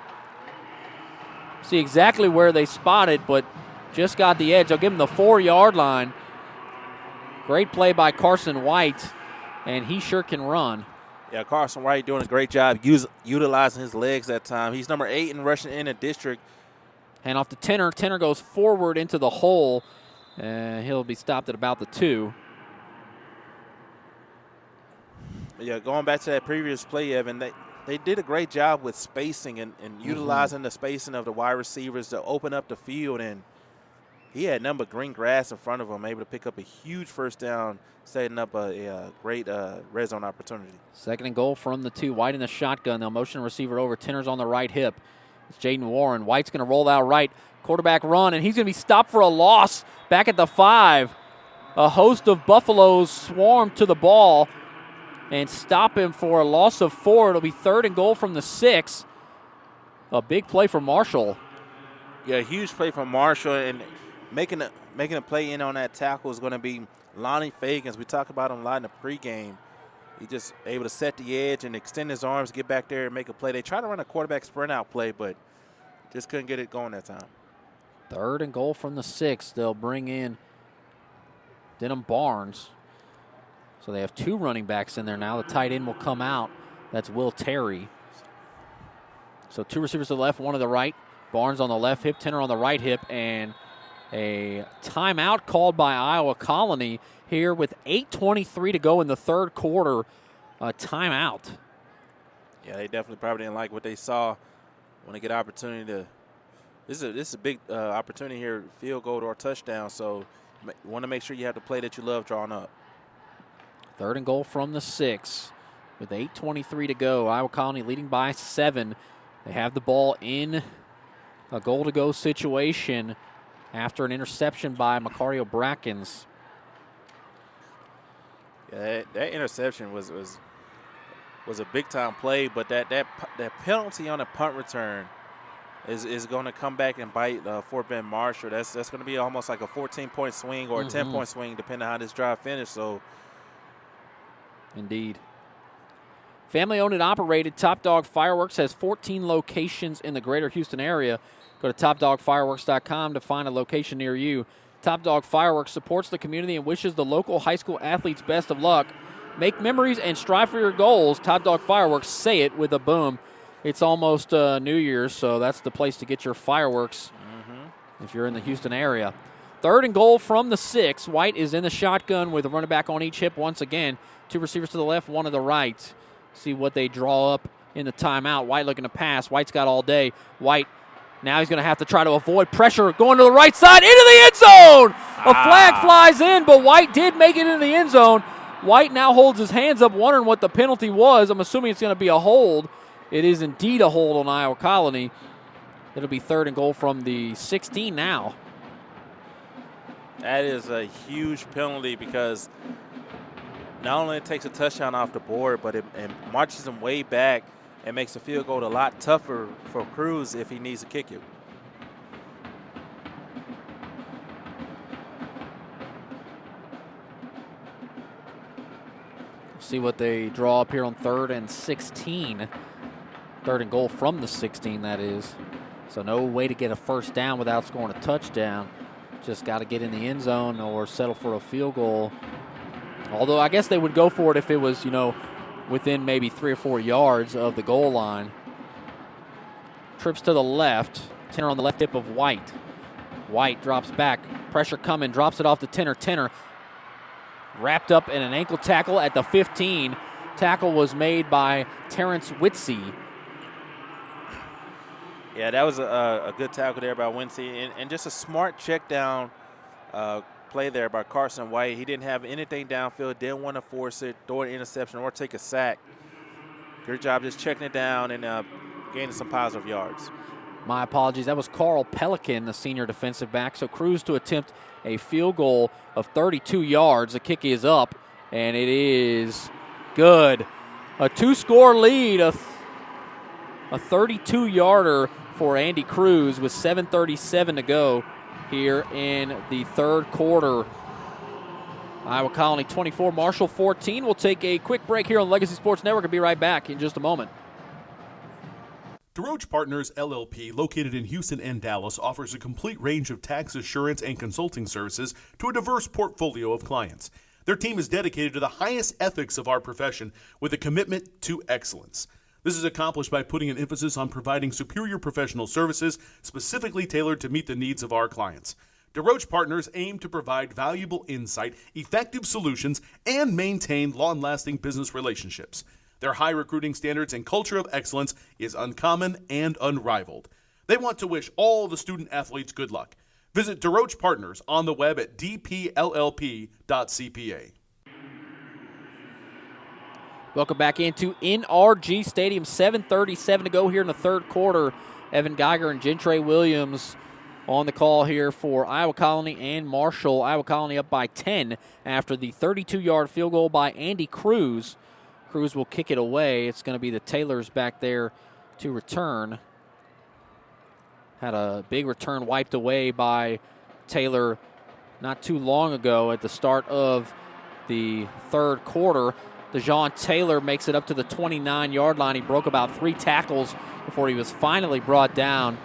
Speaker 2: See exactly where they spotted, but just got the edge. They'll give him the 4-yard line. Great play by Carson White, and he sure can run.
Speaker 3: Yeah, Carson White doing a great job utilizing his legs that time. He's number 8 in rushing in the district.
Speaker 2: Hand off to Tenner. Tenner goes forward into the hole, and he'll be stopped at about the 2.
Speaker 3: Yeah, going back to that previous play, Evan, they did a great job with spacing and utilizing the spacing of the wide receivers to open up the field, and he had nothing but green grass in front of him, able to pick up a huge first down, setting up a great red zone opportunity.
Speaker 2: 2nd and goal from the 2. White in the shotgun. They'll motion the receiver over. Tenner's on the right hip. It's Jaden Warren. White's going to roll out right. Quarterback run, and he's going to be stopped for a loss Back at the 5, a host of Buffaloes swarm to the ball and stop him for a loss of 4. It'll be 3rd and goal from the 6. A big play for Marshall.
Speaker 3: Yeah, huge play from Marshall, and making a play in on that tackle is going to be Lonnie Fagans. We talked about him a lot in the pregame. He just able to set the edge and extend his arms, get back there and make a play. They tried to run a quarterback sprint out play, but just couldn't get it going that time.
Speaker 2: 3rd and goal from the 6. They'll bring in Denham Barnes. So they have 2 running backs in there now. The tight end will come out. That's Will Terry. So 2 receivers to the left, 1 to the right. Barnes on the left hip, Tenor on the right hip, and a timeout called by Iowa Colony here with 8:23 to go in the 3rd quarter. A timeout.
Speaker 3: Yeah, they definitely probably didn't like what they saw when they get opportunity to. This is a big opportunity here, field goal or touchdown. So you want to make sure you have the play that you love drawn up.
Speaker 2: 3rd and goal from the 6 with 8:23 to go. Iowa Colony leading by 7. They have the ball in a goal-to-go situation after an interception by Macario Brackens.
Speaker 3: Yeah, that interception was a big-time play, but that penalty on a punt return is going to come back and bite Fort Bend Marshall. That's going to be almost like a 14-point swing or a 10-point swing, depending on how this drive finishes. So,
Speaker 2: indeed. Family-owned and operated, Top Dog Fireworks has 14 locations in the greater Houston area. Go to topdogfireworks.com to find a location near you. Top Dog Fireworks supports the community and wishes the local high school athletes best of luck. Make memories and strive for your goals. Top Dog Fireworks, say it with a boom. It's almost New Year's, so that's the place to get your fireworks if you're in the Houston area. 3rd and goal from the 6. White is in the shotgun with a running back on each hip once again. 2 receivers to the left, 1 to the right. See what they draw up in the timeout. White looking to pass. White's got all day. White, now he's going to have to try to avoid pressure. Going to the right side, into the end zone. A flag flies in, but White did make it into the end zone. White now holds his hands up, wondering what the penalty was. I'm assuming it's going to be a hold. It is indeed a hold on Iowa Colony. It'll be 3rd and goal from the 16 now.
Speaker 3: that is a huge penalty because not only it takes a touchdown off the board, but it marches him way back and makes the field goal a lot tougher for Cruz if he needs to kick it.
Speaker 2: See what they draw up here on 3rd and 16. 3rd and goal from the 16, that is. So no way to get a first down without scoring a touchdown. Just got to get in the end zone or settle for a field goal. Although I guess they would go for it if it was, within maybe 3 or 4 yards of the goal line. Trips to the left. Tenor on the left hip of White. White drops back. Pressure coming. Drops it off to Tenor. Tenor wrapped up in an ankle tackle at the 15. Tackle was made by Terrence Whitsey.
Speaker 3: Yeah, that was a good tackle there by Whitsey. And just a smart check down play there by Carson White. He didn't have anything downfield, didn't want to force it, throw an interception, or take a sack. Good job just checking it down and gaining some positive yards.
Speaker 2: My apologies. That was Carl Pelican, the senior defensive back. So Cruz to attempt a field goal of 32 yards. The kick is up, and it is good. A 2-score lead, a 32-yarder for Andy Cruz with 7:37 to go here in the 3rd quarter. Iowa Colony 24, Marshall 14. We'll take a quick break here on Legacy Sports Network and be right back in just a moment.
Speaker 6: DeRoche Partners LLP, located in Houston and Dallas, offers a complete range of tax assurance and consulting services to a diverse portfolio of clients. Their team is dedicated to the highest ethics of our profession with a commitment to excellence. This is accomplished by putting an emphasis on providing superior professional services specifically tailored to meet the needs of our clients. DeRoche Partners aim to provide valuable insight, effective solutions, and maintain long-lasting business relationships. Their high recruiting standards and culture of excellence is uncommon and unrivaled. They want to wish all the student athletes good luck. Visit DeRoche Partners on the web at dpllp.cpa.
Speaker 2: Welcome back into NRG Stadium. 7:37 to go here in the 3rd quarter. Evan Geiger and Gentre Williams on the call here for Iowa Colony and Marshall. Iowa Colony up by 10 after the 32-yard field goal by Andy Cruz. Cruz will kick it away. It's going to be the Taylors back there to return. Had a big return wiped away by Taylor not too long ago at the start of the third quarter. DeJohn Taylor makes it up to the 29-yard line. He broke about 3 tackles before he was finally brought down.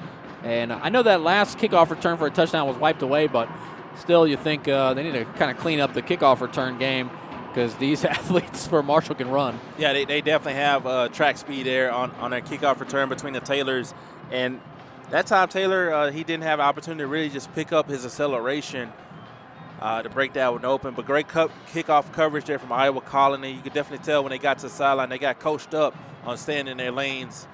Speaker 2: And I know that last kickoff return for a touchdown was wiped away, but still you think they need to kind of clean up the kickoff return game because these athletes for Marshall can run.
Speaker 3: Yeah, they definitely have track speed there on their kickoff return between the Taylors. And that time Taylor, he didn't have an opportunity to really just pick up his acceleration to break that one open. But great kickoff coverage there from Iowa Colony. You could definitely tell when they got to the sideline, they got coached up on staying in their lanes.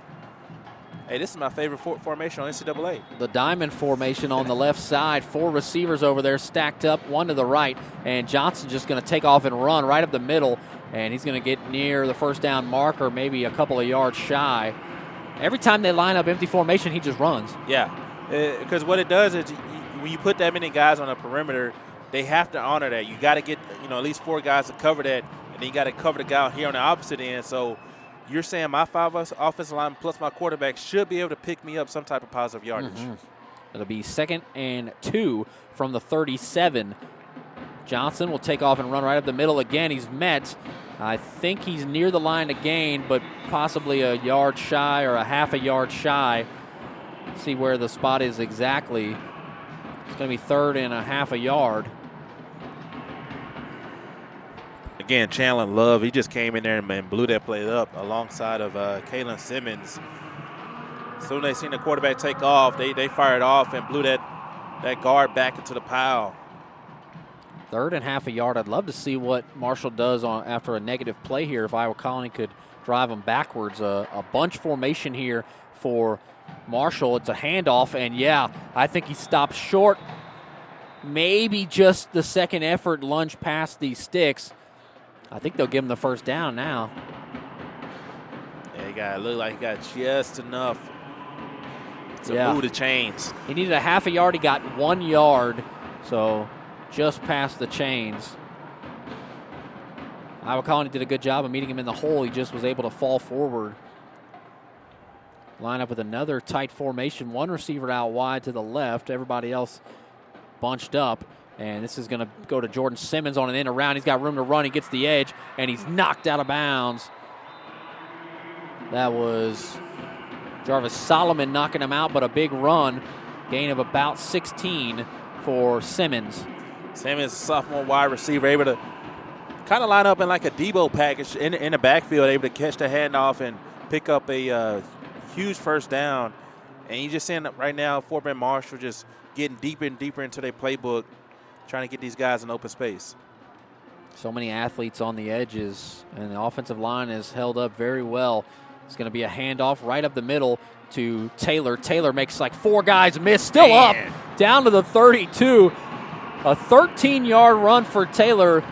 Speaker 3: Hey, this is my favorite formation on NCAA.
Speaker 2: The diamond formation on the left side. 4 receivers over there stacked up, 1 to the right. And Johnson's just going to take off and run right up the middle. And he's going to get near the first down marker, maybe a couple of yards shy. Every time they line up empty formation, he just runs.
Speaker 3: Yeah, because what it does is when you put that many guys on the perimeter, they have to honor that. You got to get at least 4 guys to cover that, and then you got to cover the guy here on the opposite end. So you're saying my 5 offensive line plus my quarterback should be able to pick me up some type of positive yardage.
Speaker 2: Mm-hmm. It'll be 2nd and 2 from the 37. Johnson will take off and run right up the middle again. He's met. I think he's near the line to gain, but possibly a yard shy or a half a yard shy. See where the spot is exactly. It's going to be 3rd and a half a yard.
Speaker 3: Again, Chandler Love, he just came in there and blew that play up alongside of Kalen Simmons. As soon as they seen the quarterback take off, they fired off and blew that guard back into the pile.
Speaker 2: 3rd and half a yard. I'd love to see what Marshall does after a negative play here. If Iowa Colony could drive them backwards. A bunch formation here for Marshall. It's a handoff, and yeah, I think he stops short. Maybe just the second effort lunge past these sticks. I think they'll give him the first down now.
Speaker 3: Yeah, look like he got just enough to move the chains.
Speaker 2: He needed a half a yard. He got 1 yard, so just past the chains. Iowa Colony did a good job of meeting him in the hole. He just was able to fall forward. Line up with another tight formation. 1 receiver out wide to the left. Everybody else bunched up. And this is going to go to Jordan Simmons on an in around. He's got room to run. He gets the edge, and he's knocked out of bounds. That was Jarvis Solomon knocking him out, but a big run. Gain of about 16 for Simmons.
Speaker 3: Simmons, a sophomore wide receiver, able to kind of line up in like a Debo package in the backfield, able to catch the handoff and pick up a huge first down. And you just seeing right now Fort Bend Marshall just getting deeper and deeper into their playbook, trying to get these guys in open space.
Speaker 2: So many athletes on the edges, and the offensive line is held up very well. It's going to be a handoff right up the middle to Taylor. Taylor makes like 4 guys miss, still up, down to the 32. A 13-yard run for Taylor.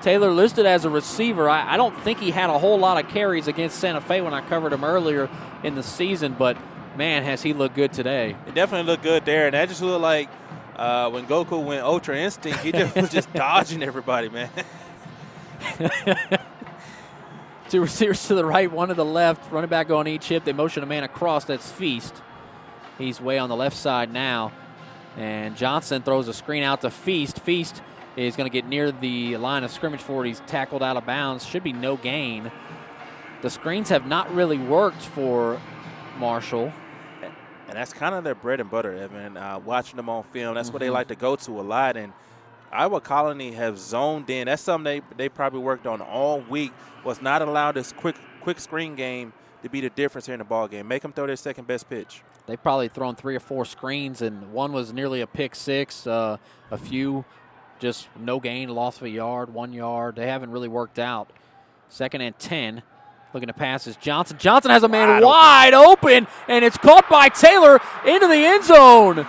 Speaker 2: Taylor listed as a receiver. I don't think he had a whole lot of carries against Santa Fe when I covered him earlier in the season, but man, has he looked good today.
Speaker 3: It definitely looked good there, and that just looked like when Goku went Ultra Instinct, he just was just dodging everybody, man.
Speaker 2: 2 receivers to the right, 1 to the left. Running back on each hip. They motion a man across. That's Feast. He's way on the left side now. And Johnson throws a screen out to Feast. Feast is going to get near the line of scrimmage for it. He's tackled out of bounds. Should be no gain. The screens have not really worked for Marshall.
Speaker 3: And that's kind of their bread and butter, Evan. Watching them on film, that's what they like to go to a lot. And Iowa Colony have zoned in. That's something they probably worked on all week, was not allow this quick screen game to be the difference here in the ball game. Make them throw their second best pitch.
Speaker 2: They've probably thrown 3 or 4 screens, and one was nearly a pick six. A few just no gain, loss of a yard, 1 yard. They haven't really worked out. 2nd and 10. Looking to pass is Johnson. Johnson has a man wide open, and it's caught by Taylor into the end zone.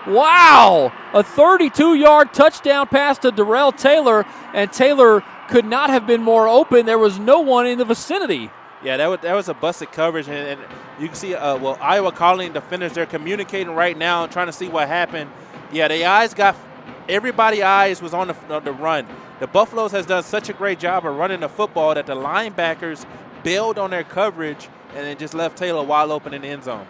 Speaker 2: Wow. A 32-yard touchdown pass to Darrell Taylor, and Taylor could not have been more open. There was no one in the vicinity.
Speaker 3: Yeah, that was a busted coverage, and you can see, Iowa Colony defenders, they're communicating right now and trying to see what happened. Yeah, everybody's eyes was on the run. The Buffaloes has done such a great job of running the football that the linebackers bailed on their coverage and then just left Taylor wide open in the end zone.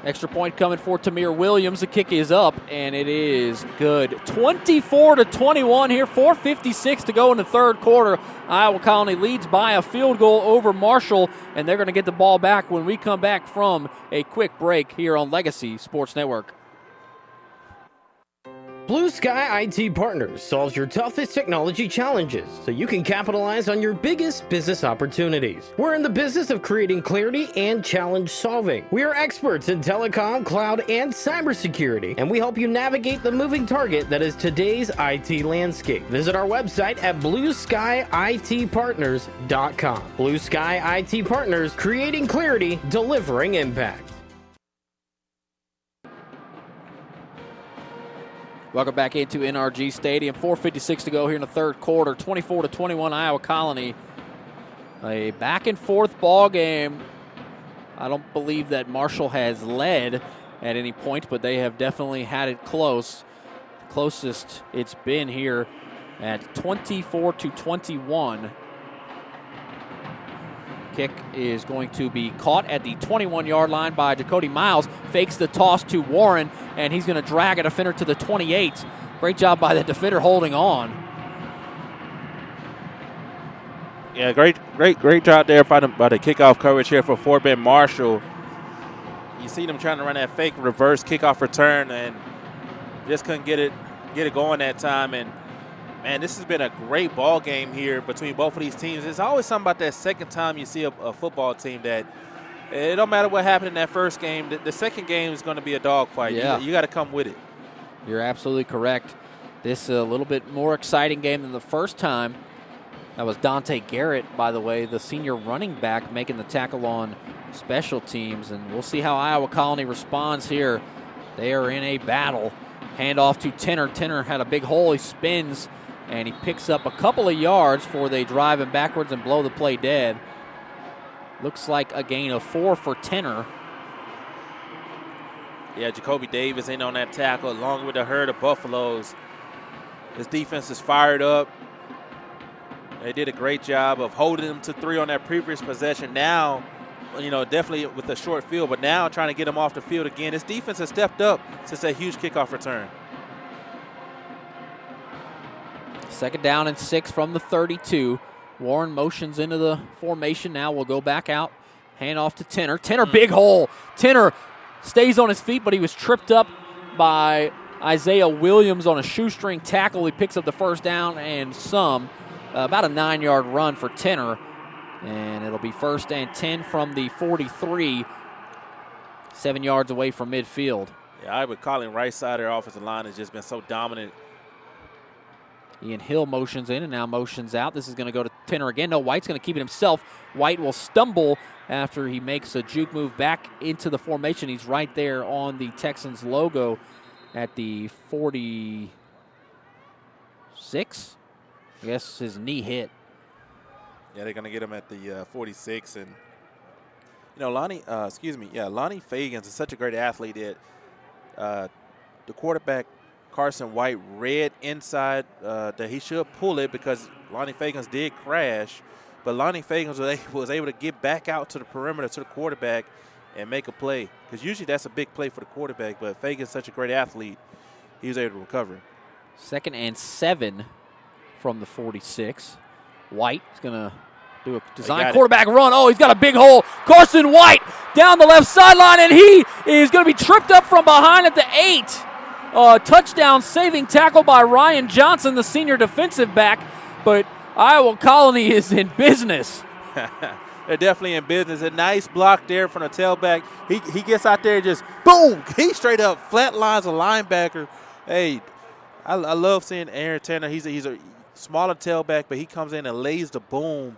Speaker 2: Extra point coming for Tamir Williams. The kick is up, and it is good. 24-21 here, 4:56 to go in the third quarter. Iowa Colony leads by a field goal over Marshall, and they're going to get the ball back when we come back from a quick break here on Legacy Sports Network.
Speaker 7: Blue Sky IT Partners solves your toughest technology challenges so you can capitalize on your biggest business opportunities. We're in the business of creating clarity and challenge solving. We are experts in telecom, cloud, and cybersecurity, and we help you navigate the moving target that is today's IT landscape. Visit our website at blueskyitpartners.com. Blue Sky IT Partners, creating clarity, delivering impact.
Speaker 2: Welcome back into NRG Stadium. 4:56 to go here in the third quarter. 24-21 Iowa Colony. A back-and-forth ball game. I don't believe that Marshall has led at any point, but they have definitely had it close. The closest it's been here at 24-21. Kick is going to be caught at the 21-yard line by Dakota Miles. Fakes the toss to Warren, and he's going to drag a defender to the 28. Great job by the defender holding on.
Speaker 3: Yeah, great job there by the kickoff coverage here for Fort Bend Marshall. You see them trying to run that fake reverse kickoff return and just couldn't get it going that time. And man, this has been a great ball game here between both of these teams. There's always something about that second time you see a football team that it don't matter what happened in that first game. The second game is going to be a dogfight.
Speaker 2: Yeah.
Speaker 3: You got to come with it.
Speaker 2: You're absolutely correct. This is a little bit more exciting game than the first time. That was Dante Garrett, by the way, the senior running back, making the tackle on special teams. And we'll see how Iowa Colony responds here. They are in a battle. Handoff to Tenner. Tenner had a big hole. He spins, and he picks up a couple of yards before they drive him backwards and blow the play dead. Looks like a gain of 4 for Tenner.
Speaker 3: Yeah, Jacoby Davis in on that tackle along with the herd of Buffaloes. This defense is fired up. They did a great job of holding them to 3 on that previous possession. Now, definitely with a short field, but now trying to get them off the field again. This defense has stepped up since that huge kickoff return.
Speaker 2: Second down and 6 from the 32. Warren motions into the formation now. Will go back out. Hand off to Tenner. Tenner, big hole. Tenner stays on his feet, but he was tripped up by Isaiah Williams on a shoestring tackle. He picks up the first down and some. About a 9-yard run for Tenner. And it'll be 1st and 10 from the 43. 7 yards away from midfield.
Speaker 3: Yeah, I would call him right side of their offensive line has just been so dominant.
Speaker 2: Ian Hill motions in and now motions out. This is going to go to Tenner again. No, White's going to keep it himself. White will stumble after he makes a juke move back into the formation. He's right there on the Texans logo at the 46. I guess his knee hit.
Speaker 3: Yeah, they're going to get him at the 46. And, Lonnie Fagans is such a great athlete that the quarterback, Carson White, read inside that he should pull it because Lonnie Fagans did crash. But Lonnie Fagans was able to get back out to the perimeter to the quarterback and make a play. Because usually that's a big play for the quarterback, but Fagans is such a great athlete, he was able to recover.
Speaker 2: 2nd and 7 from the 46. White is going to do a design quarterback run. Oh, he's got a big hole. Carson White down the left sideline, and he is going to be tripped up from behind at the 8. Touchdown saving tackle by Ryan Johnson, the senior defensive back. But Iowa Colony is in business.
Speaker 3: They're definitely in business. A nice block there from the tailback. He gets out there and just, boom, he straight up flatlines a linebacker. Hey, I love seeing Aaron Tanner. He's a smaller tailback, but he comes in and lays the boom.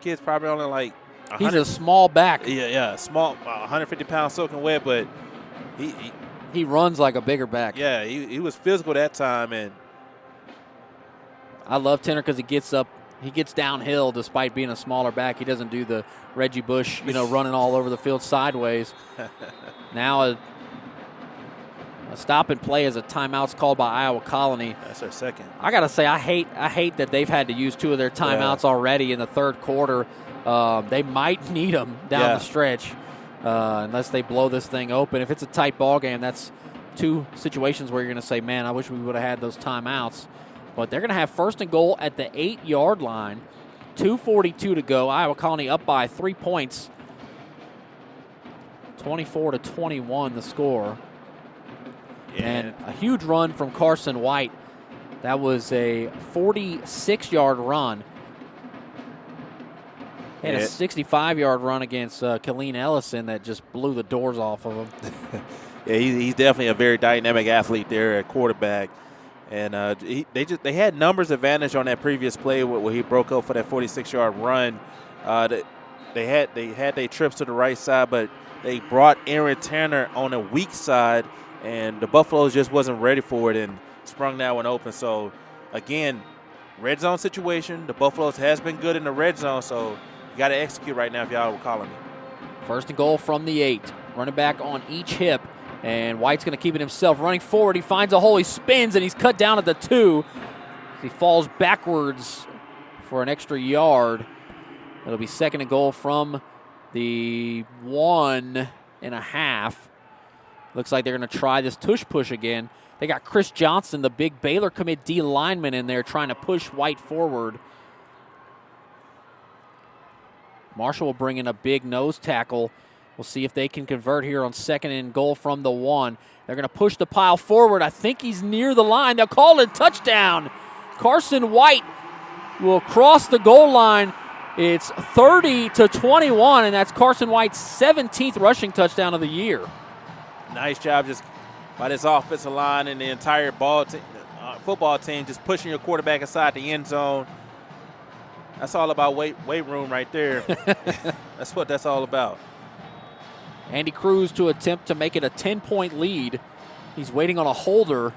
Speaker 3: Kid's probably only like
Speaker 2: he's a small back.
Speaker 3: Yeah, small, 150-pound soaking wet, but
Speaker 2: he runs like a bigger back.
Speaker 3: Yeah, he was physical that time. And
Speaker 2: I love Tenner because he gets up he gets downhill despite being a smaller back. He doesn't do the Reggie Bush, running all over the field sideways. Now a stop and play as a timeout's called by Iowa Colony.
Speaker 3: That's their second.
Speaker 2: I got to say, I hate that they've had to use 2 of their timeouts already in the third quarter. They might need them down the stretch unless they blow this thing open. If it's a tight ball game, that's 2 situations where you're going to say, man, I wish we would have had those timeouts. But they're going to have first and goal at the 8-yard line. 2:42 to go. Iowa Colony up by 3 points. 24-21 the score. And a huge run from Carson White. That was a 46-yard run. He had a 65-yard run against Killeen Ellison that just blew the doors off of him.
Speaker 3: Yeah, he's definitely a very dynamic athlete there at quarterback. And they had numbers advantage on that previous play where he broke up for that 46-yard run. They had their trips to the right side, but they brought Aaron Tanner on a weak side, and the Buffaloes just wasn't ready for it and sprung that one open. So, again, red zone situation. The Buffaloes has been good in the red zone, so you got to execute right now if y'all were calling me.
Speaker 2: First and goal from the 8. Running back on each hip, and White's going to keep it himself. Running forward, he finds a hole, he spins, and he's cut down at the 2. He falls backwards for an extra yard. It'll be second and goal from the 1.5. Looks like they're going to try this tush push again. They got Chris Johnson, the big Baylor commit D lineman, in there trying to push White forward. Marshall will bring in a big nose tackle. We'll see if they can convert here on second and goal from the 1. They're going to push the pile forward. I think he's near the line. They'll call it a touchdown. Carson White will cross the goal line. It's 30-21, and that's Carson White's 17th rushing touchdown of the year.
Speaker 3: Nice job just by this offensive line and the entire football team just pushing your quarterback inside the end zone. That's all about weight room right there. That's what that's all about.
Speaker 2: Andy Cruz to attempt to make it a 10-point lead. He's waiting on a holder.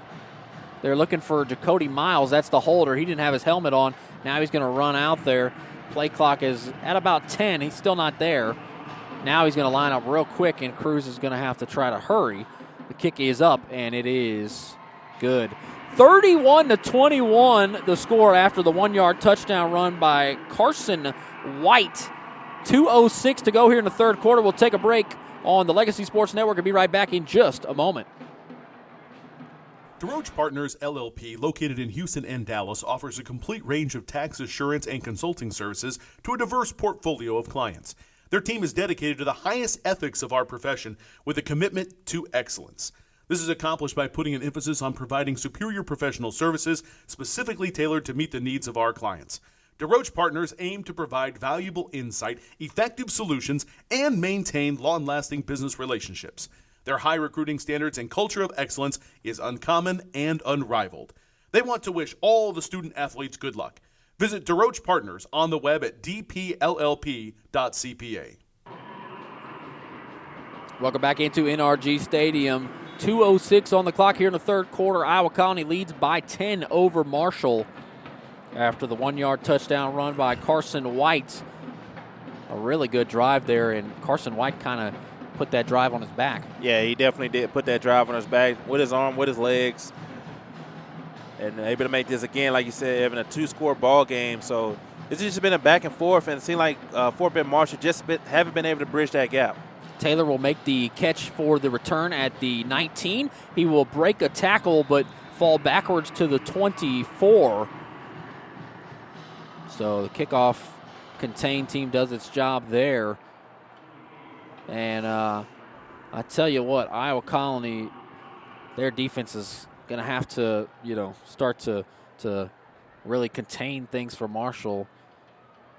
Speaker 2: They're looking for Jacody Miles. That's the holder. He didn't have his helmet on. Now he's going to run out there. Play clock is at about 10. He's still not there. Now he's going to line up real quick, and Cruz is going to have to try to hurry. The kick is up, and it is good. 31-21 the score after the 1-yard touchdown run by Carson White. 2:06 to go here in the third quarter. We'll take a break on the Legacy Sports Network and be right back in just a moment.
Speaker 6: DeRoche Partners LLP, located in Houston and Dallas, offers a complete range of tax assurance and consulting services to a diverse portfolio of clients. Their team is dedicated to the highest ethics of our profession with a commitment to excellence. This is accomplished by putting an emphasis on providing superior professional services specifically tailored to meet the needs of our clients. DeRoche Partners aim to provide valuable insight, effective solutions, and maintain long-lasting business relationships. Their high recruiting standards and culture of excellence is uncommon and unrivaled. They want to wish all the student athletes good luck. Visit DeRoche Partners on the web at dpllp.cpa.
Speaker 2: Welcome back into NRG Stadium. 2:06 on the clock here in the third quarter. Iowa Colony leads by 10 over Marshall after the 1-yard touchdown run by Carson White. A really good drive there, and Carson White kind of put that drive on his back.
Speaker 3: Yeah, he definitely did put that drive on his back with his arm, with his legs. And able to make this, again, like you said, Evan, a 2-score ball game. So it's just been a back and forth, and it seemed like Fort Bend Marshall haven't been able to bridge that gap.
Speaker 2: Taylor will make the catch for the return at the 19. He will break a tackle but fall backwards to the 24. So the kickoff contained team does its job there. And I tell you what, Iowa Colony, their defense is going to have to, start to really contain things for Marshall.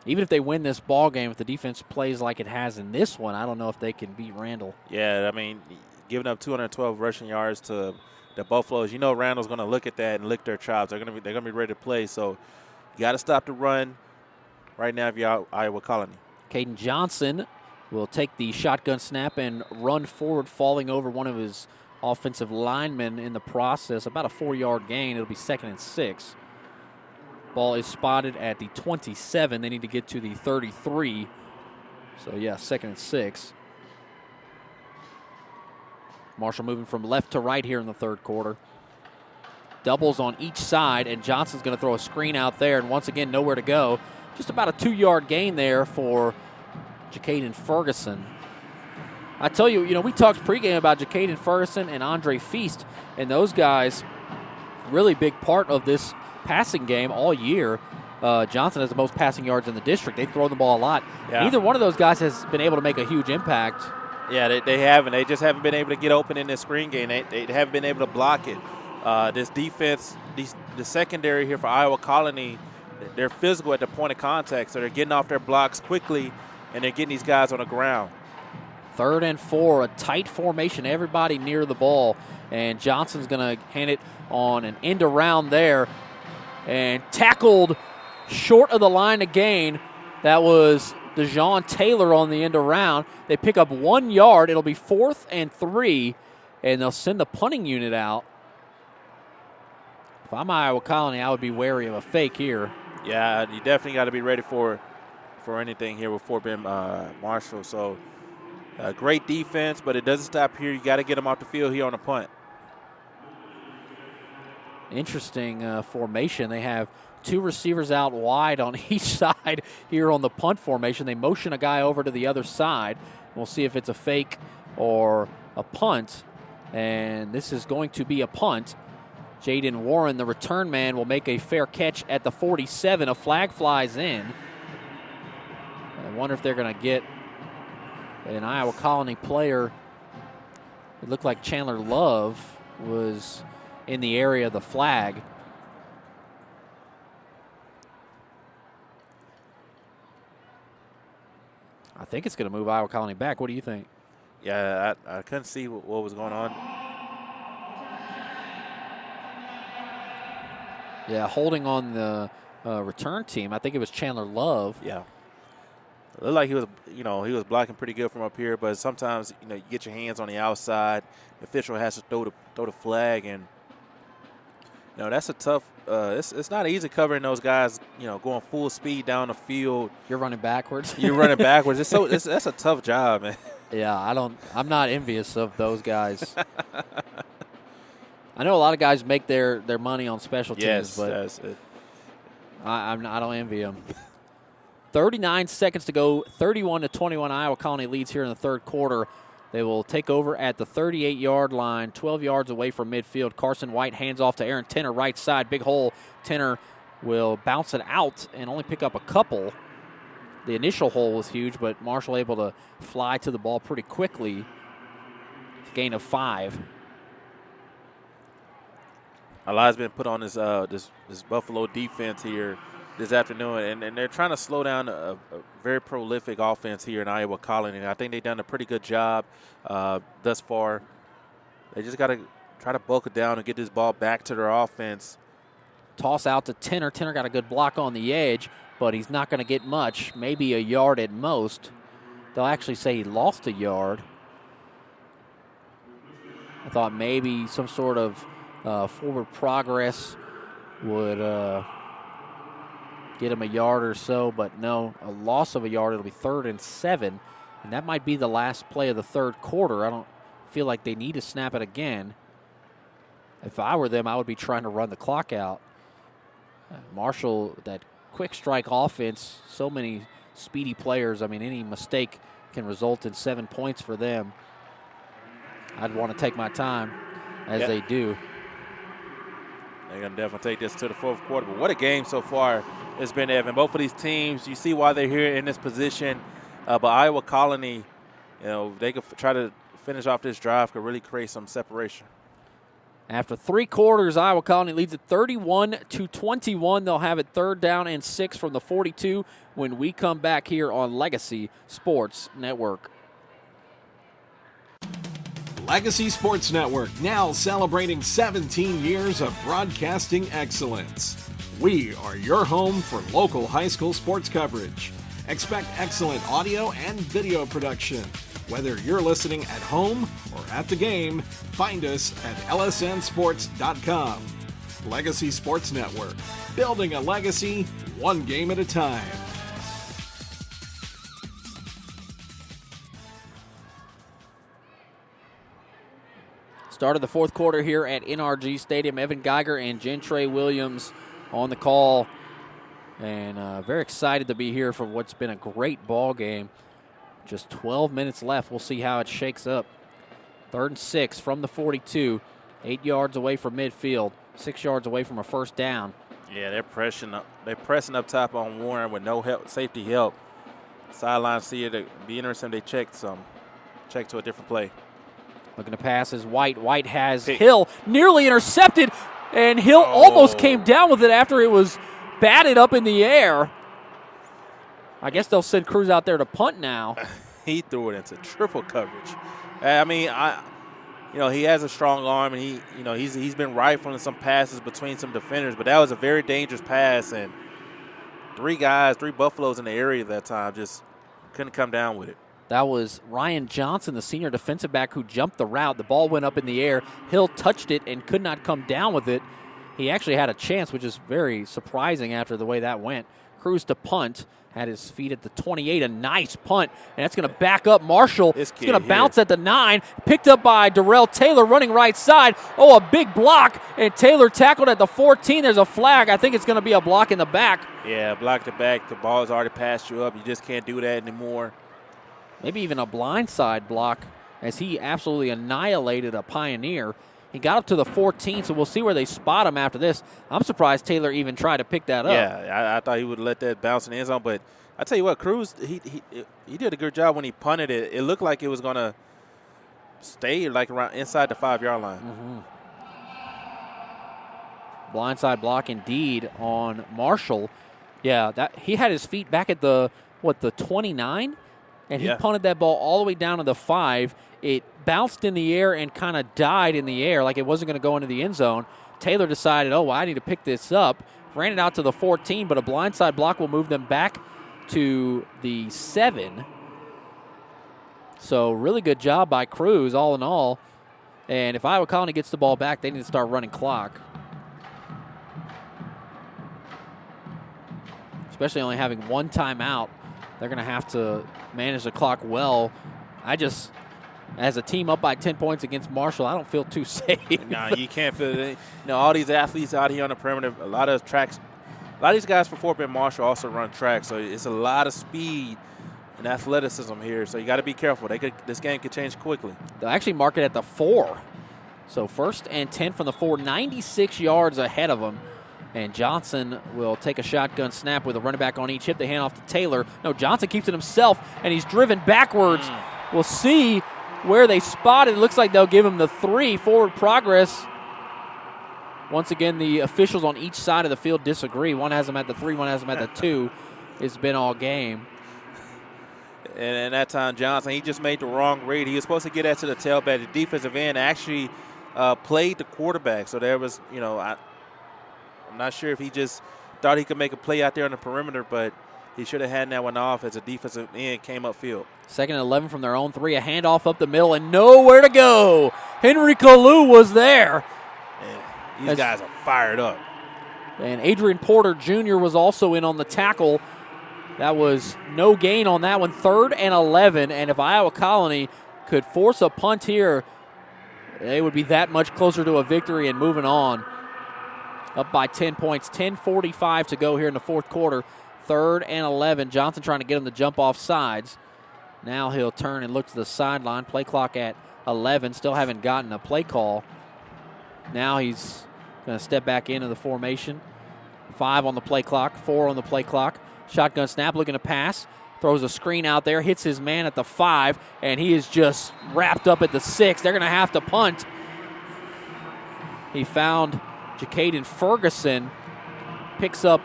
Speaker 2: Even if they win this ball game, if the defense plays like it has in this one, I don't know if they can beat Randall.
Speaker 3: Yeah, I mean, giving up 212 rushing yards to the Buffaloes, Randall's going to look at that and lick their chops. They're going to be ready to play. So you got to stop the run right now if you're Iowa Colony.
Speaker 2: Caden Johnson will take the shotgun snap and run forward, falling over one of his offensive linemen in the process. About a 4-yard gain. It'll be 2nd and 6. Ball is spotted at the 27. They need to get to the 33. So, yeah, 2nd and 6. Marshall moving from left to right here in the third quarter. Doubles on each side, and Johnson's going to throw a screen out there, and once again, nowhere to go. Just about a 2-yard gain there for Jacaden Ferguson. I tell you, we talked pregame about Jacaden Ferguson and Andre Feast, and those guys, really big part of this passing game all year. Johnson has the most passing yards in the district. They throw the ball a lot.
Speaker 3: Yeah.
Speaker 2: Neither one of those guys has been able to make a huge impact.
Speaker 3: Yeah, they haven't. They just haven't been able to get open in this screen game. They haven't been able to block it. This defense, the secondary here for Iowa Colony, they're physical at the point of contact, so they're getting off their blocks quickly, and they're getting these guys on the ground.
Speaker 2: 3rd and 4, a tight formation, everybody near the ball, and Johnson's going to hand it on an end around there, and tackled short of the line of gain. That was DeJean Taylor on the end around. They pick up 1 yard. It'll be 4th and 3, and they'll send the punting unit out. If I'm Iowa Colony, I would be wary of a fake here.
Speaker 3: Yeah, you definitely got to be ready for anything here with Fort Bend Marshall. So, great defense, but it doesn't stop here. You got to get them off the field here on the punt.
Speaker 2: Interesting formation. They have 2 receivers out wide on each side here on the punt formation. They motion a guy over to the other side. We'll see if it's a fake or a punt. And this is going to be a punt. Jaden Warren, the return man, will make a fair catch at the 47. A flag flies in. I wonder if they're going to get an Iowa Colony player. It looked like Chandler Love was in the area of the flag. I think it's going to move Iowa Colony back. What do you think?
Speaker 3: Yeah, I couldn't see what was going on.
Speaker 2: Yeah, holding on the return team. I think it was Chandler Love.
Speaker 3: Yeah. It looked like he was blocking pretty good from up here, but sometimes, you get your hands on the outside. The official has to throw the flag, and, that's a tough it's not easy covering those guys, going full speed down the field.
Speaker 2: You're running backwards.
Speaker 3: You're running backwards. That's a tough job, man.
Speaker 2: Yeah, I'm not envious of those guys. I know a lot of guys make their money on special teams, but I don't envy them. 39 seconds to go, 31-21. Iowa Colony leads here in the third quarter. They will take over at the 38-yard line, 12 yards away from midfield. Carson White hands off to Aaron Tenner, right side, big hole. Tenner will bounce it out and only pick up a couple. The initial hole was huge, but Marshall able to fly to the ball pretty quickly. Gain of 5.
Speaker 3: A lot's been put on this Buffalo defense here this afternoon, and they're trying to slow down a very prolific offense here in Iowa Colony. And I think they've done a pretty good job thus far. They just got to try to bulk it down and get this ball back to their offense.
Speaker 2: Toss out to Tenner. Tenner got a good block on the edge, but he's not going to get much, maybe a yard at most. They'll actually say he lost a yard. I thought maybe some sort of forward progress would get him a yard or so, but no, a loss of a yard. It'll be 3rd and 7, and that might be the last play of the third quarter. I don't feel like they need to snap it again. If I were them, I would be trying to run the clock out. Marshall, that quick strike offense, so many speedy players. I mean, any mistake can result in 7 points for them. I'd want to take my time, as they do.
Speaker 3: They're going to definitely take this to the fourth quarter. But what a game so far it's been, Evan. Both of these teams, you see why they're here in this position. But Iowa Colony, they could try to finish off this drive, could really create some separation.
Speaker 2: After 3 quarters, Iowa Colony leads it 31-21. They'll have it 3rd down and 6 from the 42 when we come back here on Legacy Sports Network.
Speaker 8: Legacy Sports Network, now celebrating 17 years of broadcasting excellence. We are your home for local high school sports coverage. Expect excellent audio and video production. Whether you're listening at home or at the game, find us at lsnsports.com. Legacy Sports Network. Building a legacy, one game at a time.
Speaker 2: Start of the fourth quarter here at NRG Stadium. Evan Geiger and Gentre Williams on the call. And very excited to be here for what's been a great ball game. Just 12 minutes left. We'll see how it shakes up. 3rd and 6 from the 42. 8 yards away from midfield. 6 yards away from a first down.
Speaker 3: Yeah, they're pressing up top on Warren with no help, safety help. Sideline see it. It'd be interesting if they check to a different play.
Speaker 2: Looking to pass is White. White has Hill nearly intercepted, and Hill almost came down with it after it was batted up in the air. I guess they'll send Cruz out there to punt now.
Speaker 3: He threw it into triple coverage. I mean, he has a strong arm, and he's been rifling some passes between some defenders, but that was a very dangerous pass, and 3 Buffaloes in the area that time just couldn't come down with it.
Speaker 2: That was Ryan Johnson, the senior defensive back, who jumped the route. The ball went up in the air. Hill touched it and could not come down with it. He actually had a chance, which is very surprising after the way that went. Cruz to punt. Had his feet at the 28. A nice punt. And that's going to back up Marshall. It's going to bounce at the 9. Picked up by Darrell Taylor running right side. Oh, a big block. And Taylor tackled at the 14. There's a flag. I think it's going to be a block in the back.
Speaker 3: Yeah, block the back. The ball's already passed you up. You just can't do that anymore.
Speaker 2: Maybe even a blindside block, as he absolutely annihilated a Pioneer. He got up to the 14, so we'll see where they spot him after this. I'm surprised Taylor even tried to pick that up.
Speaker 3: Yeah, I thought he would let that bounce in the end zone, but I tell you what, Cruz, he did a good job when he punted it. It looked like it was going to stay like around inside the 5-yard line.
Speaker 2: Mm-hmm. Blindside block indeed on Marshall. Yeah, that he had his feet back at the 29? And he punted that ball all the way down to the 5. It bounced in the air and kind of died in the air like it wasn't going to go into the end zone. Taylor decided, I need to pick this up. Ran it out to the 14, but a blindside block will move them back to the 7. So really good job by Cruz all in all. And if Iowa Colony gets the ball back, they need to start running clock. Especially only having one timeout. They're going to have to manage the clock well. As a team up by 10 points against Marshall, I don't feel too safe.
Speaker 3: No, you can't feel it. All these athletes out here on the perimeter, a lot of these guys for Fort Bend Marshall also run track, so it's a lot of speed and athleticism here, so you got to be careful. This game could change quickly.
Speaker 2: They'll actually mark it at the 4. So 1st and 10 from the 4, 96 yards ahead of them. And Johnson will take a shotgun snap with a running back on each hip. They hand off to Taylor. No, Johnson keeps it himself, and he's driven backwards. We'll see where they spot it. It looks like they'll give him the 3, forward progress. Once again, the officials on each side of the field disagree. One has him at the 3, one has him at the 2. It's been all game.
Speaker 3: And that time, Johnson, he just made the wrong read. He was supposed to get that to the tailback. The defensive end actually played the quarterback. So there was, I'm not sure if he just thought he could make a play out there on the perimeter, but he should have had that one off as a defensive end came upfield.
Speaker 2: 2nd and 11 from their own 3. A handoff up the middle and nowhere to go. Henry Kalu was there.
Speaker 3: Man, these guys are fired up.
Speaker 2: And Adrian Porter Jr. was also in on the tackle. That was no gain on that one. 3rd and 11. And if Iowa Colony could force a punt here, they would be that much closer to a victory and moving on. Up by 10 points. 10:45 to go here in the fourth quarter. 3rd and 11. Johnson trying to get him to jump off sides. Now he'll turn and look to the sideline. Play clock at 11. Still haven't gotten a play call. Now he's going to step back into the formation. 5 on the play clock. 4 on the play clock. Shotgun snap, looking to pass. Throws a screen out there. Hits his man at the 5. And he is just wrapped up at the 6. They're going to have to punt. He found Jacaden Ferguson. Picks up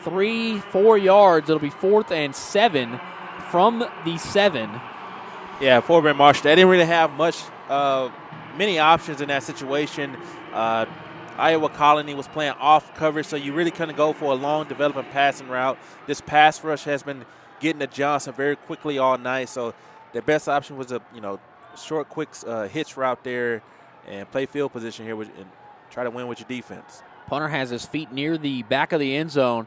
Speaker 2: 3-4 yards. It'll be 4th and 7 from the 7.
Speaker 3: Yeah, Fort Bend Marshall, they didn't really have many options in that situation. Iowa Colony was playing off coverage, so you really couldn't go for a long developing passing route. This pass rush has been getting to Johnson very quickly all night, so the best option was a short, quick hitch route there and play field position here and try to win with your defense.
Speaker 2: Punter has his feet near the back of the end zone.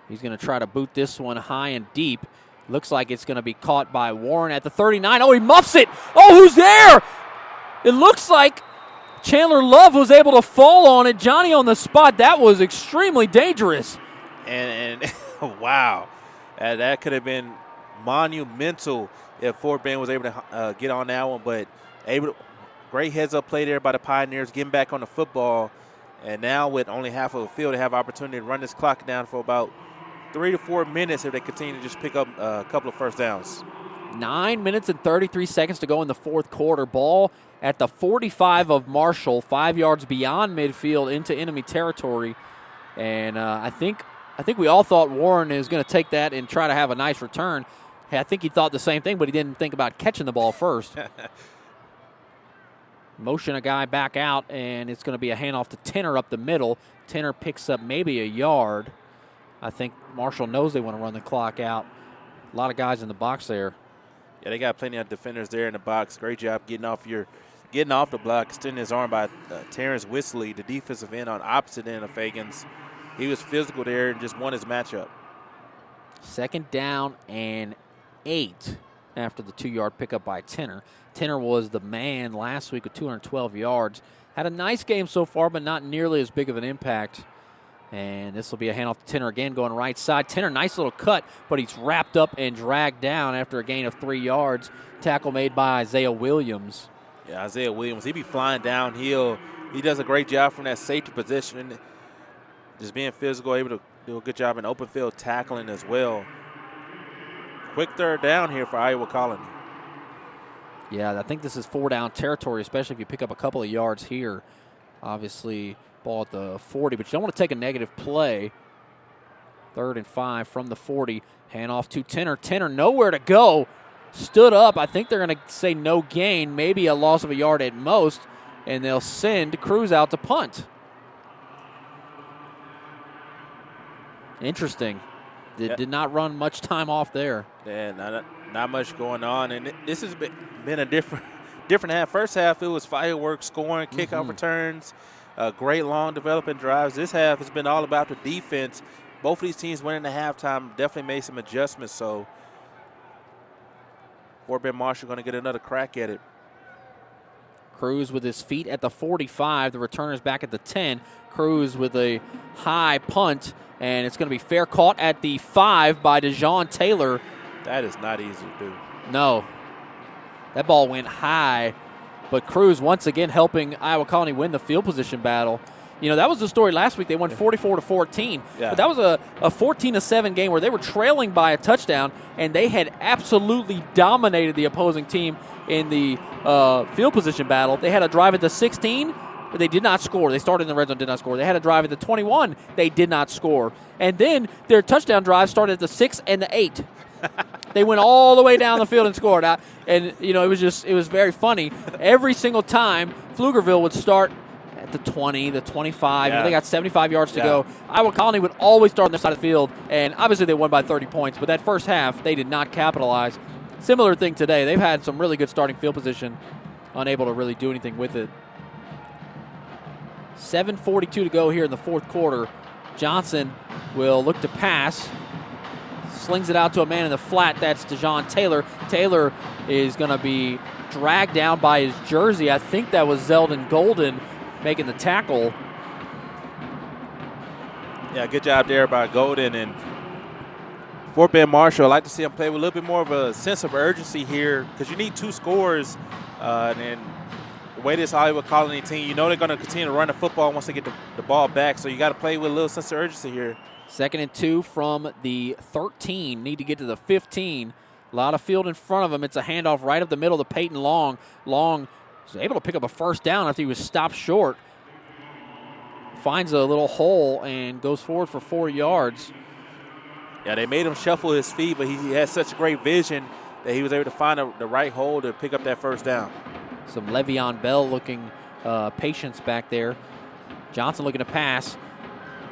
Speaker 2: He's going to try to boot this one high and deep. Looks like it's going to be caught by Warren at the 39. Oh, he muffs it. Oh, who's there? It looks like Chandler Love was able to fall on it. Johnny on the spot. That was extremely dangerous.
Speaker 3: And wow, that could have been monumental if Fort Bend was able to get on that one. But great heads-up play there by the Pioneers, getting back on the football. And now with only half of the field, they have opportunity to run this clock down for about 3 to 4 minutes if they continue to just pick up a couple of first downs.
Speaker 2: 9 minutes and 33 seconds to go in the fourth quarter. Ball at the 45 of Marshall, 5 yards beyond midfield into enemy territory. And I think we all thought Warren is going to take that and try to have a nice return. I think he thought the same thing, but he didn't think about catching the ball first. Motion a guy back out, and it's going to be a handoff to Tenner up the middle. Tenner picks up maybe a yard. I think Marshall knows they want to run the clock out. A lot of guys in the box there.
Speaker 3: Yeah, they got plenty of defenders there in the box. Great job getting off the block, extending his arm by Terrence Whistler, the defensive end on opposite end of Fagans. He was physical there and just won his matchup.
Speaker 2: 2nd down and 8 after the 2-yard pickup by Tenner. Tenner was the man last week with 212 yards. Had a nice game so far, but not nearly as big of an impact. And this will be a handoff to Tenner again, going right side. Tenner, nice little cut, but he's wrapped up and dragged down after a gain of 3 yards. Tackle made by Isaiah Williams.
Speaker 3: Yeah, Isaiah Williams, he be flying downhill. He does a great job from that safety position. Just being physical, able to do a good job in open field tackling as well. Quick 3rd down here for Iowa Colony.
Speaker 2: Yeah, I think this is 4-down territory, especially if you pick up a couple of yards here. Obviously, ball at the 40, but you don't want to take a negative play. 3rd and 5 from the 40. Handoff to Tenner. Tenner nowhere to go. Stood up. I think they're going to say no gain, maybe a loss of a yard at most, and they'll send Cruz out to punt. Interesting. Did not run much time off there.
Speaker 3: Yeah, not much going on. And this has been a different half. First half, it was fireworks, scoring, kickoff returns, great long developing drives. This half has been all about the defense. Both of these teams went into halftime, definitely made some adjustments. So Fort Bend Marshall going to get another crack at it.
Speaker 2: Cruz with his feet at the 45. The returner's back at the 10. Cruz with a high punt, and it's going to be fair caught at the 5 by DeJohn Taylor.
Speaker 3: That is not easy to do.
Speaker 2: No. That ball went high, but Cruz once again helping Iowa Colony win the field position battle. You know, that was the story last week. They won 44-14. Yeah. But that was a 14-7 game where they were trailing by a touchdown, and they had absolutely dominated the opposing team in the field position battle. They had a drive at the 16, but they did not score. They started in the red zone, did not score. They had a drive at the 21. They did not score. And then their touchdown drive started at the 6 and the 8. They went all the way down the field and scored. And, you know, it was very funny. Every single time, Pflugerville would start at the 20, the 25. Yeah. You know, they got 75 yards to go. Iowa Colony would always start on their side of the field, and obviously they won by 30 points. But that first half, they did not capitalize. Similar thing today. They've had some really good starting field position, unable to really do anything with it. 7:42 to go here in the fourth quarter. Johnson will look to pass. Slings it out to a man in the flat. That's DeJohn Taylor. Taylor is going to be dragged down by his jersey. I think that was Zeldon Golden making the tackle.
Speaker 3: Yeah, good job there by Golden. And Fort Bend Marshall, I'd like to see him play with a little bit more of a sense of urgency here because you need 2 scores. And the way this Iowa Colony team, you know they're going to continue to run the football once they get the ball back. So you got to play with a little sense of urgency here.
Speaker 2: 2nd and 2 from the 13. Need to get to the 15. A lot of field in front of him. It's a handoff right up the middle to Peyton Long. Long was able to pick up a first down after he was stopped short. Finds a little hole and goes forward for 4 yards.
Speaker 3: Yeah, they made him shuffle his feet, but he had such great vision that he was able to find the right hole to pick up that first down.
Speaker 2: Some Le'Veon Bell looking patience back there. Johnson looking to pass.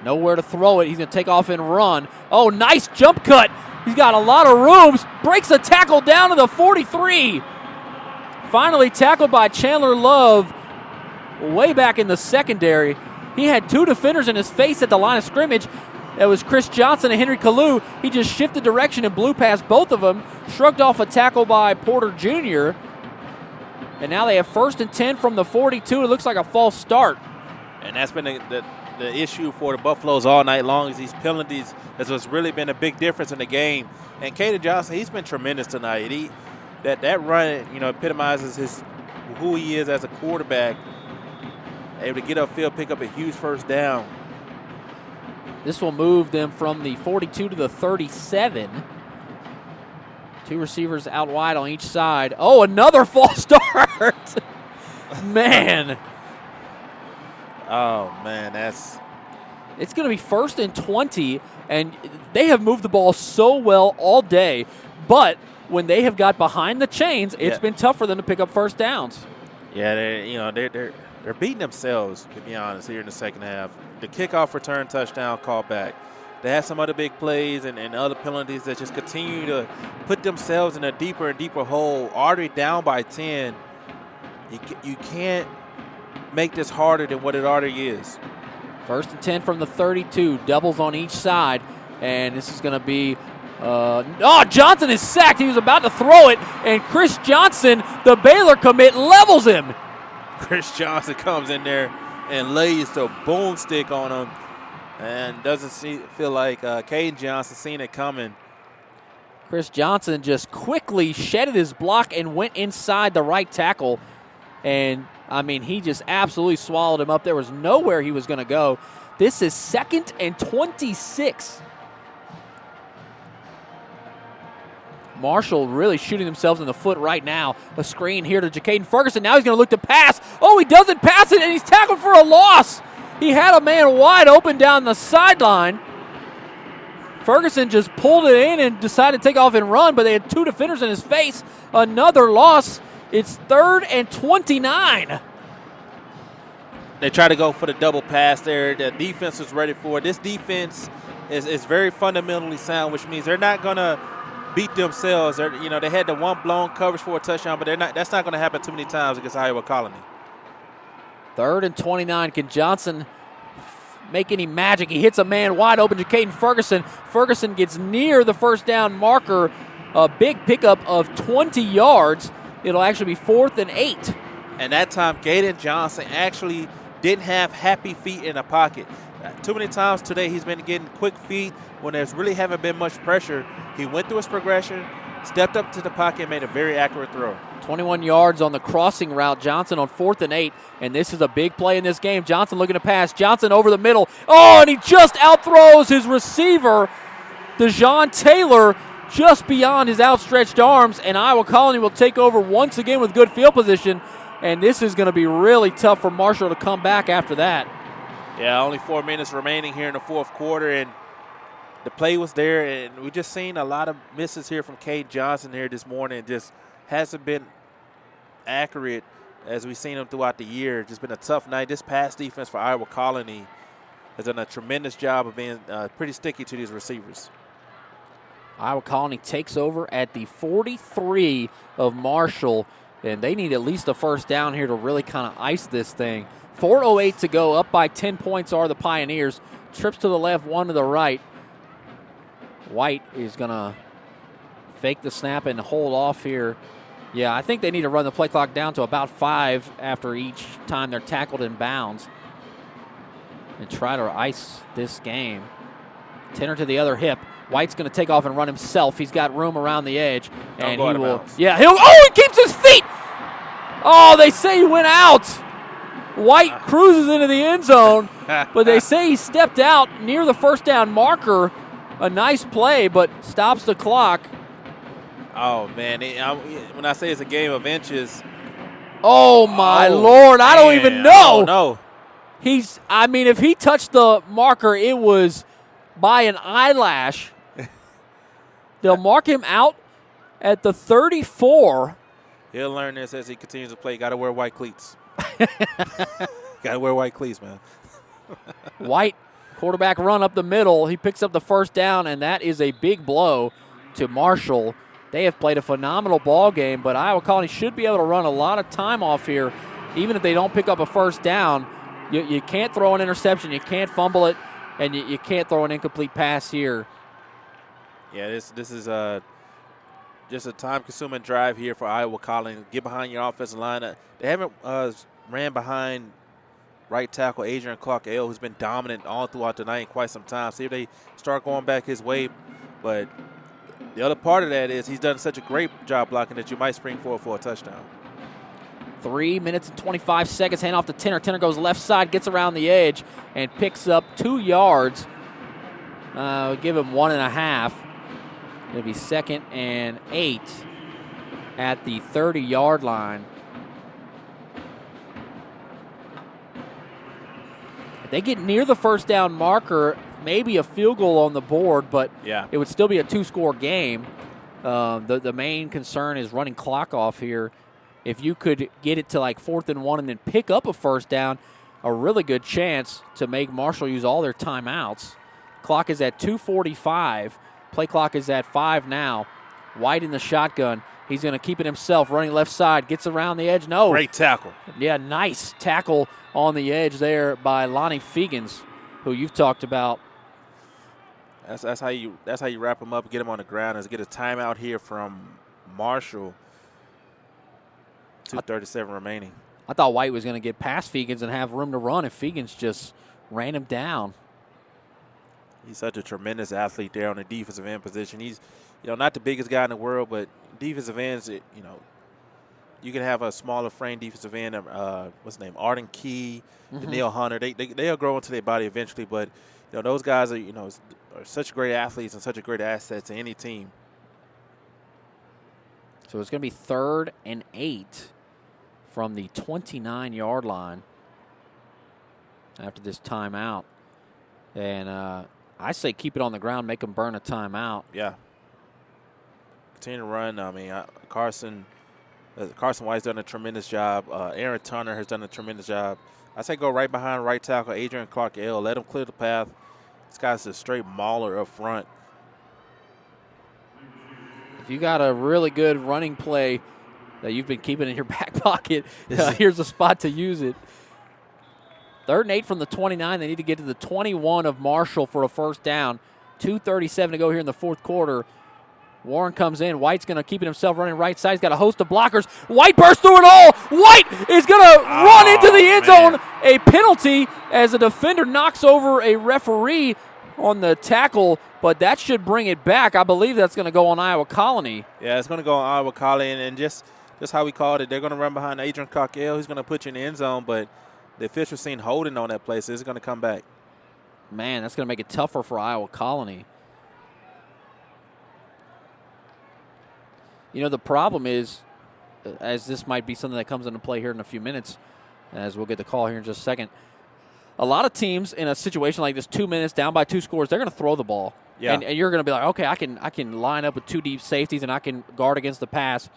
Speaker 2: Nowhere to throw it. He's going to take off and run. Oh, nice jump cut. He's got a lot of rooms. Breaks a tackle down to the 43. Finally tackled by Chandler Love way back in the secondary. He had two defenders in his face at the line of scrimmage. That was Chris Johnson and Henry Kalu. He just shifted direction and blew past both of them, shrugged off a tackle by Porter Jr., and now they have 1st and 10 from the 42. It looks like a false start.
Speaker 3: And that's been the issue for the Buffaloes all night long is these penalties. That's what's really been a big difference in the game. And Caden Johnson, he's been tremendous tonight. That run, epitomizes who he is as a quarterback. Able to get upfield, pick up a huge first down.
Speaker 2: This will move them from the 42 to the 37. Two receivers out wide on each side. Oh, another false start. Man.
Speaker 3: Oh, man,
Speaker 2: It's going to be 1st and 20, and they have moved the ball so well all day, but when they have got behind the chains, it's been tough for them to pick up first downs.
Speaker 3: Yeah, they're beating themselves, to be honest, here in the second half. The kickoff return touchdown call back. They had some other big plays and other penalties that just continue to put themselves in a deeper and deeper hole. Already down by 10. You can't make this harder than what it already is.
Speaker 2: 1st and 10 from the 32. Doubles on each side. And this is going to be Johnson is sacked. He was about to throw it. And Chris Johnson, the Baylor commit, levels him.
Speaker 3: Chris Johnson comes in there and lays the boomstick on him. And doesn't feel like Caden Johnson seen it coming.
Speaker 2: Chris Johnson just quickly shedded his block and went inside the right tackle. And, he just absolutely swallowed him up. There was nowhere he was going to go. This is 2nd and 26. Marshall really shooting themselves in the foot right now. A screen here to Jacaden Ferguson. Now he's going to look to pass. Oh, he doesn't pass it, and he's tackled for a loss. He had a man wide open down the sideline. Ferguson just pulled it in and decided to take off and run, but they had two defenders in his face. Another loss. It's 3rd and 29.
Speaker 3: They try to go for the double pass there. The defense was ready for it. This defense is very fundamentally sound, which means they're not going to beat themselves. They had the one blown coverage for a touchdown, but that's not going to happen too many times against Iowa Colony.
Speaker 2: 3rd and 29. Can Johnson make any magic? He hits a man wide open, Jacaden Ferguson. Ferguson gets near the first down marker. A big pickup of 20 yards. It'll actually be 4th and 8.
Speaker 3: And that time, Caden Johnson actually didn't have happy feet in the pocket. Too many times today he's been getting quick feet when there's really haven't been much pressure. He went through his progression, stepped up to the pocket, and made a very accurate throw.
Speaker 2: 21 yards on the crossing route. Johnson on 4th and 8, and this is a big play in this game. Johnson looking to pass. Johnson over the middle. Oh, and he just outthrows his receiver, DeJohn Taylor, just beyond his outstretched arms, and Iowa Colony will take over once again with good field position, and this is going to be really tough for Marshall to come back after that.
Speaker 3: Yeah, only 4 minutes remaining here in the fourth quarter, and the play was there, and we just seen a lot of misses here from Caden Johnson here this morning. Just hasn't been accurate as we've seen him throughout the year. Just been a tough night. This pass defense for Iowa Colony has done a tremendous job of being pretty sticky to these receivers.
Speaker 2: Iowa Colony takes over at the 43 of Marshall, and they need at least a first down here to really kind of ice this thing. 4:08 to go. Up by 10 points are the Pioneers. Trips to the left, one to the right. White is going to fake the snap and hold off here. Yeah, I think they need to run the play clock down to about 5 after each time they're tackled in bounds and try to ice this game. Tenor to the other hip. White's going to take off and run himself. He's got room around the edge. And he will. Yeah, he keeps his feet. Oh, they say he went out. White cruises into the end zone, but they say he stepped out near the first down marker. A nice play, but stops the clock.
Speaker 3: Oh, man. When I say it's a game of inches.
Speaker 2: Oh, my Lord. I don't even know.
Speaker 3: No.
Speaker 2: If he touched the marker, it was by an eyelash. They'll mark him out at the 34.
Speaker 3: He'll learn this as he continues to play. Got to wear white cleats. Got to wear white cleats, man.
Speaker 2: White, quarterback run up the middle. He picks up the first down, and that is a big blow to Marshall. They have played a phenomenal ball game, but Iowa Colony should be able to run a lot of time off here, even if they don't pick up a first down. You can't throw an interception. You can't fumble it, and you can't throw an incomplete pass here.
Speaker 3: Yeah, this is just a time-consuming drive here for Iowa College. Get behind your offensive line. They haven't ran behind right tackle Adrian Clark-L, who's been dominant all throughout the night in quite some time. See if they start going back his way. But the other part of that is he's done such a great job blocking that you might spring forward for a touchdown.
Speaker 2: 3 minutes and 25 seconds. Hand off to Tenner. Tenner goes left side, gets around the edge, and picks up 2 yards. We'll give him 1.5. It'll be 2nd and 8 at the 30-yard line. If they get near the first down marker, maybe a field goal on the board, but it would still be a 2-score game. The main concern is running clock off here. If you could get it to like 4th and 1 and then pick up a first down, a really good chance to make Marshall use all their timeouts. Clock is at 2:45. Play clock is at 5 now. White in the shotgun. He's going to keep it himself, running left side. Gets around the edge. No.
Speaker 3: Great tackle.
Speaker 2: Yeah, nice tackle on the edge there by Lonnie Fegans, who you've talked about.
Speaker 3: That's how you wrap him up, get him on the ground, is get a timeout here from Marshall. 2:37 remaining.
Speaker 2: I thought White was going to get past Fegans and have room to run, and Fegans just ran him down.
Speaker 3: He's such a tremendous athlete there on the defensive end position. He's, not the biggest guy in the world, but defensive ends, you can have a smaller frame defensive end. What's his name? Arden Key, Daniil Hunter. They'll grow into their body eventually, but those guys are such great athletes and such a great asset to any team.
Speaker 2: So it's going to be 3rd and 8 from the 29-yard line after this timeout. And I say keep it on the ground, make them burn a timeout.
Speaker 3: Yeah. Continue to run. I mean, Carson White's done a tremendous job. Aaron Turner has done a tremendous job. I say go right behind right tackle Adrian Clark-L. Let him clear the path. This guy's a straight mauler up front.
Speaker 2: If you got a really good running play that you've been keeping in your back pocket, here's a spot to use it. 3rd and 8 from the 29. They need to get to the 21 of Marshall for a first down. 2:37 to go here in the 4th quarter. Warren comes in. White's going to keep it himself running right side. He's got a host of blockers. White bursts through it all. White is going to run into the end zone. A penalty as a defender knocks over a referee on the tackle, but that should bring it back. I believe that's going to go on Iowa Colony.
Speaker 3: Yeah, it's going to go on Iowa Colony, and just how we called it. They're going to run behind Adrian Clark-L. He's going to put you in the end zone, but the official seen holding on that play, so it's going to come back.
Speaker 2: Man, that's going to make it tougher for Iowa Colony. The problem is, as this might be something that comes into play here in a few minutes, as we'll get the call here in just a second, a lot of teams in a situation like this, 2 minutes, down by 2 scores, they're going to throw the ball.
Speaker 3: Yeah.
Speaker 2: And you're going to be like, okay, I can line up with 2 deep safeties and I can guard against the pass.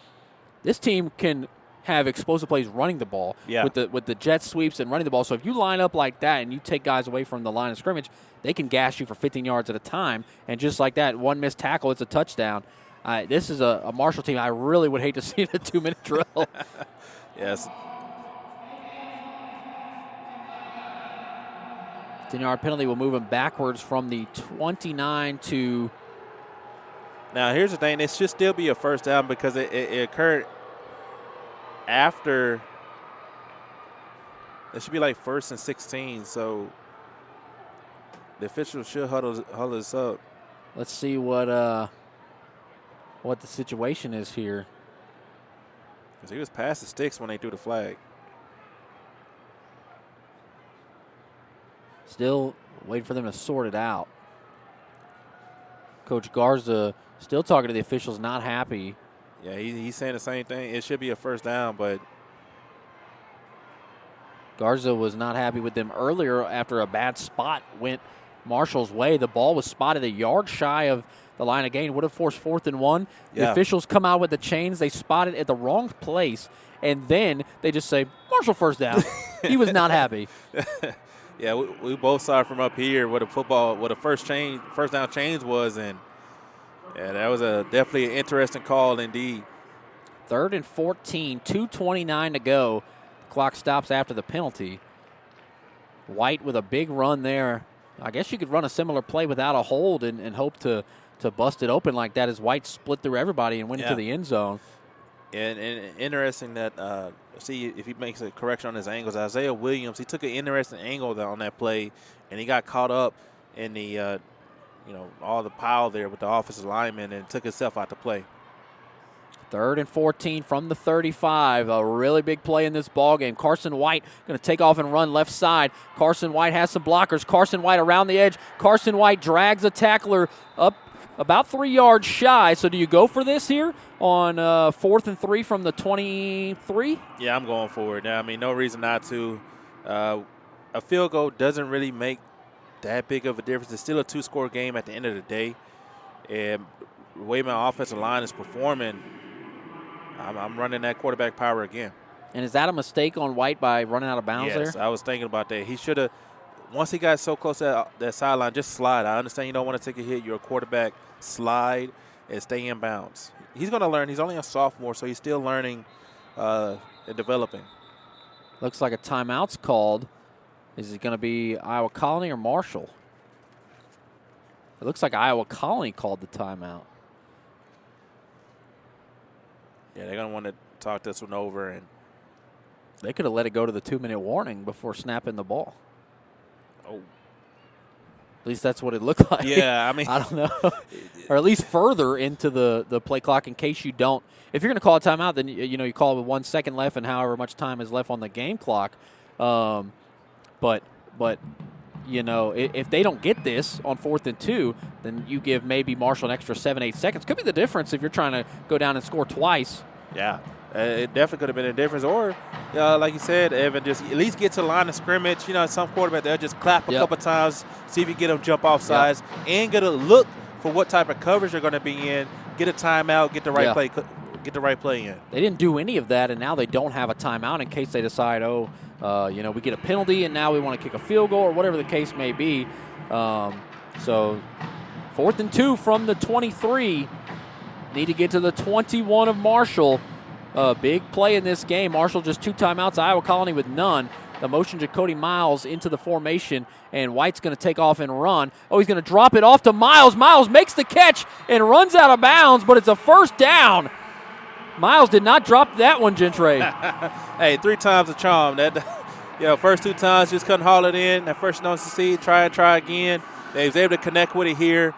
Speaker 2: This team can have explosive plays running the ball with the jet sweeps and running the ball. So if you line up like that and you take guys away from the line of scrimmage, they can gash you for 15 yards at a time. And just like that, one missed tackle, it's a touchdown. This is a Marshall team I really would hate to see in a 2-minute drill.
Speaker 3: Yes.
Speaker 2: 10-yard penalty will move him backwards from the 29 to.
Speaker 3: Now, here's the thing. It should still be a first down because it occurred after. It should be like 1st and 16, so the officials should huddle this up.
Speaker 2: Let's see what the situation is here.
Speaker 3: Because he was past the sticks when they threw the flag.
Speaker 2: Still waiting for them to sort it out. Coach Garza still talking to the officials, not happy.
Speaker 3: Yeah, he's saying the same thing. It should be a first down, but
Speaker 2: Garza was not happy with them earlier after a bad spot went Marshall's way. The ball was spotted a yard shy of the line of gain. Would have forced 4th and 1. The officials come out with the chains. They spot it at the wrong place, and then they just say, Marshall first down. He was not happy.
Speaker 3: Yeah, we both saw it from up here what a first down change was, and that was definitely an interesting call indeed.
Speaker 2: 3rd and 14, 2:29 to go. The clock stops after the penalty. White with a big run there. I guess you could run a similar play without a hold and hope to bust it open like that as White split through everybody and went into the end zone.
Speaker 3: And interesting that, see if he makes a correction on his angles. Isaiah Williams, he took an interesting angle on that play, and he got caught up in the, all the pile there with the offensive lineman and took himself out the play.
Speaker 2: 3rd and 14 from the 35. A really big play in this ball game. Carson White going to take off and run left side. Carson White has some blockers. Carson White around the edge. Carson White drags a tackler up about 3 yards shy. So do you go for this here on 4th and 3 from the 23?
Speaker 3: Yeah, I'm going for it. I mean, no reason not to. A field goal doesn't really make that big of a difference. It's still a 2-score game at the end of the day. And the way my offensive line is performing, I'm running that quarterback power again.
Speaker 2: And is that a mistake on White by running out of bounds there?
Speaker 3: Yes, I was thinking about that. He should have, once he got so close to that sideline, just slide. I understand you don't want to take a hit. You're a quarterback. Slide and stay in bounds. He's going to learn. He's only a sophomore, so he's still learning and developing.
Speaker 2: Looks like a timeout's called. Is it going to be Iowa Colony or Marshall? It looks like Iowa Colony called the timeout.
Speaker 3: Yeah, they're going to want to talk this one over. And
Speaker 2: they could have let it go to the 2-minute warning before snapping the ball.
Speaker 3: Oh.
Speaker 2: At least that's what it looked like.
Speaker 3: Yeah, I mean.
Speaker 2: I don't know. Or at least further into the play clock in case you don't. If you're going to call a timeout, then you call it with 1 second left and however much time is left on the game clock. But if they don't get this on 4th and 2, then you give maybe Marshall an extra 7-8 seconds. Could be the difference if you're trying to go down and score twice.
Speaker 3: Yeah, it definitely could have been a difference. Or, like you said, Evan, just at least get to the line of scrimmage. Some quarterback, they'll just clap a couple times, see if you get them jump off sides, and get a look for what type of coverage they're going to be in, get a timeout, get the right play. Get the right play in.
Speaker 2: They didn't do any of that, and now they don't have a timeout in case they decide, we get a penalty, and now we want to kick a field goal or whatever the case may be. So 4th and 2 from the 23. Need to get to the 21 of Marshall. Big play in this game. Marshall just 2 timeouts. Iowa Colony with none. The motion Jacody Miles into the formation, and White's going to take off and run. Oh, he's going to drop it off to Miles. Miles makes the catch and runs out of bounds, but it's a first down. Miles did not drop that one, Gentre.
Speaker 3: Hey, 3 times a charm. First 2 times just couldn't haul it in. That first don't succeed. Try again. They was able to connect with it here,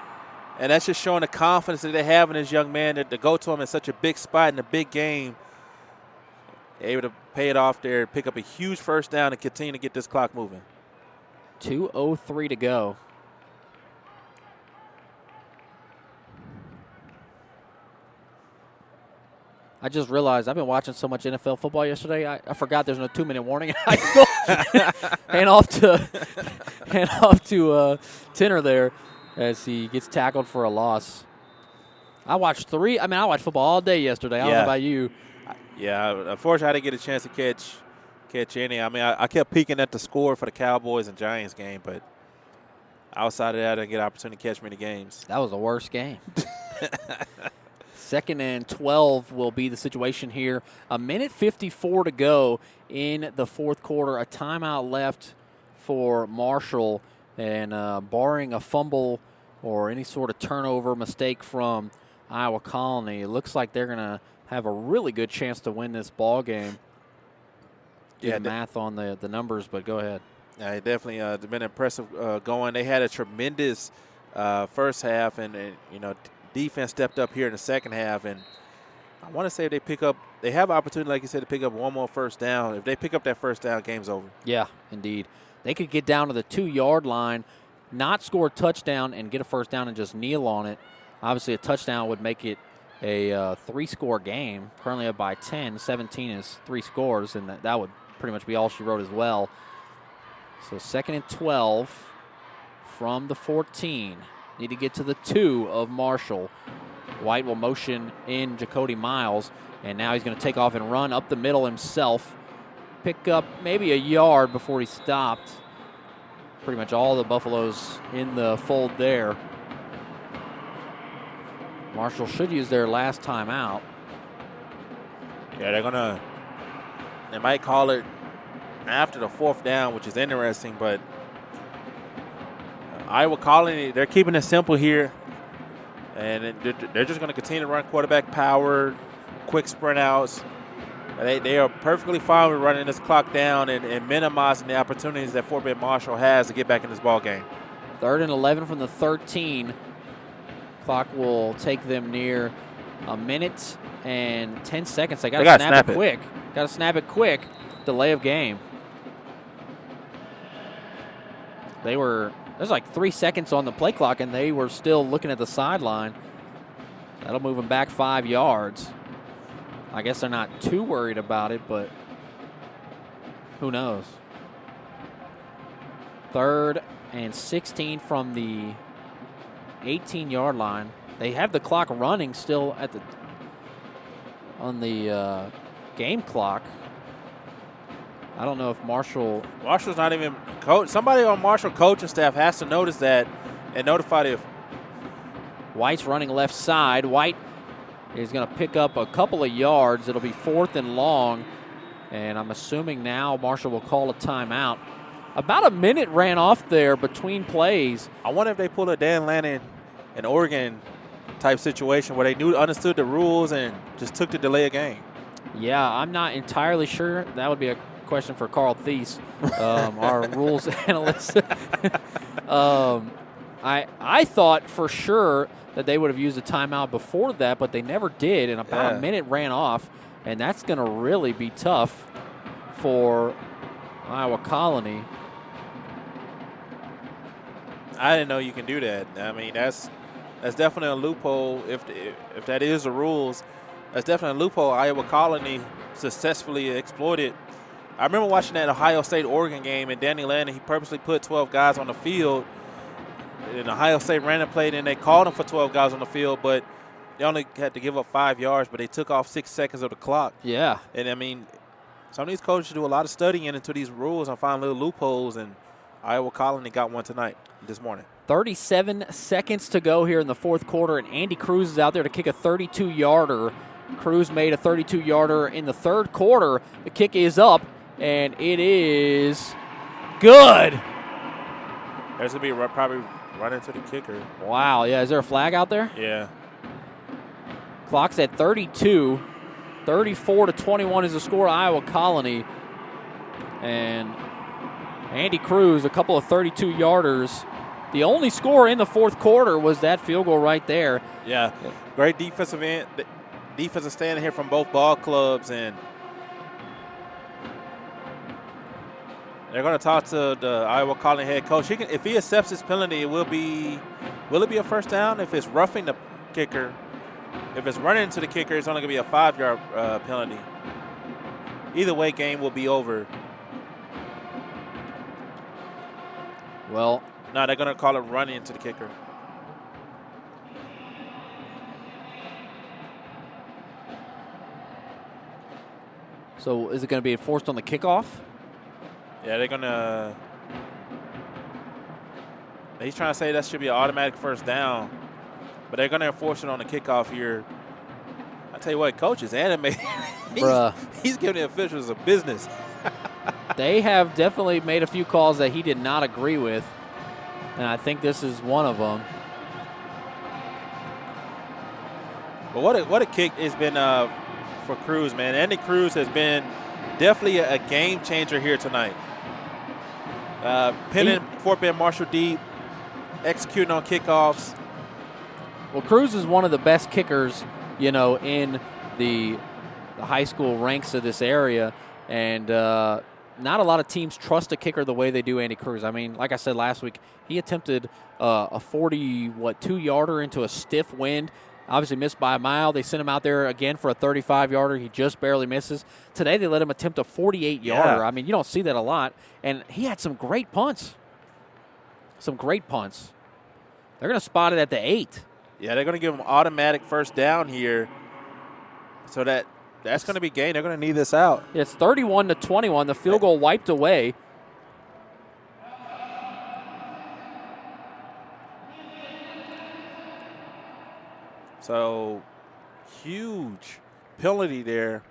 Speaker 3: and that's just showing the confidence that they have in this young man to go to him in such a big spot in a big game. They're able to pay it off there, pick up a huge first down, and continue to get this clock moving.
Speaker 2: 2:03 to go. I just realized I've been watching so much NFL football yesterday. I forgot there's no 2-minute warning in high school. hand off to Tenor there as he gets tackled for a loss. I watched football all day yesterday. I don't know about you.
Speaker 3: Yeah, unfortunately, I didn't get a chance to catch any. I mean, I kept peeking at the score for the Cowboys and Giants game, but outside of that, I didn't get an opportunity to catch many games.
Speaker 2: That was the worst game. 2nd and 12 will be the situation here. 1:54 to go in the 4th quarter. A timeout left for Marshall, and barring a fumble or any sort of turnover mistake from Iowa Colony, it looks like they're going to have a really good chance to win this ball game. Do math on the numbers, but go ahead.
Speaker 3: Yeah, it definitely been impressive going. They had a tremendous first half, and defense stepped up here in the second half, and I want to say if they have an opportunity, like you said, to pick up one more first down. If they pick up that first down, game's over.
Speaker 2: Yeah, indeed. They could get down to the 2-yard line, not score a touchdown, and get a first down and just kneel on it. Obviously, a touchdown would make it a 3-score game. Currently up by 10. 17 is 3 scores, and that would pretty much be all she wrote as well. So 2nd and 12 from the 14. Need to get to the 2 of Marshall. White will motion in Jacody Miles, and now he's going to take off and run up the middle himself. Pick up maybe a yard before he stopped. Pretty much all the Buffaloes in the fold there. Marshall should use their last timeout.
Speaker 3: Yeah, they might call it after the 4th down, which is interesting. But Iowa Colony, they're keeping it simple here. And they're just going to continue to run quarterback power, quick sprint outs. They are perfectly fine with running this clock down and minimizing the opportunities that Fort Bend Marshall has to get back in this ball game.
Speaker 2: 3rd and 11 from the 13. Clock will take them near a minute and 10 seconds. They got to snap it quick. Got to snap it quick. Delay of game. There's like 3 seconds on the play clock, and they were still looking at the sideline. That'll move them back 5 yards. I guess they're not too worried about it, but who knows? 3rd and 16 from the 18-yard line. They have the clock running still on the game clock. I don't know if Marshall's not even coach. Somebody on Marshall coaching staff has to notice that and notify the. White's running left side. White is going to pick up a couple of yards. It'll be 4th and long, and I'm assuming now Marshall will call a timeout. About a minute ran off there between plays.
Speaker 3: I wonder if they pull a Dan Lannon in Oregon type situation where they understood the rules and just took the delay of game.
Speaker 2: Yeah, I'm not entirely sure. That would be a question for Carl Thies, our rules analyst. I thought for sure that they would have used a timeout before that, but they never did, and about a minute ran off, and that's going to really be tough for Iowa Colony.
Speaker 3: I didn't know you can do that. I mean, that's definitely a loophole. If that is the rules, that's definitely a loophole Iowa Colony successfully exploited. I remember watching that Ohio State-Oregon game, and Danny Lannon, he purposely put 12 guys on the field. And Ohio State ran a play, and they called him for 12 guys on the field, but they only had to give up 5 yards, but they took off 6 seconds of the clock.
Speaker 2: Yeah.
Speaker 3: And, I mean, some of these coaches do a lot of studying into these rules and find little loopholes, and Iowa Colony got one this morning.
Speaker 2: 37 seconds to go here in the 4th quarter, and Andy Cruz is out there to kick a 32-yarder. Cruz made a 32-yarder in the 3rd quarter. The kick is up, and it is good.
Speaker 3: There's going to be probably running to the kicker.
Speaker 2: Wow, yeah. Is there a flag out there?
Speaker 3: Yeah.
Speaker 2: Clock's at 32. 34-21 is the score, Iowa Colony. And Andy Cruz, a couple of 32-yarders. The only score in the 4th quarter was that field goal right there.
Speaker 3: Yeah. Great defensive stand here from both ball clubs, and they're going to talk to the Iowa Colony head coach. If he accepts his penalty, will it be a first down? If it's roughing the kicker, if it's running into the kicker, it's only going to be a 5-yard penalty. Either way, game will be over.
Speaker 2: Well,
Speaker 3: no, they're going to call it running into the kicker.
Speaker 2: So is it going to be enforced on the kickoff?
Speaker 3: Yeah, they're going to – he's trying to say that should be an automatic first down, but they're going to enforce it on the kickoff here. I tell you what, coach is animated. He's giving the officials a business.
Speaker 2: They have definitely made a few calls that he did not agree with, and I think this is one of them.
Speaker 3: But what a kick it's been for Cruz, man. Andy Cruz has been definitely a game changer here tonight. Pinning Fort Bend Marshall deep, executing on kickoffs.
Speaker 2: Well, Cruz is one of the best kickers, in the high school ranks of this area, and not a lot of teams trust a kicker the way they do Andy Cruz. I mean, like I said last week, he attempted a 2-yarder into a stiff wind. Obviously missed by a mile. They sent him out there again for a 35-yarder. He just barely misses. Today they let him attempt a 48-yarder.
Speaker 3: Yeah.
Speaker 2: I mean, you don't see that a lot. And he had some great punts. They're going to spot it at the 8.
Speaker 3: Yeah, they're going to give him automatic first down here. So that's going to be gain. They're going to need this out.
Speaker 2: It's 31-21. The field goal wiped away.
Speaker 3: So, huge penalty there.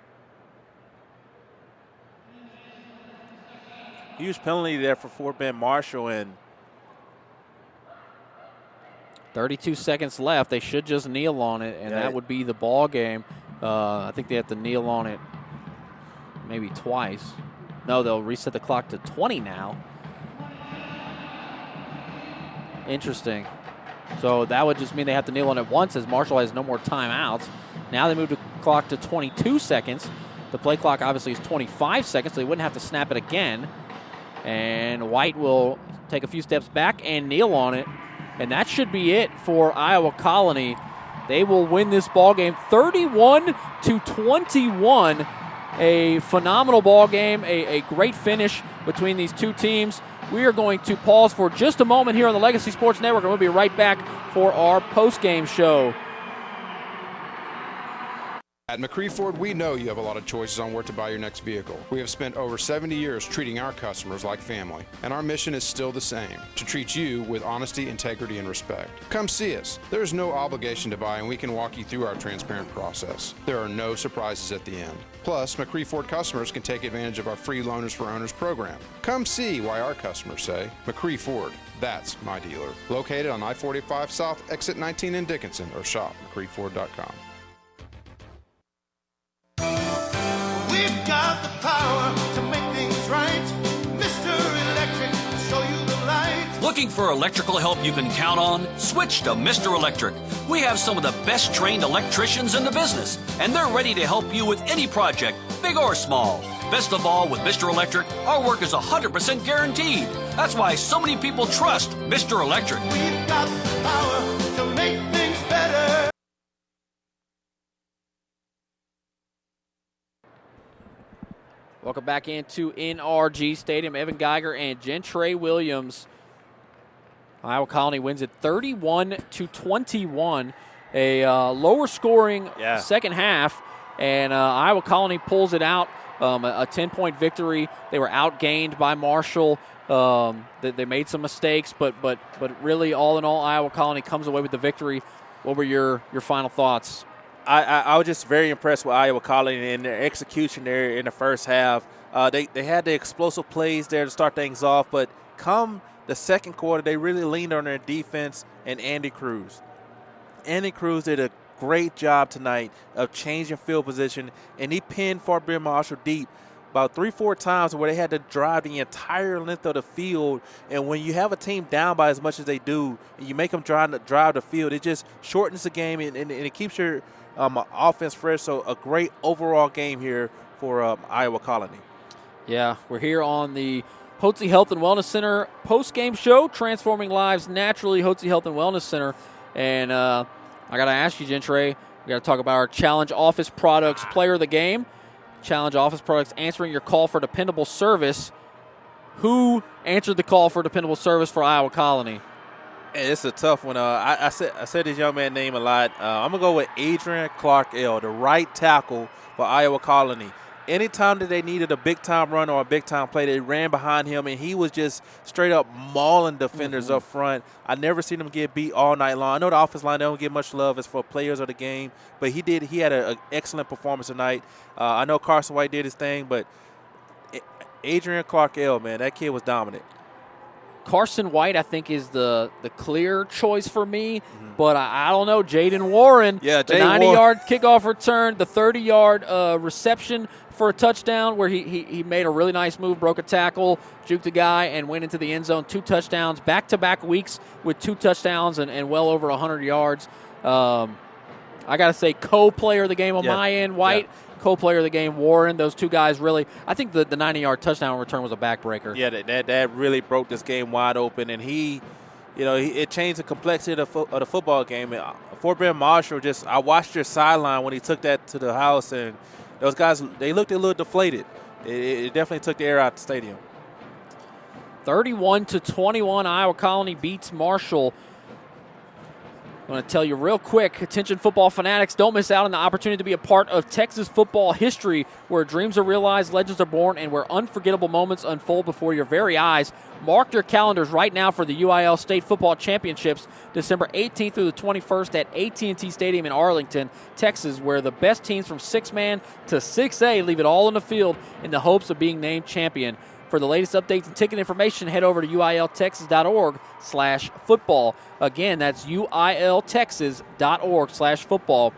Speaker 3: Huge penalty there for Fort Bend Marshall, and
Speaker 2: 32 seconds left. They should just kneel on it, and that would be the ball game. I think they have to kneel on it maybe twice. No, they'll reset the clock to 20 now. Interesting. So that would just mean they have to kneel on it once, as Marshall has no more timeouts. Now they move the clock to 22 seconds. The play clock obviously is 25 seconds, so they wouldn't have to snap it again. And White will take a few steps back and kneel on it. And that should be it for Iowa Colony. They will win this ball game 31-21. A phenomenal ball game, a great finish between these two teams. We are going to pause for just a moment here on the Legacy Sports Network, and we'll be right back for our post-game show.
Speaker 13: At McCree Ford, we know you have a lot of choices on where to buy your next vehicle. We have spent over 70 years treating our customers like family, and our mission is still the same, to treat you with honesty, integrity, and respect. Come see us. There is no obligation to buy, and we can walk you through our transparent process. There are no surprises at the end. Plus, McCree Ford customers can take advantage of our free Loaners for Owners program. Come see why our customers say, McCree Ford, that's my dealer. Located on I-45 South, exit 19 in Dickinson, or shop McCreeford.com.
Speaker 4: We've got the power to make things right. Mr. Electric, show you the light.
Speaker 1: Looking for electrical help you can count on? Switch to Mr. Electric. We have some of the best trained electricians in the business, and they're ready to help you with any project, big or small. Best of all, with Mr. Electric, our work is 100% guaranteed. That's why so many people trust Mr. Electric.
Speaker 4: We've got the power to make things better.
Speaker 2: Welcome back into NRG Stadium. Evan Geiger and Gentre Williams. Iowa Colony wins it 31-21. A lower scoring second half, and Iowa Colony pulls it out. A 10-point victory. They were outgained by Marshall. They made some mistakes, but really, all in all, Iowa Colony comes away with the victory. What were your final thoughts?
Speaker 3: I was just very impressed with Iowa Colony and their execution there in the first half. They had the explosive plays there to start things off, but come the second quarter, they really leaned on their defense and Andy Cruz. Andy Cruz did a great job tonight of changing field position, and he pinned Fort Bend Marshall deep about 3-4 times where they had to drive the entire length of the field. And when you have a team down by as much as they do, and you make them drive the field, it just shortens the game, and it keeps your offense fresh. So a great overall game here for Iowa Colony.
Speaker 2: Yeah, we're here on the Hotze Health and Wellness Center post-game show, transforming lives naturally, Hotze Health and Wellness Center. And I got to ask you, Gentre, we got to talk about our Challenge Office Products player of the game. Challenge Office Products answering your call for dependable service. Who answered the call for dependable service for Iowa Colony?
Speaker 3: It's a tough one. I said this young man's name a lot. I'm going to go with Adrian Clark-L, the right tackle for Iowa Colony. Anytime that they needed a big-time run or a big-time play, they ran behind him, and he was just straight-up mauling defenders up front. I never seen him get beat all night long. I know the offensive line don't get much love as for players of the game, but he had an excellent performance tonight. I know Carson White did his thing, but Adrian Clark-L, man, that kid was dominant.
Speaker 2: Carson White, I think, is the clear choice for me, but I don't know. Jaden Warren, the 90-yard kickoff return, the 30-yard reception for a touchdown where he made a really nice move, broke a tackle, juked a guy, and went into the end zone. 2 touchdowns, back-to-back weeks with 2 touchdowns and well over 100 yards. I got to say, co-player of the game on my end, White. Co-player of the game, Warren. Those two guys really, I think the 90-yard touchdown return was a backbreaker.
Speaker 3: Yeah, that really broke this game wide open, and it changed the complexity of the football game. Fort Bend Marshall, I watched your sideline when he took that to the house, and those guys, they looked a little deflated. It definitely took the air out of the stadium.
Speaker 2: 31-21, Iowa Colony beats Marshall. I'm going to tell you real quick, attention football fanatics, don't miss out on the opportunity to be a part of Texas football history, where dreams are realized, legends are born, and where unforgettable moments unfold before your very eyes. Mark your calendars right now for the UIL State Football Championships, December 18th through the 21st at AT&T Stadium in Arlington, Texas, where the best teams from 6-man to 6A leave it all on the field in the hopes of being named champion. For the latest updates and ticket information, head over to uiltexas.org/football. Again, that's uiltexas.org/football.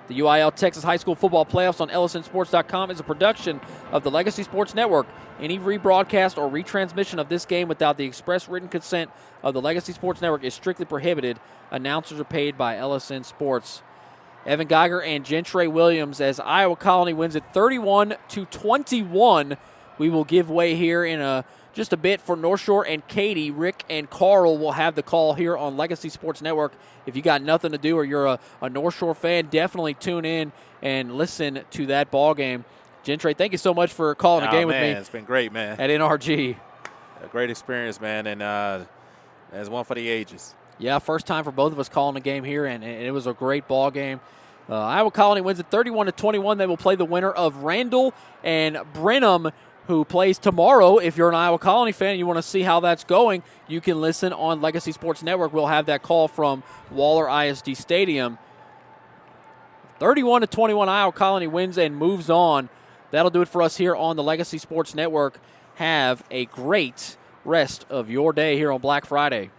Speaker 2: The UIL Texas High School Football Playoffs on LSNSports.com is a production of the Legacy Sports Network. Any rebroadcast or retransmission of this game without the express written consent of the Legacy Sports Network is strictly prohibited. Announcers are paid by LSN Sports. Evan Geiger and Gentre Williams as Iowa Colony wins it 31-21. We will give way here in just a bit for North Shore and Katy. Rick and Carl will have the call here on Legacy Sports Network. If you got nothing to do or you're a North Shore fan, definitely tune in and listen to that ball game. Gentre, thank you so much for calling the game with me.
Speaker 3: It's been great, man.
Speaker 2: At NRG.
Speaker 3: A great experience, man, and it's one for the ages.
Speaker 2: Yeah, first time for both of us calling the game here, and it was a great ball game. Iowa Colony wins it 31-21. They will play the winner of Randall and Brenham, who plays tomorrow. If you're an Iowa Colony fan and you want to see how that's going, you can listen on Legacy Sports Network. We'll have that call from Waller ISD Stadium. 31-21, Iowa Colony wins and moves on. That'll do it for us here on the Legacy Sports Network. Have a great rest of your day here on Black Friday.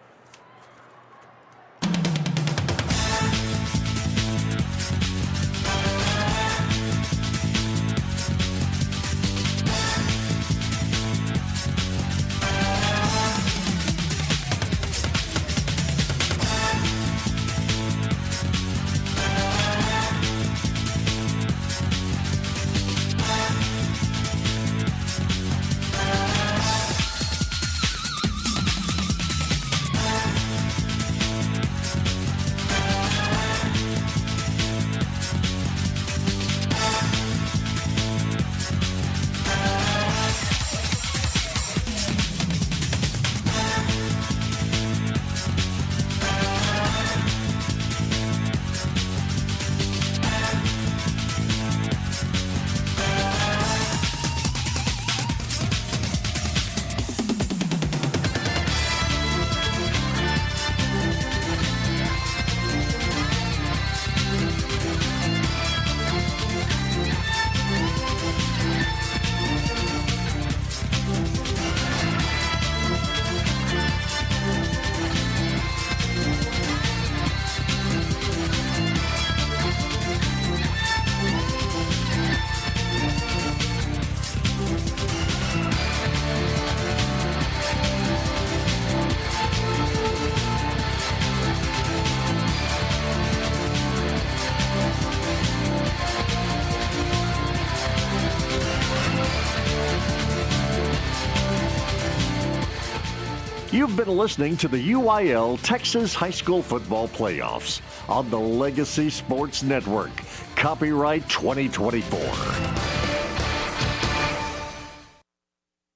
Speaker 5: You've been listening to the UIL Texas High School Football Playoffs on the Legacy Sports Network. Copyright 2024.